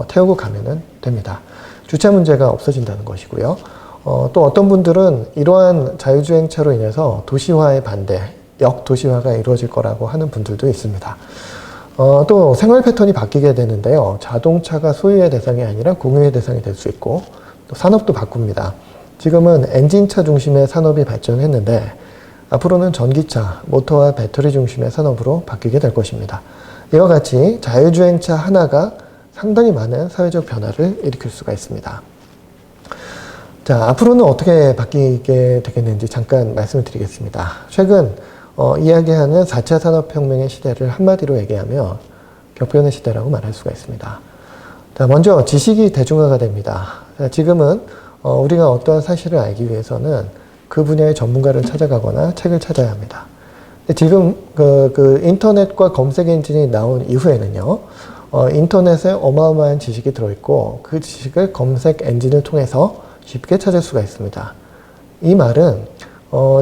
태우고 가면 됩니다. 주차 문제가 없어진다는 것이고요. 또 어떤 분들은 이러한 자율주행차로 인해서 도시화의 반대, 역도시화가 이루어질 거라고 하는 분들도 있습니다. 또 생활 패턴이 바뀌게 되는데요. 자동차가 소유의 대상이 아니라 공유의 대상이 될 수 있고 또 산업도 바꿉니다. 지금은 엔진차 중심의 산업이 발전했는데 앞으로는 전기차, 모터와 배터리 중심의 산업으로 바뀌게 될 것입니다. 이와 같이 자율주행차 하나가 상당히 많은 사회적 변화를 일으킬 수가 있습니다. 자, 앞으로는 어떻게 바뀌게 되겠는지 잠깐 말씀을 드리겠습니다. 최근 이야기하는 4차 산업혁명의 시대를 한마디로 얘기하면 격변의 시대라고 말할 수가 있습니다. 자, 먼저 지식이 대중화가 됩니다. 자, 지금은 우리가 어떠한 사실을 알기 위해서는 그 분야의 전문가를 찾아가거나 책을 찾아야 합니다. 근데 지금 그 인터넷과 검색 엔진이 나온 이후에는요, 인터넷에 어마어마한 지식이 들어있고 그 지식을 검색 엔진을 통해서 쉽게 찾을 수가 있습니다. 이 말은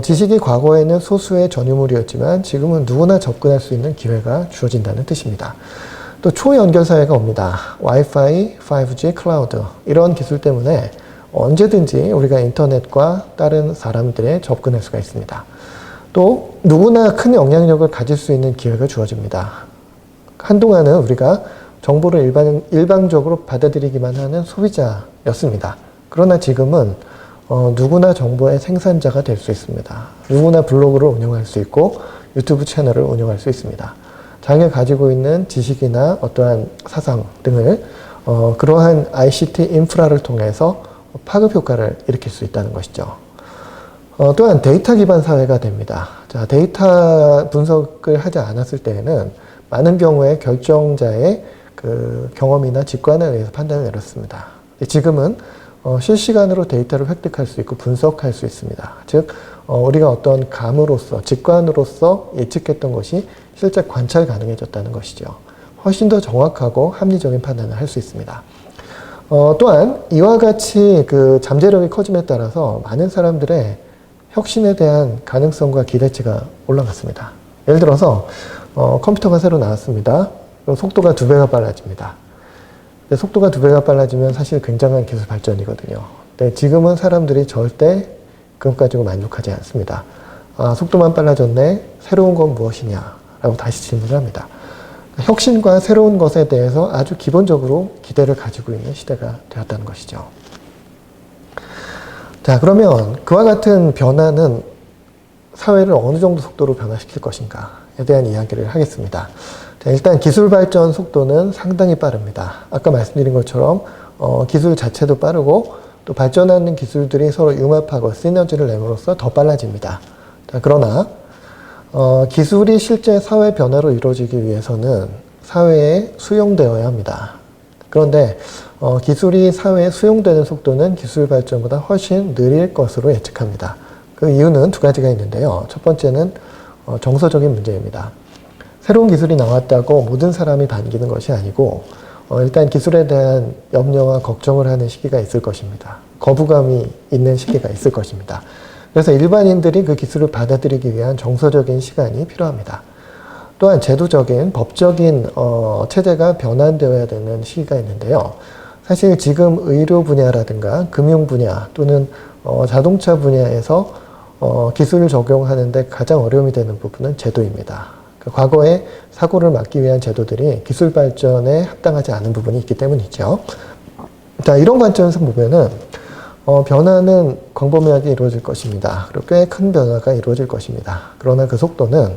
지식이 과거에는 소수의 전유물이었지만 지금은 누구나 접근할 수 있는 기회가 주어진다는 뜻입니다. 또 초연결 사회가 옵니다. 와이파이, 5G, 클라우드 이런 기술 때문에 언제든지 우리가 인터넷과 다른 사람들에 접근할 수가 있습니다. 또 누구나 큰 영향력을 가질 수 있는 기회가 주어집니다. 한동안은 우리가 정보를 일방적으로 받아들이기만 하는 소비자였습니다. 그러나 지금은 누구나 정보의 생산자가 될 수 있습니다. 누구나 블로그를 운영할 수 있고 유튜브 채널을 운영할 수 있습니다. 자기가 가지고 있는 지식이나 어떠한 사상 등을 그러한 ICT 인프라를 통해서 파급 효과를 일으킬 수 있다는 것이죠. 또한 데이터 기반 사회가 됩니다. 자, 데이터 분석을 하지 않았을 때에는 많은 경우에 결정자의 그 경험이나 직관에 의해서 판단을 내렸습니다. 지금은 실시간으로 데이터를 획득할 수 있고 분석할 수 있습니다. 즉 우리가 어떤 감으로서 직관으로서 예측했던 것이 실제 관찰 가능해졌다는 것이죠. 훨씬 더 정확하고 합리적인 판단을 할 수 있습니다. 또한 이와 같이 그 잠재력이 커짐에 따라서 많은 사람들의 혁신에 대한 가능성과 기대치가 올라갔습니다. 예를 들어서 컴퓨터가 새로 나왔습니다. 그럼 속도가 2배가 빨라집니다. 근데 속도가 2배가 빨라지면 사실 굉장한 기술 발전이거든요. 근데 지금은 사람들이 절대 그것 가지고 만족하지 않습니다. 속도만 빨라졌네. 새로운 건 무엇이냐? 라고 다시 질문을 합니다. 혁신과 새로운 것에 대해서 아주 기본적으로 기대를 가지고 있는 시대가 되었다는 것이죠. 자, 그러면 그와 같은 변화는 사회를 어느 정도 속도로 변화시킬 것인가에 대한 이야기를 하겠습니다. 자, 일단 기술 발전 속도는 상당히 빠릅니다. 아까 말씀드린 것처럼 기술 자체도 빠르고 또 발전하는 기술들이 서로 융합하고 시너지를 내므로써 더 빨라집니다. 자, 그러나 기술이 실제 사회 변화로 이루어지기 위해서는 사회에 수용되어야 합니다. 그런데 기술이 사회에 수용되는 속도는 기술 발전보다 훨씬 느릴 것으로 예측합니다. 그 이유는 두 가지가 있는데요. 첫 번째는 정서적인 문제입니다. 새로운 기술이 나왔다고 모든 사람이 반기는 것이 아니고 일단 기술에 대한 염려와 걱정을 하는 시기가 있을 것입니다. 거부감이 있는 시기가 있을 것입니다. 그래서 일반인들이 그 기술을 받아들이기 위한 정서적인 시간이 필요합니다. 또한 제도적인, 법적인 체제가 변환되어야 되는 시기가 있는데요. 사실 지금 의료 분야라든가 금융 분야 또는 자동차 분야에서 기술을 적용하는데 가장 어려움이 되는 부분은 제도입니다. 과거에 사고를 막기 위한 제도들이 기술 발전에 합당하지 않은 부분이 있기 때문이죠. 자, 이런 관점에서 보면은 변화는 광범위하게 이루어질 것입니다. 그리고 꽤 큰 변화가 이루어질 것입니다. 그러나 그 속도는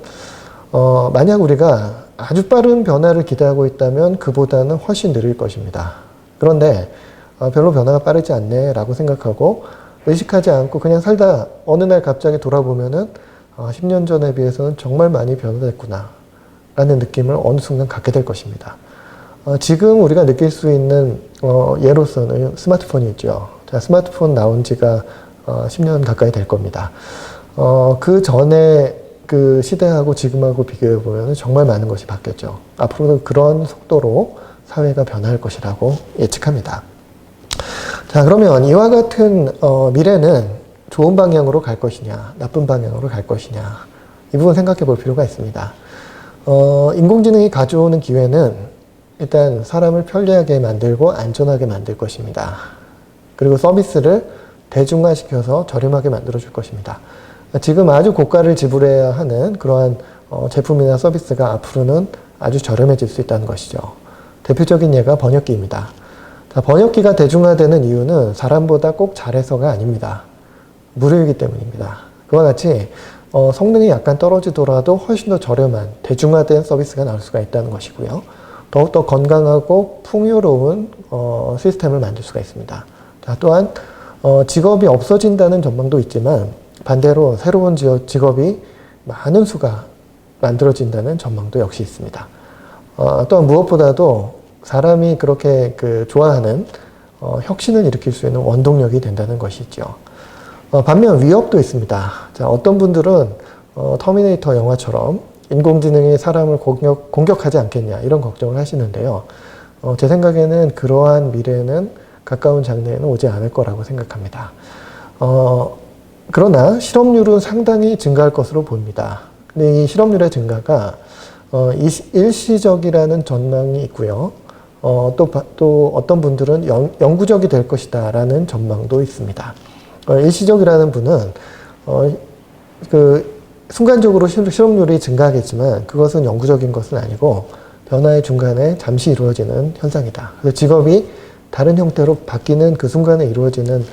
만약 우리가 아주 빠른 변화를 기대하고 있다면 그보다는 훨씬 느릴 것입니다. 그런데 별로 변화가 빠르지 않네 라고 생각하고 의식하지 않고 그냥 살다 어느 날 갑자기 돌아보면은 10년 전에 비해서는 정말 많이 변화됐구나 라는 느낌을 어느 순간 갖게 될 것입니다. 지금 우리가 느낄 수 있는 예로서는 스마트폰이 있죠. 자, 스마트폰 나온 지가 10년 가까이 될 겁니다. 그 전에 그 시대하고 지금하고 비교해 보면 정말 많은 것이 바뀌었죠. 앞으로도 그런 속도로 사회가 변할 것이라고 예측합니다. 자, 그러면 이와 같은 미래는 좋은 방향으로 갈 것이냐, 나쁜 방향으로 갈 것이냐, 이 부분 생각해 볼 필요가 있습니다. 인공지능이 가져오는 기회는 일단 사람을 편리하게 만들고 안전하게 만들 것입니다. 그리고 서비스를 대중화시켜서 저렴하게 만들어 줄 것입니다. 지금 아주 고가를 지불해야 하는 그러한 제품이나 서비스가 앞으로는 아주 저렴해질 수 있다는 것이죠. 대표적인 예가 번역기입니다. 자, 번역기가 대중화되는 이유는 사람보다 꼭 잘해서가 아닙니다. 무료이기 때문입니다. 그와 같이 성능이 약간 떨어지더라도 훨씬 더 저렴한 대중화된 서비스가 나올 수가 있다는 것이고요. 더욱더 건강하고 풍요로운 시스템을 만들 수가 있습니다. 자, 또한 직업이 없어진다는 전망도 있지만 반대로 새로운 직업이 많은 수가 만들어진다는 전망도 역시 있습니다. 또한 무엇보다도 사람이 그렇게 좋아하는 혁신을 일으킬 수 있는 원동력이 된다는 것이죠. 반면 위협도 있습니다. 자, 어떤 분들은 터미네이터 영화처럼 인공지능이 사람을 공격하지 않겠냐 이런 걱정을 하시는데요. 제 생각에는 그러한 미래는 가까운 장래에는 오지 않을 거라고 생각합니다. 그러나 실업률은 상당히 증가할 것으로 보입니다. 근데 이 실업률의 증가가 일시적이라는 전망이 있고요. 또 어떤 분들은 영구적이 될 것이다 라는 전망도 있습니다. 일시적이라는 분은 순간적으로 실업률이 증가하겠지만 그것은 영구적인 것은 아니고 변화의 중간에 잠시 이루어지는 현상이다. 그래서 직업이 다른 형태로 바뀌는 그 순간에 이루어지는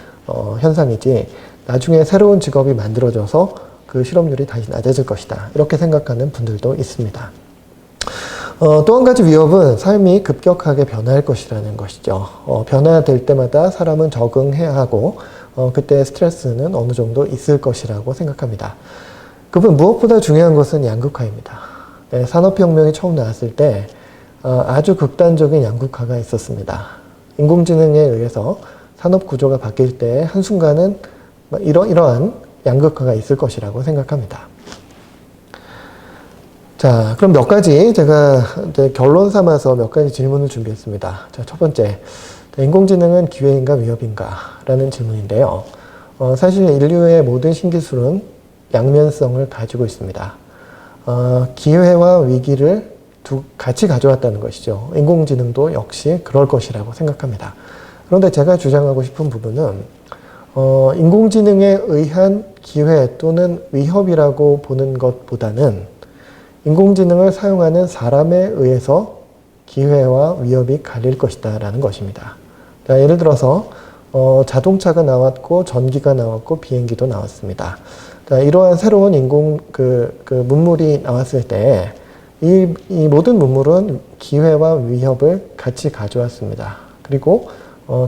현상이지 나중에 새로운 직업이 만들어져서 그 실업률이 다시 낮아질 것이다. 이렇게 생각하는 분들도 있습니다. 또 한 가지 위협은 삶이 급격하게 변화할 것이라는 것이죠. 변화될 때마다 사람은 적응해야 하고 그때 스트레스는 어느 정도 있을 것이라고 생각합니다. 그분 무엇보다 중요한 것은 양극화입니다. 네, 산업혁명이 처음 나왔을 때 아주 극단적인 양극화가 있었습니다. 인공지능에 의해서 산업 구조가 바뀔 때 한순간은 이러한 양극화가 있을 것이라고 생각합니다. 자, 그럼 몇 가지 제가 이제 결론 삼아서 몇 가지 질문을 준비했습니다. 자, 첫 번째, 인공지능은 기회인가 위협인가? 라는 질문인데요. 사실 인류의 모든 신기술은 양면성을 가지고 있습니다. 기회와 위기를 같이 가져왔다는 것이죠. 인공지능도 역시 그럴 것이라고 생각합니다. 그런데 제가 주장하고 싶은 부분은 인공지능에 의한 기회 또는 위협이라고 보는 것보다는 인공지능을 사용하는 사람에 의해서 기회와 위협이 갈릴 것이다 라는 것입니다. 자, 예를 들어서 자동차가 나왔고 전기가 나왔고 비행기도 나왔습니다. 자, 이러한 새로운 문물이 나왔을 때 이 모든 문물은 기회와 위협을 같이 가져왔습니다. 그리고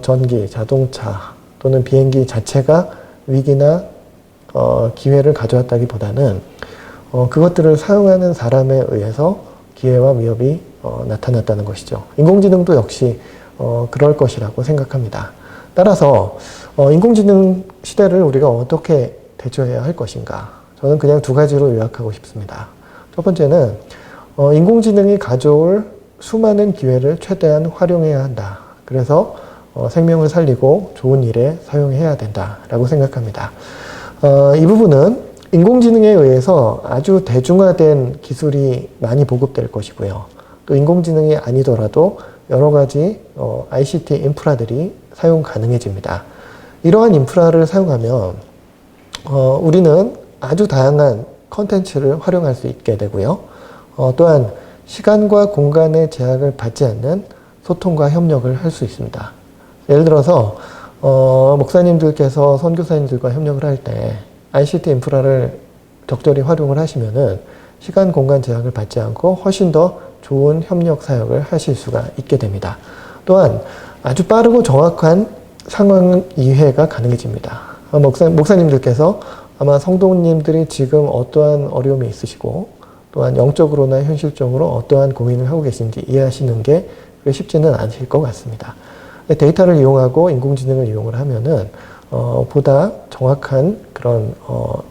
전기, 자동차 또는 비행기 자체가 위기나 기회를 가져왔다기보다는 그것들을 사용하는 사람에 의해서 기회와 위협이 나타났다는 것이죠. 인공지능도 역시 그럴 것이라고 생각합니다. 따라서 인공지능 시대를 우리가 어떻게 대처해야 할 것인가? 저는 그냥 두 가지로 요약하고 싶습니다. 첫 번째는 인공지능이 가져올 수많은 기회를 최대한 활용해야 한다. 그래서 생명을 살리고 좋은 일에 사용해야 된다라고 생각합니다. 이 부분은 인공지능에 의해서 아주 대중화된 기술이 많이 보급될 것이고요. 또 인공지능이 아니더라도 여러 가지 ICT 인프라들이 사용 가능해집니다. 이러한 인프라를 사용하면 우리는 아주 다양한 컨텐츠를 활용할 수 있게 되고요. 또한 시간과 공간의 제약을 받지 않는 소통과 협력을 할 수 있습니다. 예를 들어서 목사님들께서 선교사님들과 협력을 할 때 ICT 인프라를 적절히 활용을 하시면은 시간, 공간 제약을 받지 않고 훨씬 더 좋은 협력 사역을 하실 수가 있게 됩니다. 또한 아주 빠르고 정확한 상황 이해가 가능해집니다. 목사님들께서 아마 성도님들이 지금 어떠한 어려움이 있으시고 또한 영적으로나 현실적으로 어떠한 고민을 하고 계신지 이해하시는 게 쉽지는 않으실 것 같습니다. 데이터를 이용하고 인공지능을 이용을 하면은 보다 정확한 그런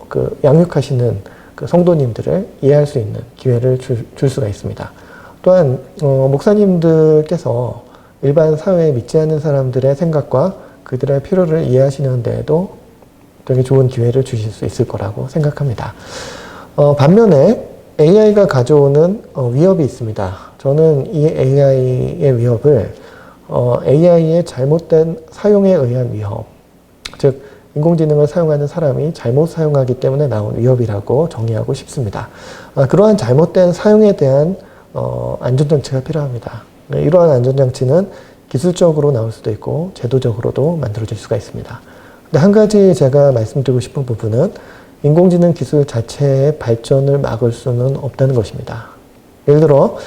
그 양육하시는 그 성도님들을 이해할 수 있는 기회를 줄 수가 있습니다. 또한 목사님들께서 일반 사회에 믿지 않는 사람들의 생각과 그들의 필요를 이해하시는 데에도 되게 좋은 기회를 주실 수 있을 거라고 생각합니다. 반면에 AI가 가져오는 위협이 있습니다. 저는 이 AI의 위협을 AI의 잘못된 사용에 의한 위협, 즉 인공지능을 사용하는 사람이 잘못 사용하기 때문에 나온 위협이라고 정의하고 싶습니다. 그러한 잘못된 사용에 대한 안전장치가 필요합니다. 이러한 안전장치는 기술적으로 나올 수도 있고 제도적으로도 만들어질 수가 있습니다. 근데 한 가지 제가 말씀드리고 싶은 부분은 인공지능 기술 자체의 발전을 막을 수는 없다는 것입니다. 예를 들어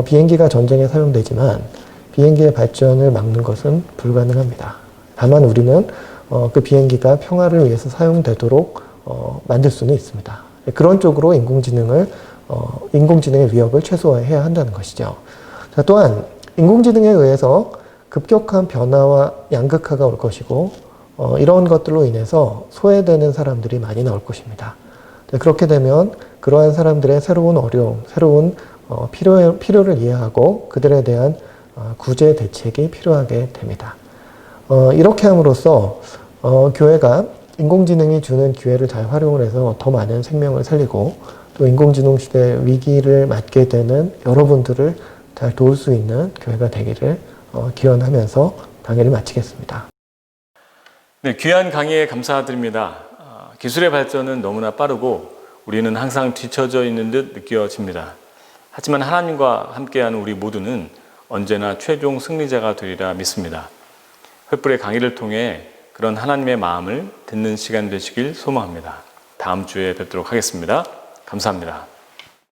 비행기가 전쟁에 사용되지만 비행기의 발전을 막는 것은 불가능합니다. 다만 우리는 그 비행기가 평화를 위해서 사용되도록 만들 수는 있습니다. 그런 쪽으로 인공지능의 위협을 최소화해야 한다는 것이죠. 자, 또한 인공지능에 의해서 급격한 변화와 양극화가 올 것이고 이런 것들로 인해서 소외되는 사람들이 많이 나올 것입니다. 그렇게 되면 그러한 사람들의 새로운 어려움, 새로운 필요를 이해하고 그들에 대한 구제 대책이 필요하게 됩니다. 이렇게 함으로써 교회가 인공지능이 주는 기회를 잘 활용을 해서 더 많은 생명을 살리고 또 인공지능 시대의 위기를 맞게 되는 여러분들을 잘 도울 수 있는 교회가 되기를 기원하면서 강의를 마치겠습니다. 네, 귀한 강의에 감사드립니다. 기술의 발전은 너무나 빠르고 우리는 항상 뒤처져 있는 듯 느껴집니다. 하지만 하나님과 함께하는 우리 모두는 언제나 최종 승리자가 되리라 믿습니다. 횃불의 강의를 통해 그런 하나님의 마음을 듣는 시간 되시길 소망합니다. 다음 주에 뵙도록 하겠습니다. 감사합니다.